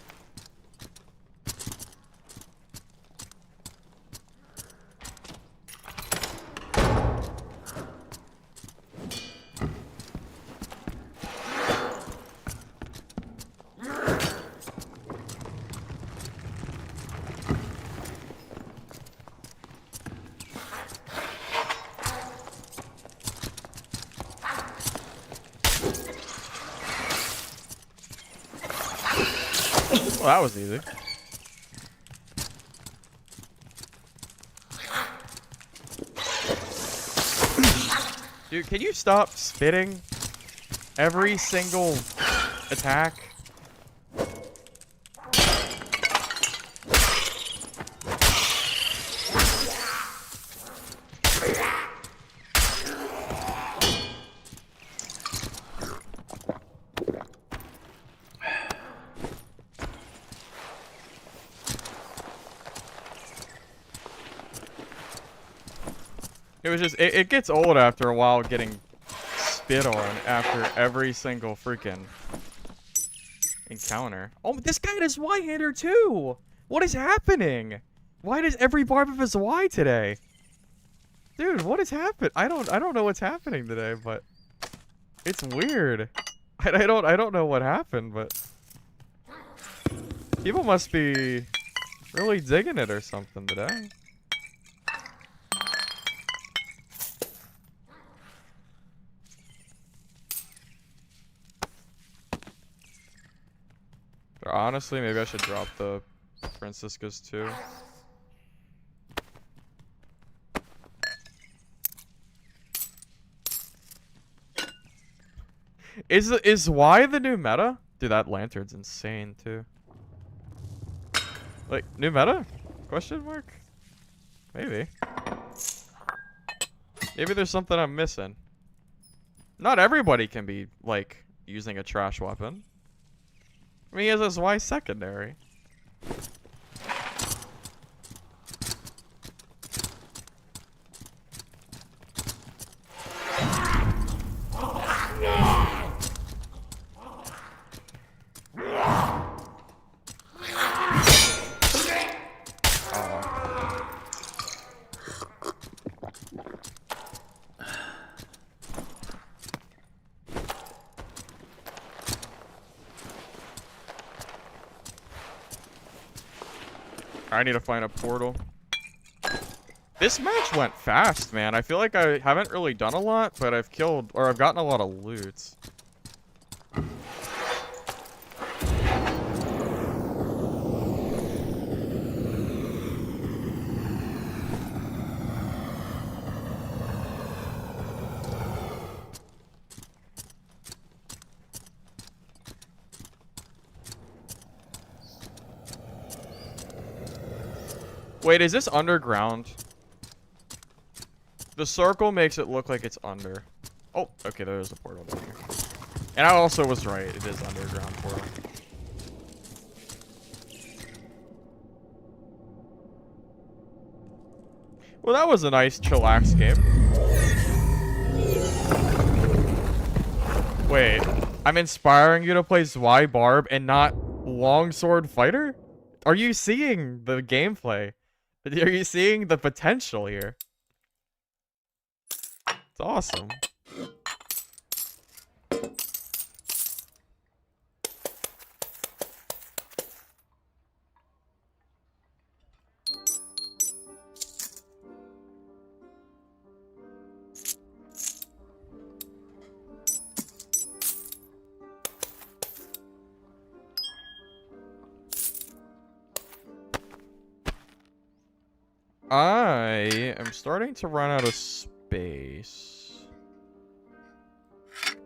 Well, that was easy. Dude, can you stop spitting every single attack? It was just, it gets old after a while getting spit on after every single freaking encounter. Oh, this guy has Zweihander too! What is happening? Why does every Barb have a Zwei today? Dude, what has happened? I don't know what's happening today, but it's weird. I don't know what happened, but people must be really digging it or something today. Honestly, maybe I should drop the Franciscas too. Is Y the new meta? Dude, that lantern's insane too. Like, new meta? Question mark? Maybe. Maybe there's something I'm missing. Not everybody can be, like, using a trash weapon. I mean, he has his Y secondary. I need to find a portal. This match went fast, man. I feel like I haven't really done a lot, but I've killed, or I've gotten a lot of loot. Wait, is this underground? The circle makes it look like it's under. Oh, okay, there's a portal down here. And I also was right. It is underground portal. Well, that was a nice chillax game. Wait, I'm inspiring you to play Zwei Barb and not Longsword Fighter? Are you seeing the gameplay? Are you seeing the potential here? It's awesome. I am starting to run out of space.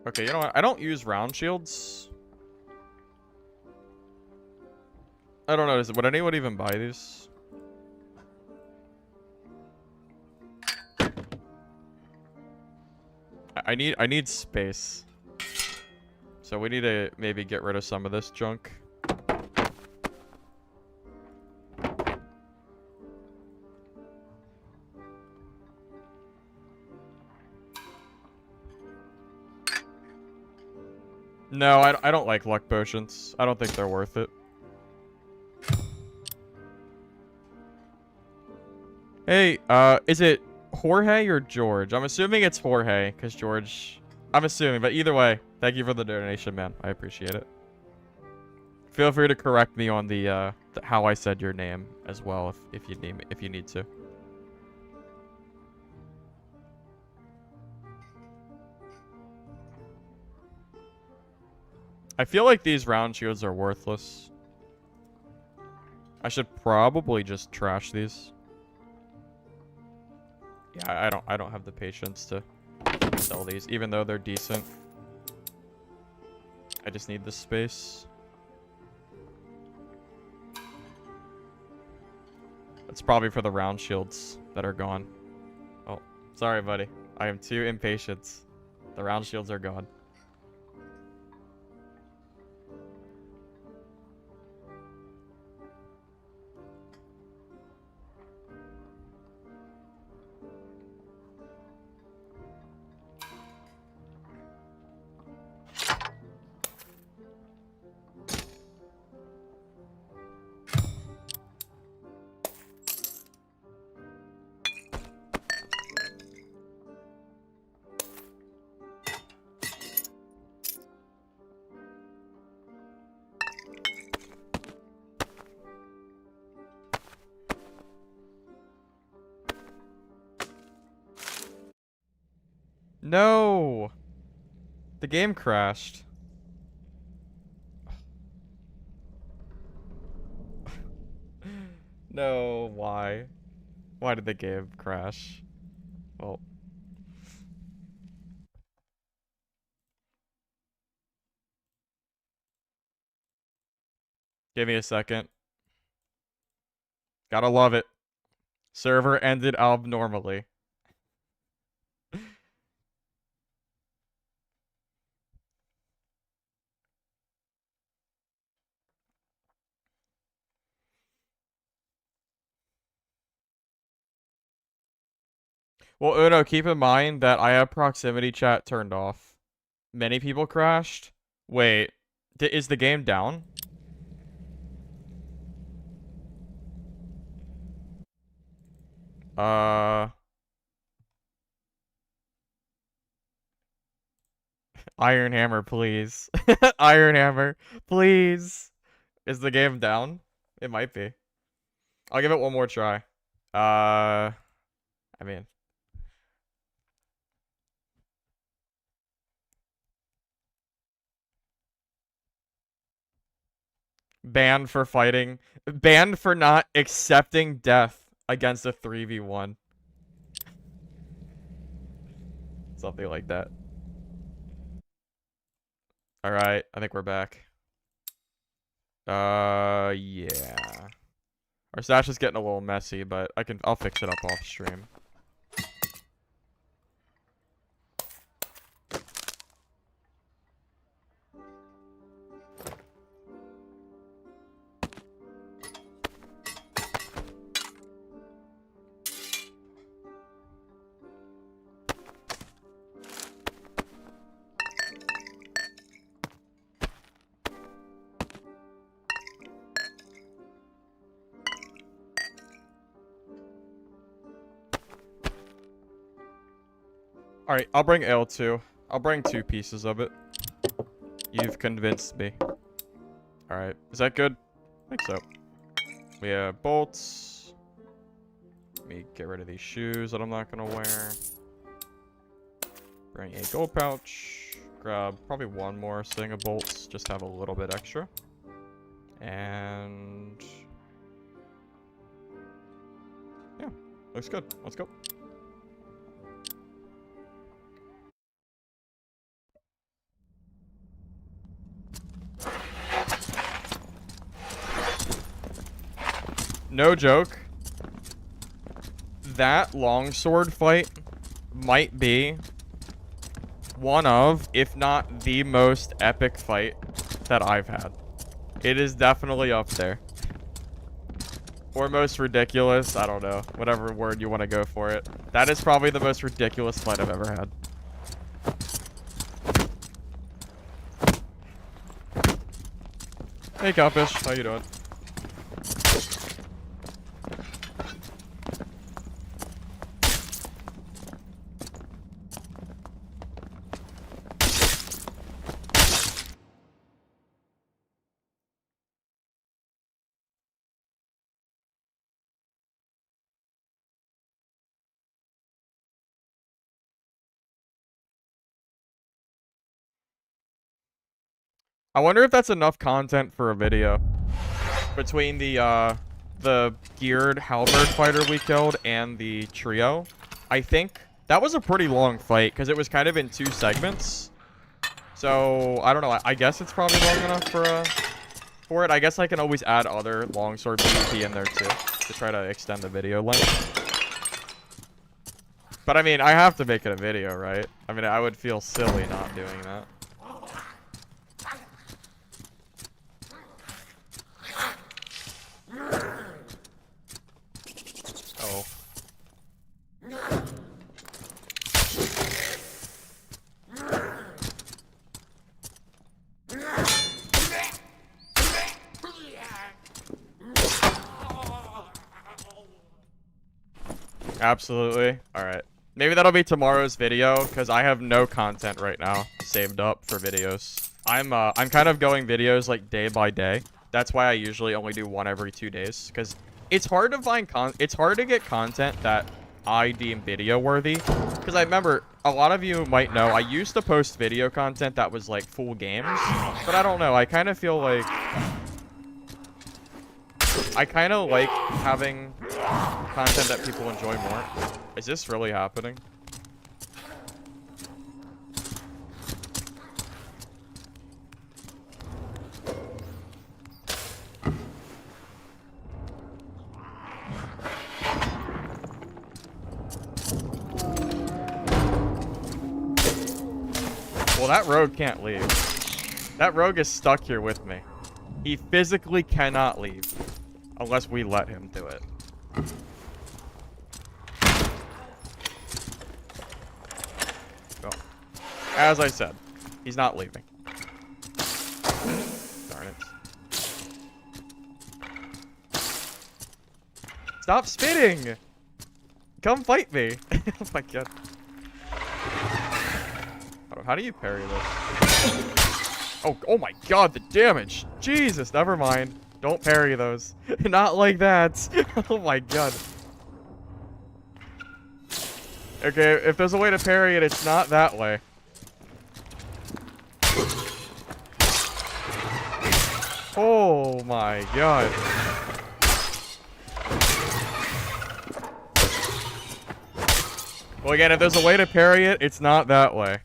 Okay, you know what? I don't use round shields. I don't know. Would anyone even buy these? I need space. So we need to maybe get rid of some of this junk. No, I don't like luck potions. I don't think they're worth it. Hey, is it Jorge or George? I'm assuming it's Jorge, because George... I'm assuming, but either way, thank you for the donation, man. I appreciate it. Feel free to correct me on the how I said your name as well, if you need to. I feel like these round shields are worthless. I should probably just trash these. Yeah, I don't have the patience to sell these, even though they're decent. I just need the space. It's probably for the round shields that are gone. Oh, sorry, buddy. I am too impatient. The round shields are gone. No! The game crashed. No, why? Why did the game crash? Well. Give me a second. Gotta love it. Server ended abnormally. Well, Uno, keep in mind that I have proximity chat turned off. Many people crashed. Wait, is the game down? Iron Hammer, please. Iron Hammer, please. Is the game down? It might be. I'll give it one more try. I mean. Banned for fighting. Banned for not accepting death against a 3v1. Something like that. Alright, I think we're back. Yeah. Our stash is getting a little messy, but I'll fix it up off stream. Alright, I'll bring L2. I'll bring 2 pieces of it. You've convinced me. Alright, is that good? I think so. We have bolts. Let me get rid of these shoes that I'm not gonna wear. Bring a gold pouch. Grab probably one more thing of bolts. Just have a little bit extra. And... yeah, looks good. Let's go. No joke. That longsword fight might be one of, if not the most epic fight that I've had. It is definitely up there. Or most ridiculous, I don't know. Whatever word you want to go for it. That is probably the most ridiculous fight I've ever had. Hey Cowfish, how you doing? I wonder if that's enough content for a video. Between the the geared halberd fighter we killed and the trio, I think that was a pretty long fight because it was kind of in 2 segments. So I don't know. I guess it's probably long enough for it. I guess I can always add other longsword PvP in there too to try to extend the video length. But I mean, I have to make it a video, right? I mean, I would feel silly not doing that. Oh. Absolutely. All right. Maybe that'll be tomorrow's video because I have no content right now saved up for videos. I'm kind of going videos like day by day. That's why I usually only do one every 2 days because it's hard to find it's hard to get content that I deem video worthy. Because I remember a lot of you might know I used to post video content that was like full games, but I don't know. I kind of feel like having content that people enjoy more. Is this really happening? Well, that rogue can't leave. That rogue is stuck here with me. He physically cannot leave unless we let him do it. Well, as I said, he's not leaving. Darn it. Stop spitting! Come fight me! Oh my god. How do you parry this? Oh my god, the damage! Jesus, never mind. Don't parry those. Not like that. Oh my god. Okay, if there's a way to parry it, it's not that way. Oh my god. Well, again, if there's a way to parry it, it's not that way.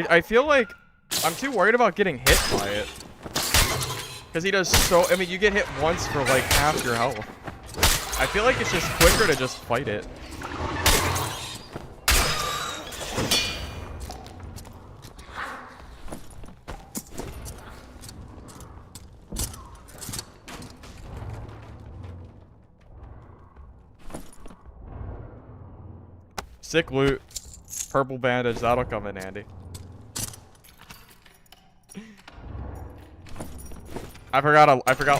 I feel like I'm too worried about getting hit by it. Because he does so... I mean, you get hit once for like half your health. I feel like it's just quicker to just fight it. Sick loot. Purple bandage, that'll come in handy. I forgot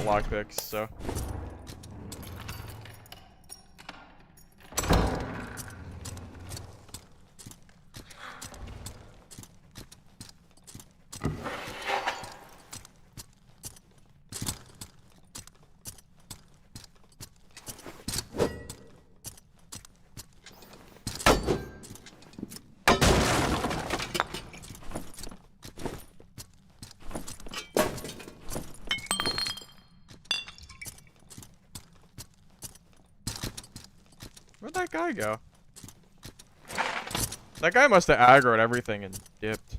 lockpicks, so. Where'd that guy go? That guy must have aggroed everything and dipped.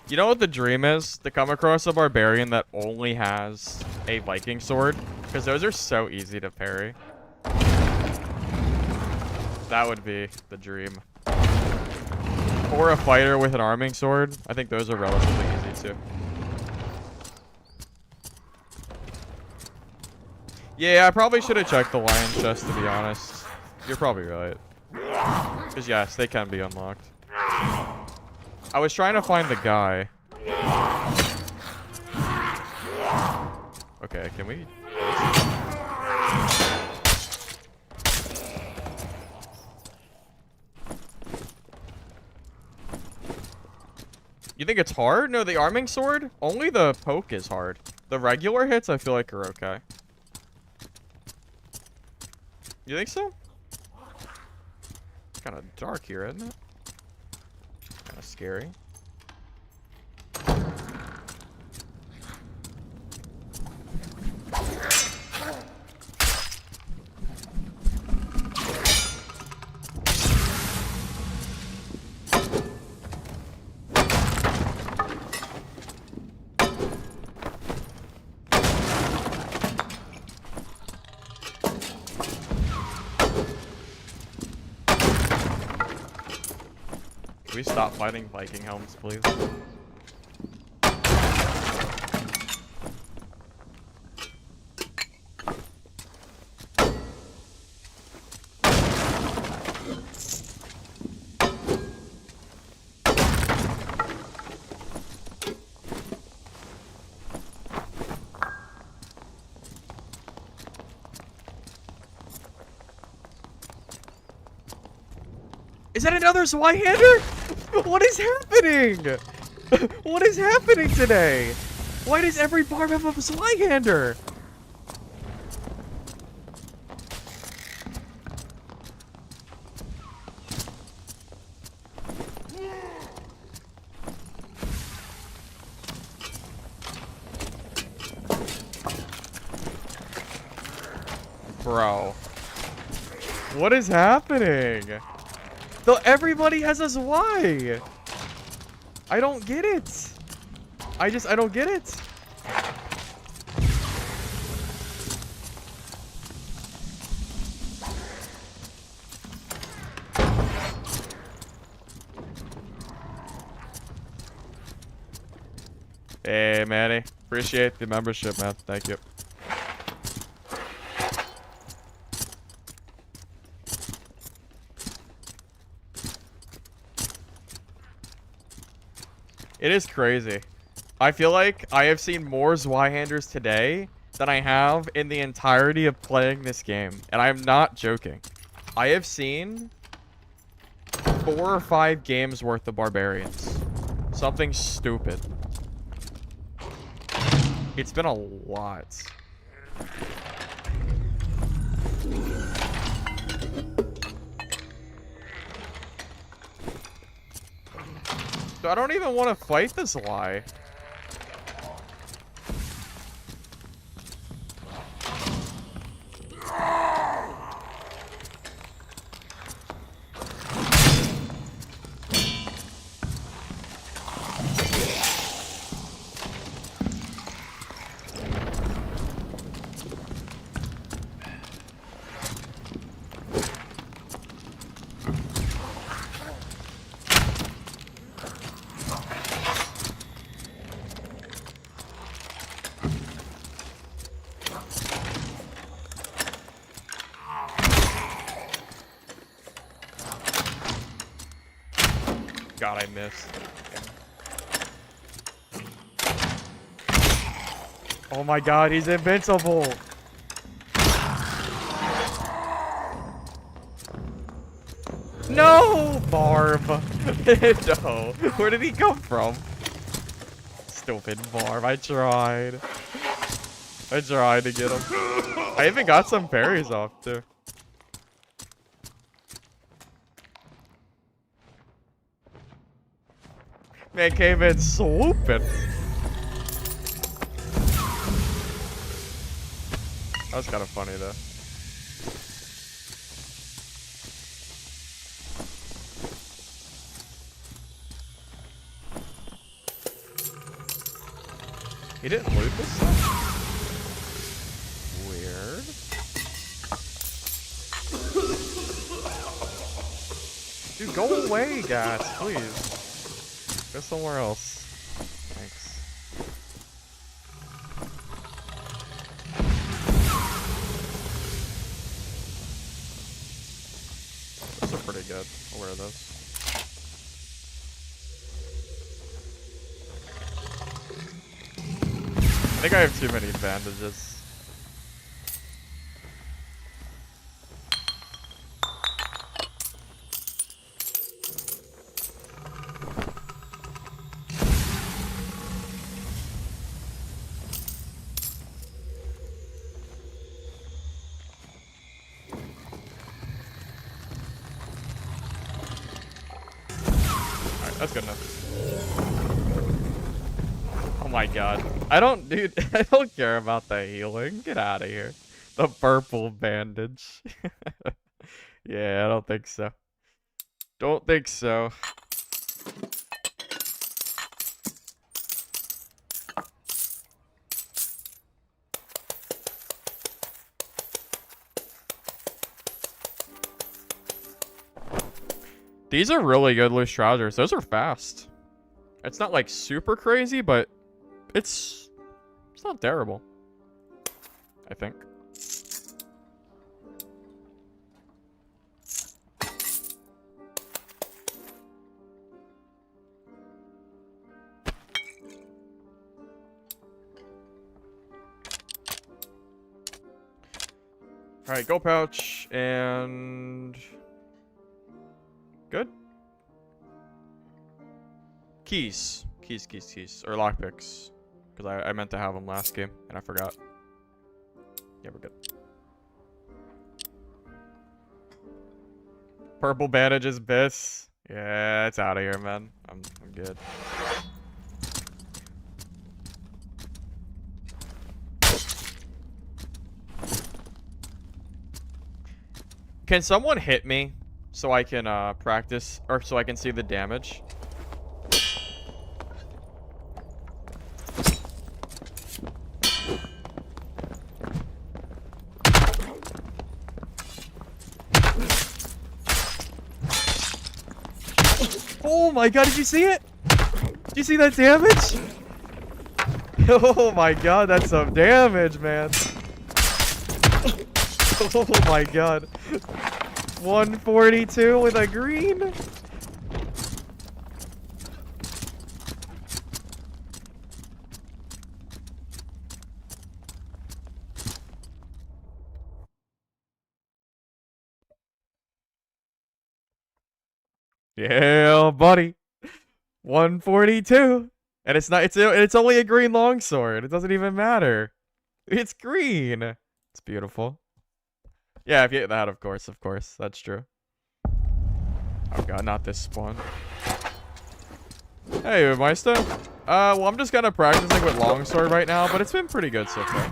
You know what the dream is? To come across a barbarian that only has a Viking sword. Because those are so easy to parry. That would be the dream. Or a fighter with an arming sword. I think those are relatively easy too. Yeah, I probably should have checked the lion chest, to be honest. You're probably right. Because yes, they can be unlocked. I was trying to find the guy. Okay, can we... You think it's hard? No, the arming sword? Only the poke is hard. The regular hits, I feel like, are okay. You think so? It's kind of dark here, isn't it? Kind of scary. Can we stop fighting Viking helms, please? Is that another Zweihander? What is happening? What is happening today? Why does every Barb have a Zweihander? Bro. What is happening? Though everybody has a Zwei. I don't get it. I don't get it. Hey, Manny. Appreciate the membership, man. Thank you. It is crazy. I feel like I have seen more Zweihanders today than I have in the entirety of playing this game. And I'm not joking. I have seen 4 or 5 games worth of barbarians. Something stupid. It's been a lot. So I don't even want to fight this lie. God, I missed. Oh my God, he's invincible. No, Barb. No. Where did he come from? Stupid Barb. I tried. I tried to get him. I even got some parries off too. Man came in swooping. That was kind of funny though. He didn't loot this stuff? Weird. Dude, go away, guys, please. Go somewhere else. Thanks. Those are pretty good. I'll wear those. I think I have too many advantages. That's good enough. Oh my god. Dude, I don't care about the healing. Get out of here. The purple bandage. Yeah, I don't think so. Don't think so. These are really good loose trousers. Those are fast. It's not like super crazy, but it's not terrible, I think. All right, go pouch and good. Keys. Or lockpicks. Because I meant to have them last game, and I forgot. Yeah, we're good. Purple bandages, Biss. Yeah, it's out of here, man. I'm good. Can someone hit me so I can practice, or so I can see the damage? Oh my god, did you see it? Did you see that damage? Oh my god, that's some damage, man. Oh my god. 142 with a green? Yeah, buddy. 142. And it's only a green longsword. It doesn't even matter. It's green. It's beautiful. Yeah, if you hit that, of course. That's true. Oh god, not this spawn. Hey, Meister. Well, I'm just kind of practicing with longsword right now, but it's been pretty good so far.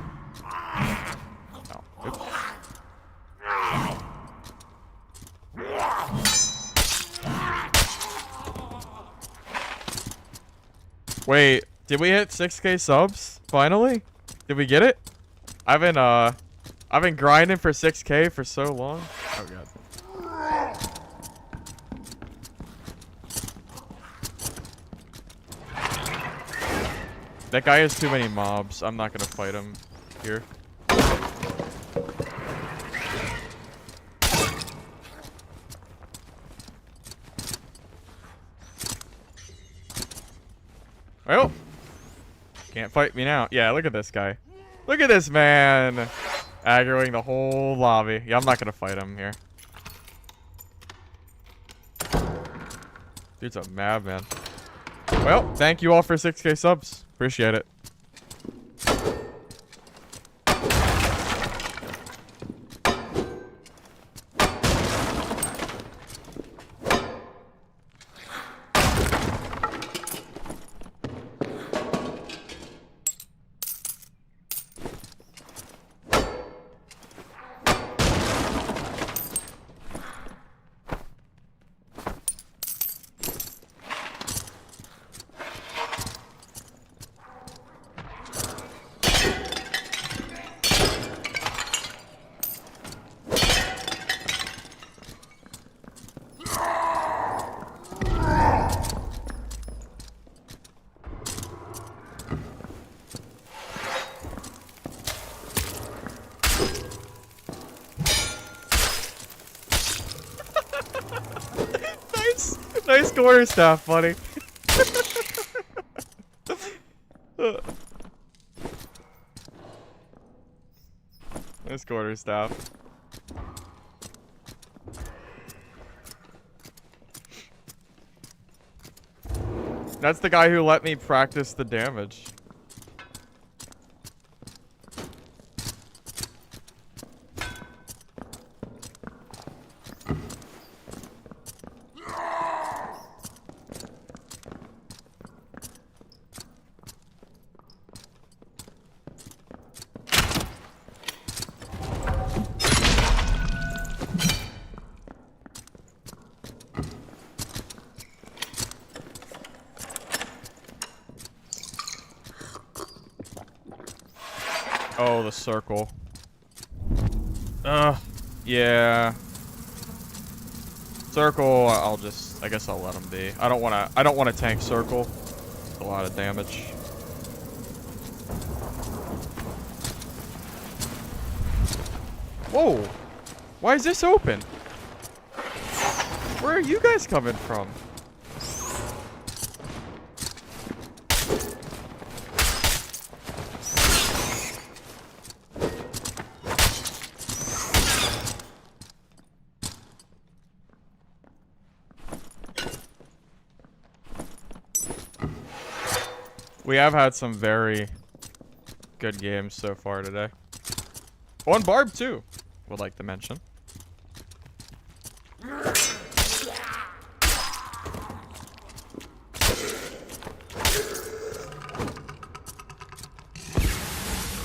Oh, oops. Wait, did we hit 6K subs? Finally? Did we get it? I've been grinding for 6K for so long. Oh god. That guy has too many mobs. I'm not gonna fight him here. Well, can't fight me now. Yeah, look at this guy. Look at this man. Aggroing the whole lobby. Yeah, I'm not gonna fight him here. Dude's a madman. Well, thank you all for 6K subs. Appreciate it. Nice quarterstaff, buddy. Nice quarterstaff. That's the guy who let me practice the damage. Oh, the circle. Yeah. Circle, I guess I'll let him be. I don't wanna tank circle. It's a lot of damage. Whoa! Why is this open? Where are you guys coming from? We have had some very good games so far today. On Barb too, would like to mention.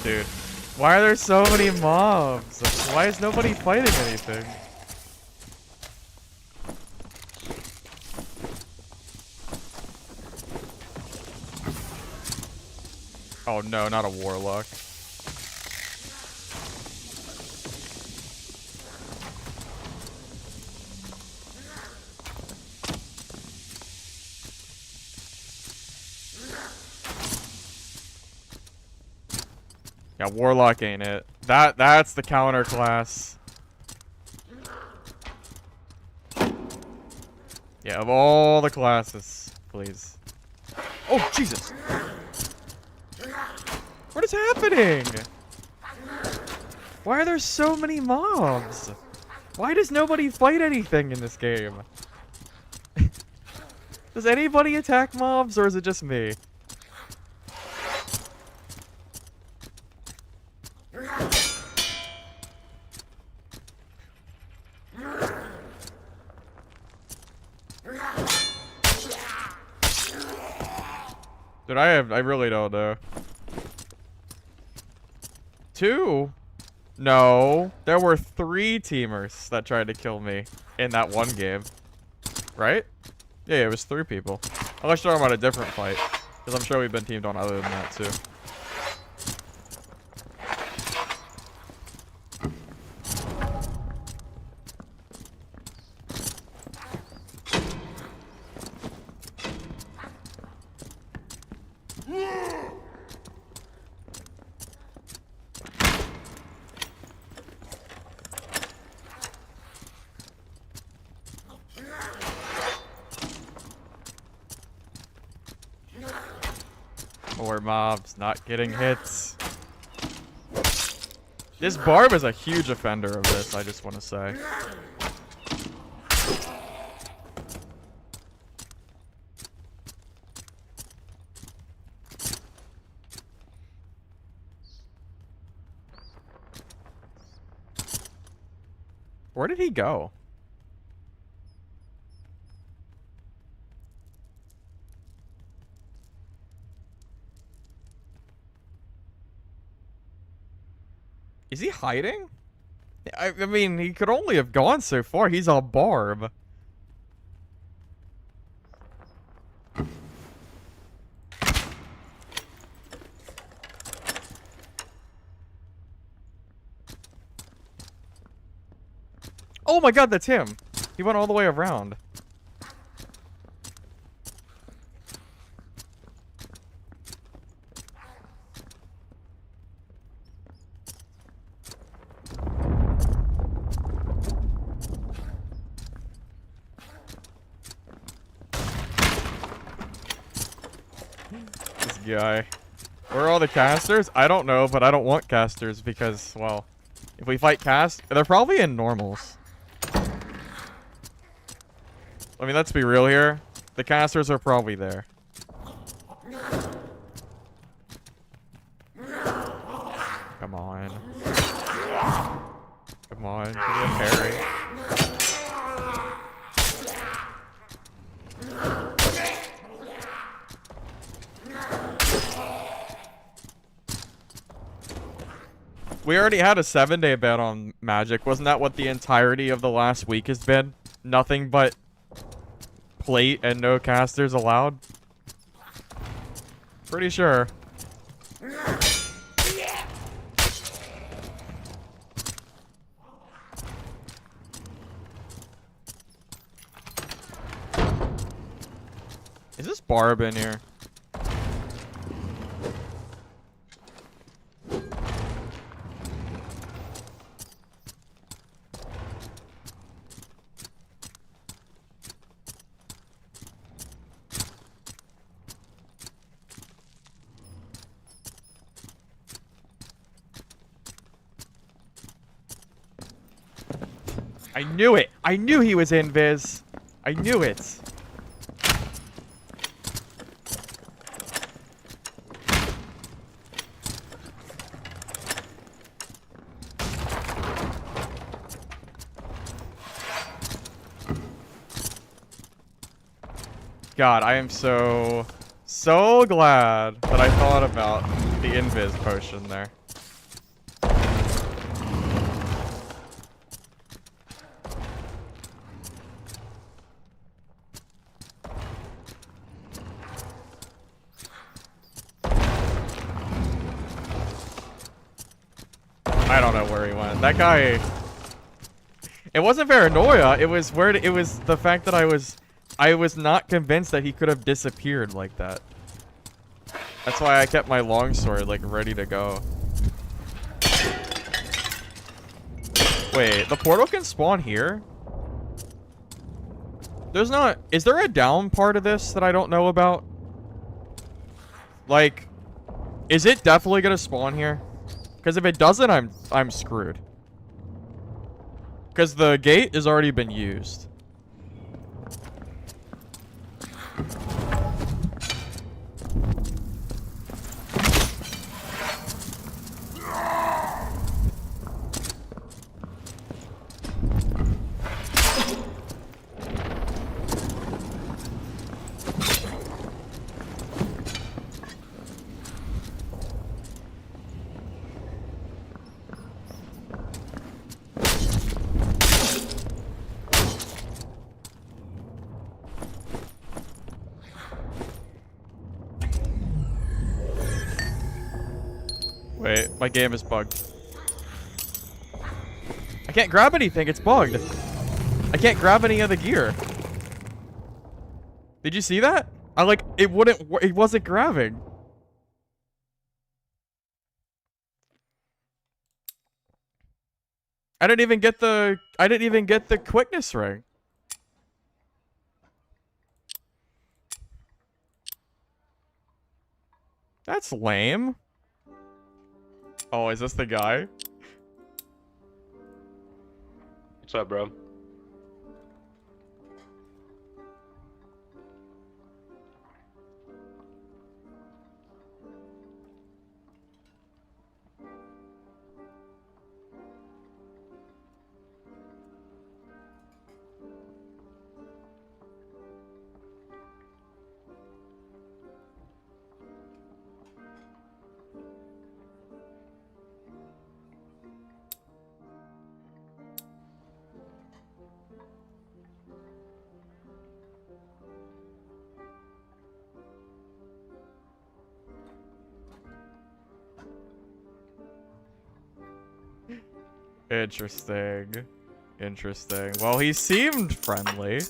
Dude, why are there so many mobs? Why is nobody fighting anything? Oh no, not a Warlock. Yeah, Warlock ain't it. That's the counter class. Yeah, of all the classes, please. Oh, Jesus! What is happening? Why are there so many mobs? Why does nobody fight anything in this game? Does anybody attack mobs, or is it just me? Dude, I really don't know. 2? No, there were 3 teamers that tried to kill me in that one game. Right? Yeah, it was 3 people. Unless you're talking about a different fight. Because I'm sure we've been teamed on other than that too. More mobs not getting hits. This Barb is a huge offender of this, I just want to say. Where did he go? Is he hiding? I mean, he could only have gone so far. He's a Barb. Oh my god, that's him. He went all the way around. This guy. Where are all the casters? I don't know, but I don't want casters because, well, if we fight cast, they're probably in normals. I mean, let's be real here. The casters are probably there. Come on. Come on, give me a parry. We already had a 7-day ban on Magic. Wasn't that what the entirety of the last week has been? Nothing but plate and no casters allowed? Pretty sure. Is this Barb in here? I knew it! I knew he was invis! I knew it! God, I am so glad that I thought about the invis potion there. I don't know where he went. That guy... It wasn't paranoia. It was where it was the fact that I was not convinced that he could have disappeared like that. That's why I kept my longsword like ready to go. Wait, the portal can spawn here? There's not... Is there a down part of this that I don't know about? Like, is it definitely gonna spawn here? Because if it doesn't, I'm screwed. Because the gate has already been used. Wait, my game is bugged. I can't grab anything, it's bugged. I can't grab any of the gear. Did you see that? It wasn't grabbing. I didn't even get the quickness ring. That's lame. Oh, is this the guy? What's up, bro? Interesting. Interesting. Well, he seemed friendly.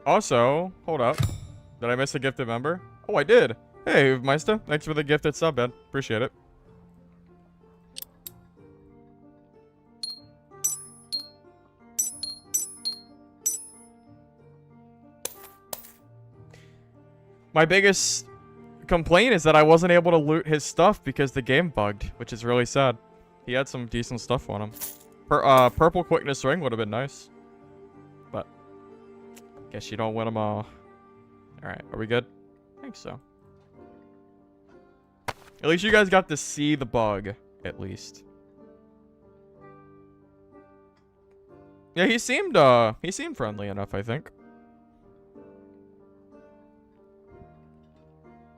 Also, hold up. Did I miss a gifted member? Oh, I did. Hey, Meister. Thanks for the gifted sub, man. Appreciate it. My biggest complaint is that I wasn't able to loot his stuff because the game bugged, which is really sad. He had some decent stuff on him. Purple quickness ring would have been nice. But guess you don't win them all. Alright, are we good? I think so. At least you guys got to see the bug, at least. Yeah, he seemed friendly enough, I think.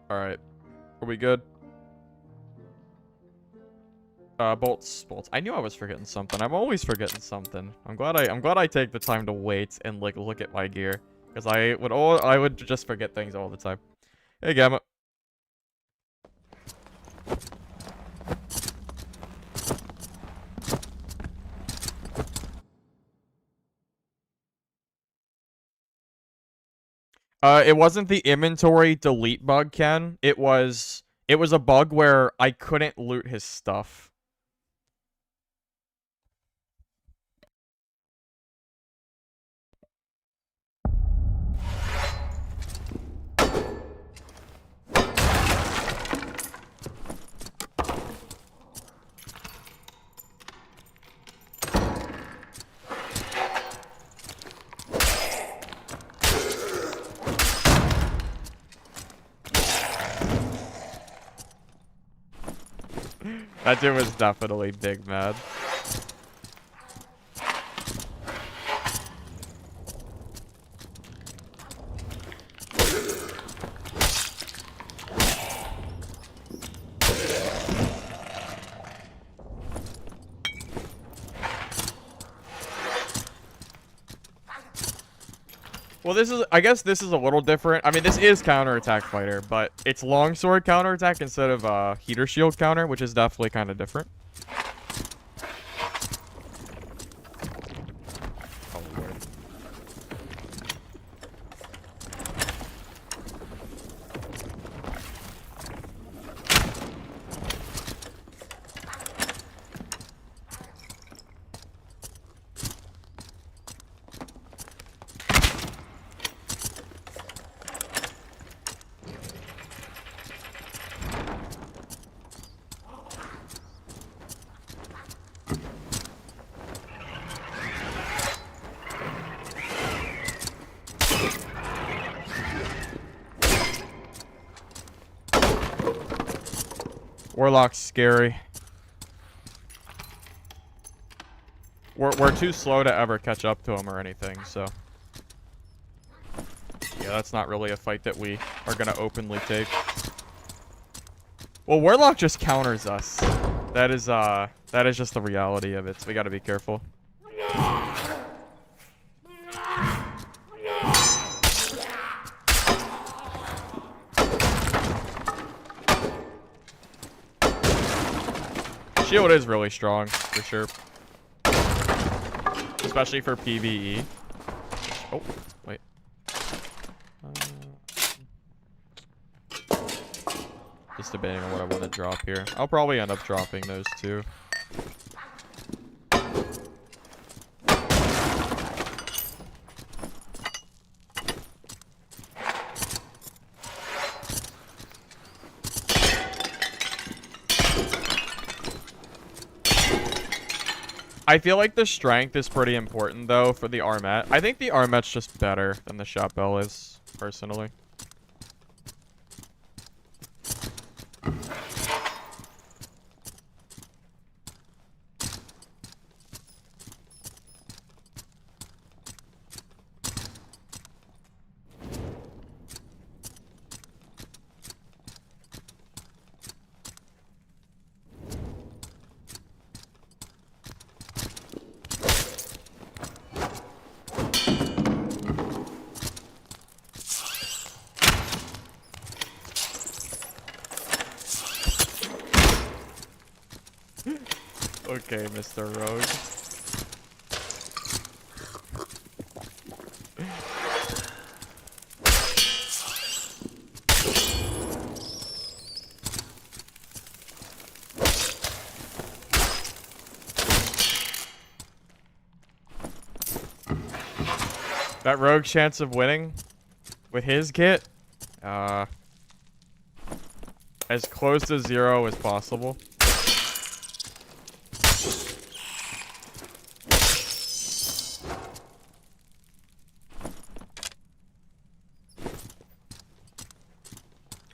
Alright. Are we good? Bolts. I knew I was forgetting something. I'm always forgetting something. I'm glad I take the time to wait and like look at my gear, because I would just forget things all the time. Hey, Gamma. It wasn't the inventory delete bug, Ken. It was a bug where I couldn't loot his stuff. That dude was definitely big mad. Well, I guess this is a little different. I mean, this is counterattack fighter, but it's longsword counterattack instead of heater shield counter, which is definitely kind of different. Oh, Lord. Warlock's scary. We're too slow to ever catch up to him or anything, so. Yeah, that's not really a fight that we are gonna openly take. Well, Warlock just counters us. That is just the reality of it, so we gotta be careful. Shield is really strong, for sure. Especially for PvE. Oh, wait. Just debating on what I want to drop here. I'll probably end up dropping those two. I feel like the strength is pretty important, though, for the armette. I think the armette's just better than the shot bell is, personally. Okay, Mr. Rogue. That Rogue's chance of winning with his kit, as close to 0 as possible.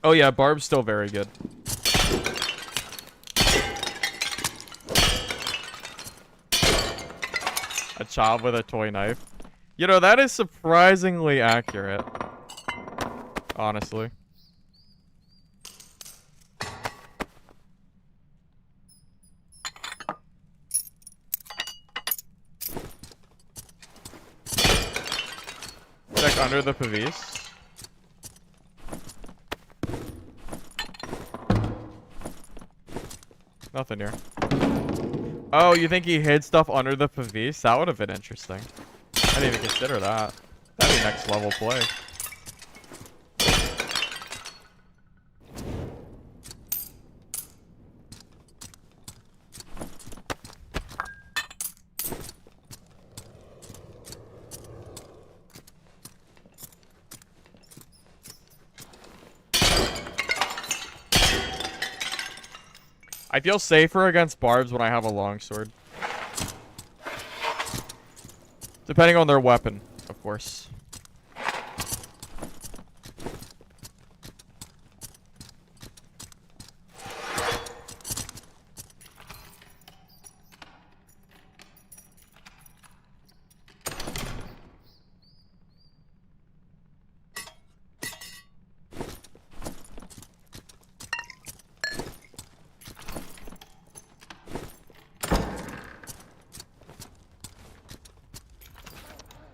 Oh yeah, Barb's still very good. A child with a toy knife. You know, that is surprisingly accurate. Honestly. under the pavis. Nothing here. Oh, you think he hid stuff under the pavis? That would have been interesting. I didn't even consider that. That'd be next level play. I feel safer against barbs when I have a longsword. Depending on their weapon, of course.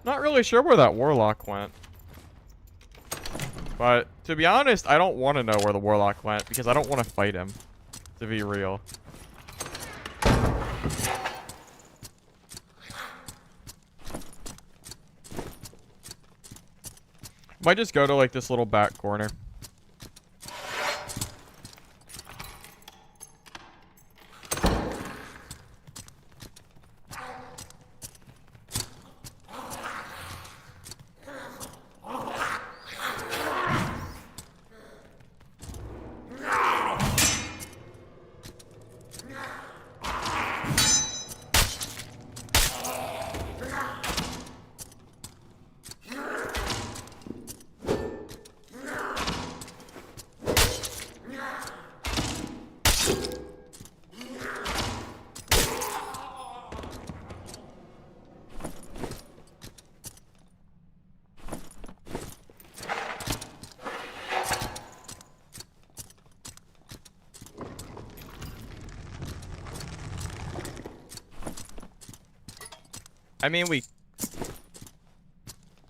Not really sure where that Warlock went. But, to be honest, I don't want to know where the Warlock went, because I don't want to fight him. To be real. Might just go to, like, this little back corner.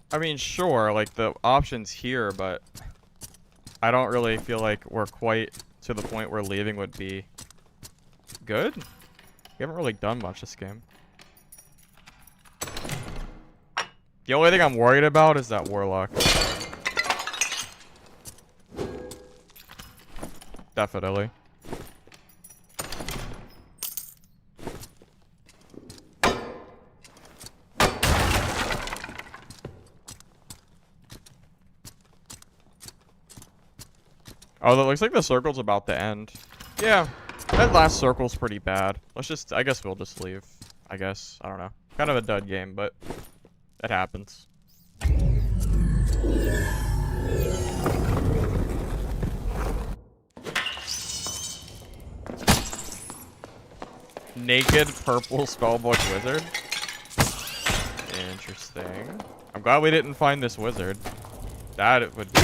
I mean, sure, like, the option's here, but I don't really feel like we're quite to the point where leaving would be good. We haven't really done much this game. The only thing I'm worried about is that Warlock. Definitely. Oh, that looks like the circle's about to end. Yeah, that last circle's pretty bad. Let's just, I guess we'll just leave. I guess, I don't know. Kind of a dud game, but it happens. Naked purple spellbook wizard. Interesting. I'm glad we didn't find this wizard. That would be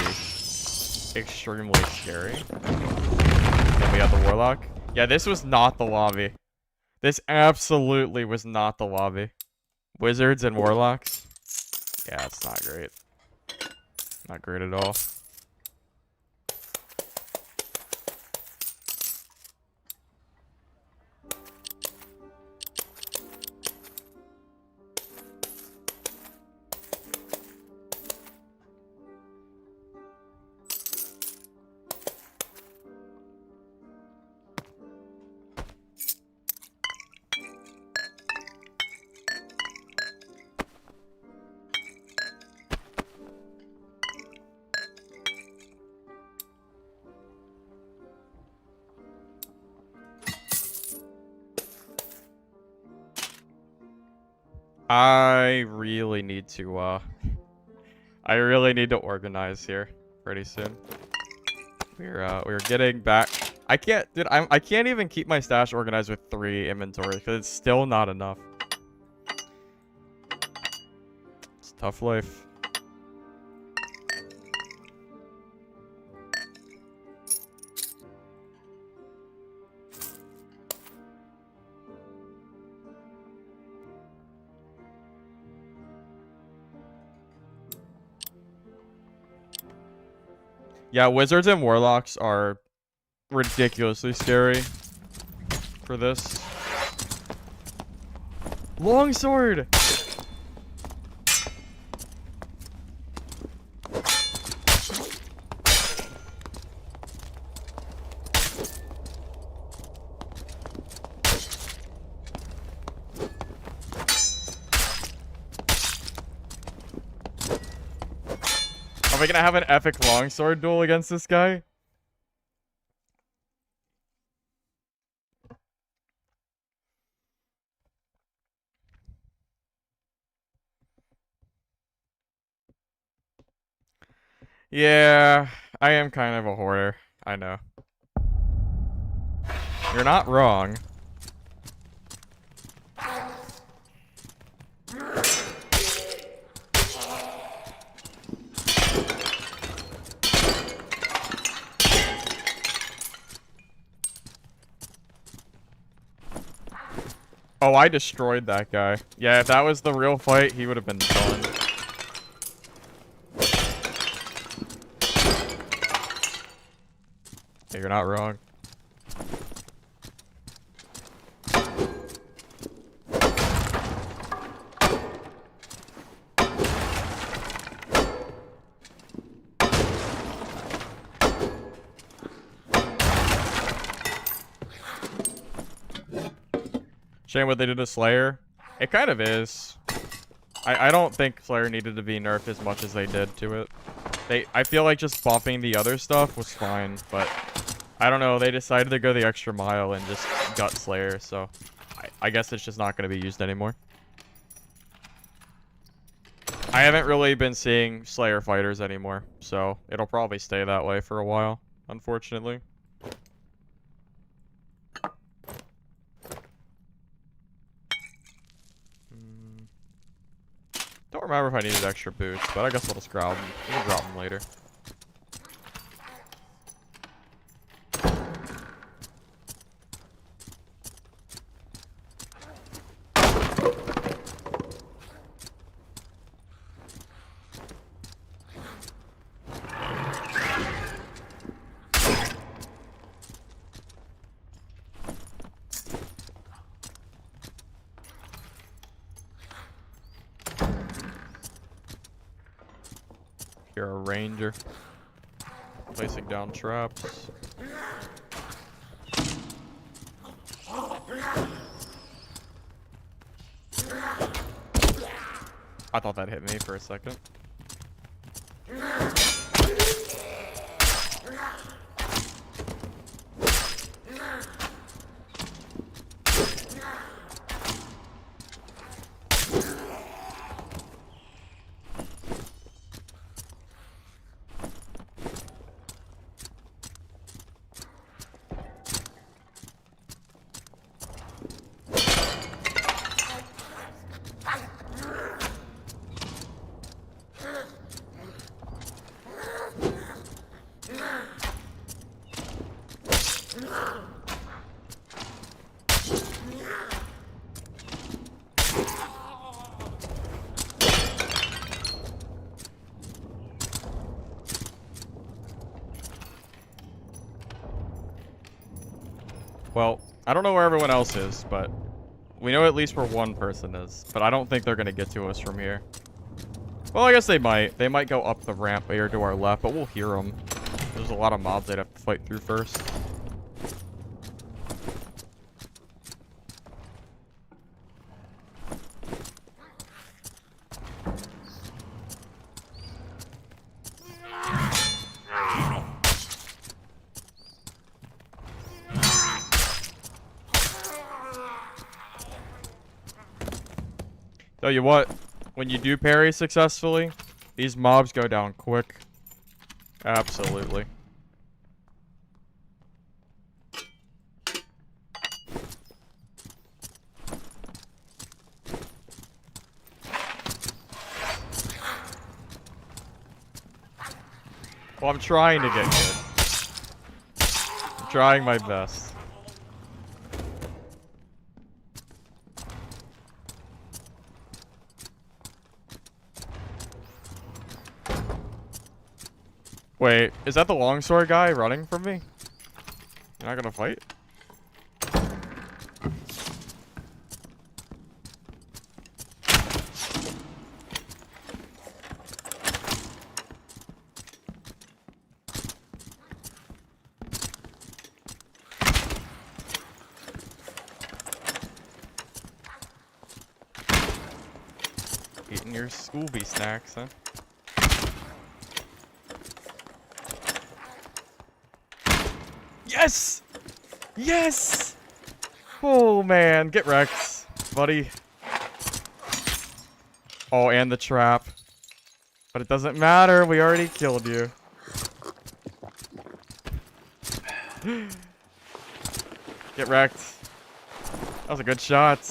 extremely scary. Then we got the Warlock. Yeah, this was not the lobby. This absolutely was not the lobby. Wizards and Warlocks. Yeah, it's not great. Not great at all. I really need to organize here pretty soon. We're getting back. I can't even keep my stash organized with 3 inventories because it's still not enough. It's a tough life. Yeah, wizards and warlocks are ridiculously scary for this. Longsword! Are we gonna have an epic longsword duel against this guy? Yeah, I am kind of a hoarder. I know. You're not wrong. Oh, I destroyed that guy. Yeah, if that was the real fight, he would have been done. Yeah, you're not wrong. Shame what they did to Slayer. It kind of is. I don't think Slayer needed to be nerfed as much as they did to it. I feel like just buffing the other stuff was fine, but I don't know. They decided to go the extra mile and just gut Slayer, so I guess it's just not going to be used anymore. I haven't really been seeing Slayer fighters anymore, so it'll probably stay that way for a while, unfortunately. Don't remember if I needed extra boots, but I guess I'll just grab them. We can drop them later. You're a ranger. Placing down traps. I thought that hit me for a second. Well, I don't know where everyone else is, but we know at least where one person is. But I don't think they're going to get to us from here. Well, I guess they might. They might go up the ramp here to our left, but we'll hear them. There's a lot of mobs they'd have to fight through first. Tell you what, when you do parry successfully, these mobs go down quick. Absolutely. Well, I'm trying to get good. I'm trying my best. Wait, is that the longsword guy running from me? You're not gonna fight? Eating your Scooby snacks, huh? Yes! Yes! Oh man, get wrecked, buddy. Oh, and the trap. But it doesn't matter, we already killed you. Get wrecked. That was a good shot.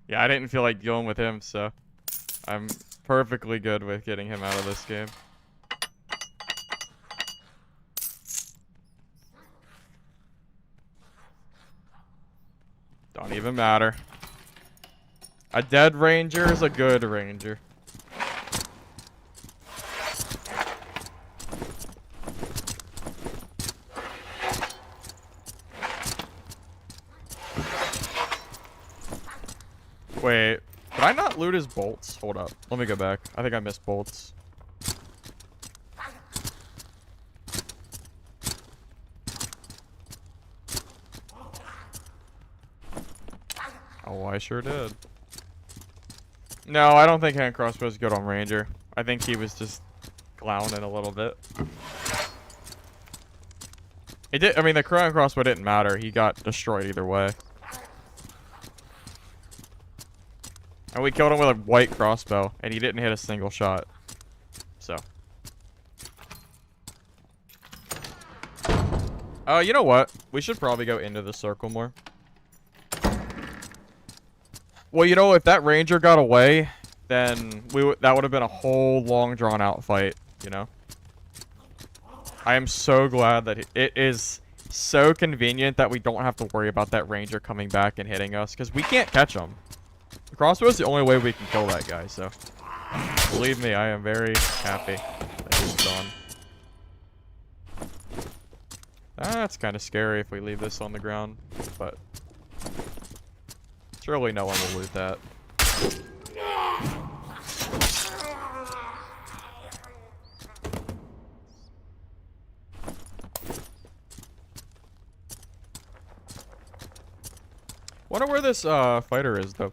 Yeah, I didn't feel like dealing with him, so I'm perfectly good with getting him out of this game. Don't even matter. A dead ranger is a good ranger. Wait, did I not loot his bolts? Hold up. Let me go back. I think I missed bolts. Oh, I sure did. No, I don't think hand crossbow is good on ranger. I think he was just clowning a little bit. It did. I mean, the hand crossbow didn't matter. He got destroyed either way. And we killed him with a white crossbow, and he didn't hit a single shot. So. You know what? We should probably go into the circle more. Well, you know, if that ranger got away, then that would have been a whole long drawn-out fight, you know? I am so glad that it is so convenient that we don't have to worry about that ranger coming back and hitting us, because we can't catch him. The crossbow is the only way we can kill that guy, so believe me, I am very happy that he's gone. That's kind of scary if we leave this on the ground, but surely no one will loot that. Wonder where this fighter is, though.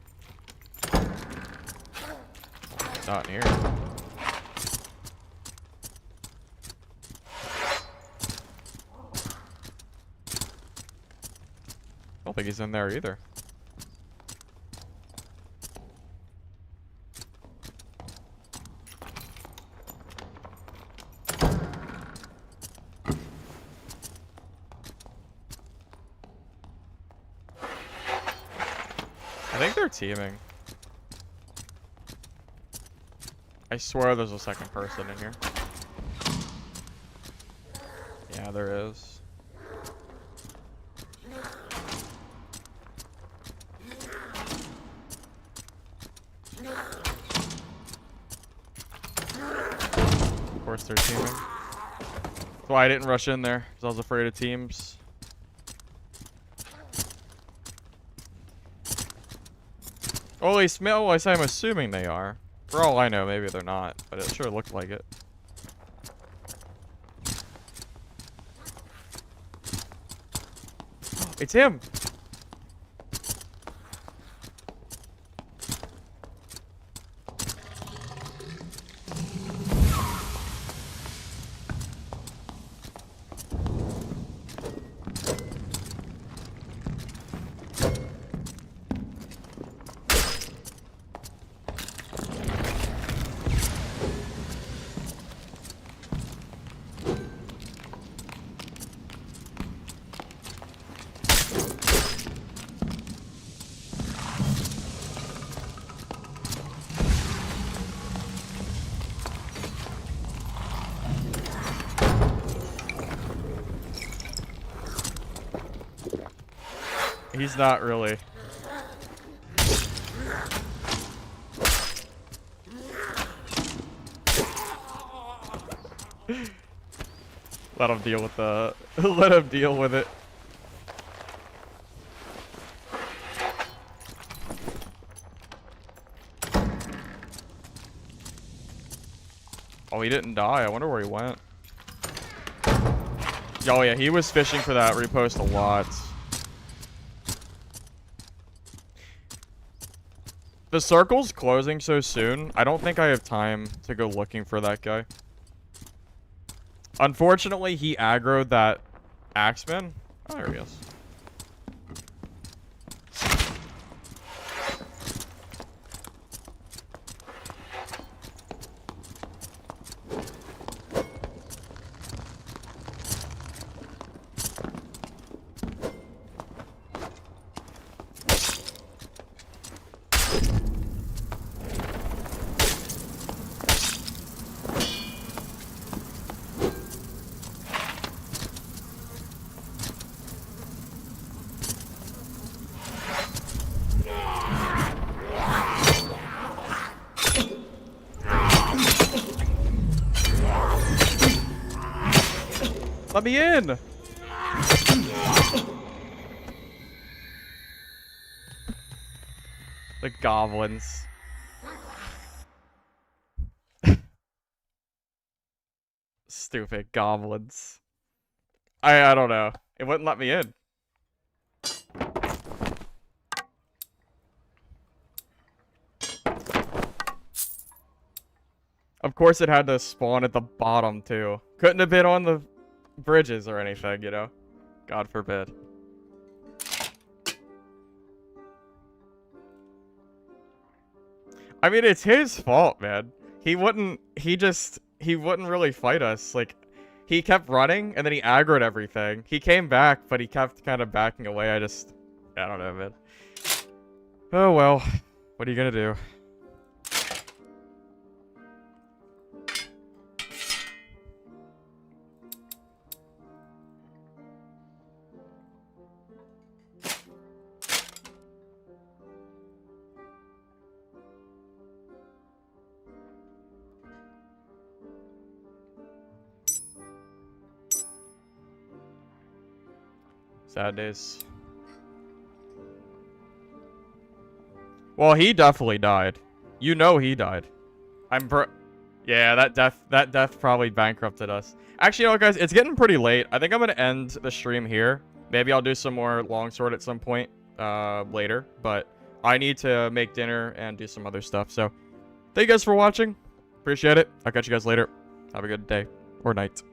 Not in here. I don't think he's in there either. I think they're teaming. I swear there's a second person in here. Yeah, there is. Of course they're teaming. That's why I didn't rush in there, because I was afraid of teams. Well, at least, I'm assuming they are. For all I know, maybe they're not, but it sure looked like it. It's him! He's not really. Let him deal with the... let him deal with it. Oh, he didn't die. I wonder where he went. Oh, yeah, he was fishing for that repost a lot. The circle's closing so soon. I don't think I have time to go looking for that guy. Unfortunately, he aggroed that axeman. Oh, there he is. Let me in! The goblins. Stupid goblins. I don't know. It wouldn't let me in. Of course it had to spawn at the bottom too. Couldn't have been on the bridges or anything, you know? God forbid. I mean, it's his fault, man. He wouldn't really fight us. Like, he kept running, and then he aggroed everything. He came back, but he kept kind of backing away. I don't know, man. Oh, well. What are you gonna do? Sad days. Well, he definitely died. You know he died. Yeah, that death probably bankrupted us. Actually, you know what, guys? It's getting pretty late. I think I'm gonna end the stream here. Maybe I'll do some more Longsword at some point later. But I need to make dinner and do some other stuff. So, thank you guys for watching. Appreciate it. I'll catch you guys later. Have a good day or night.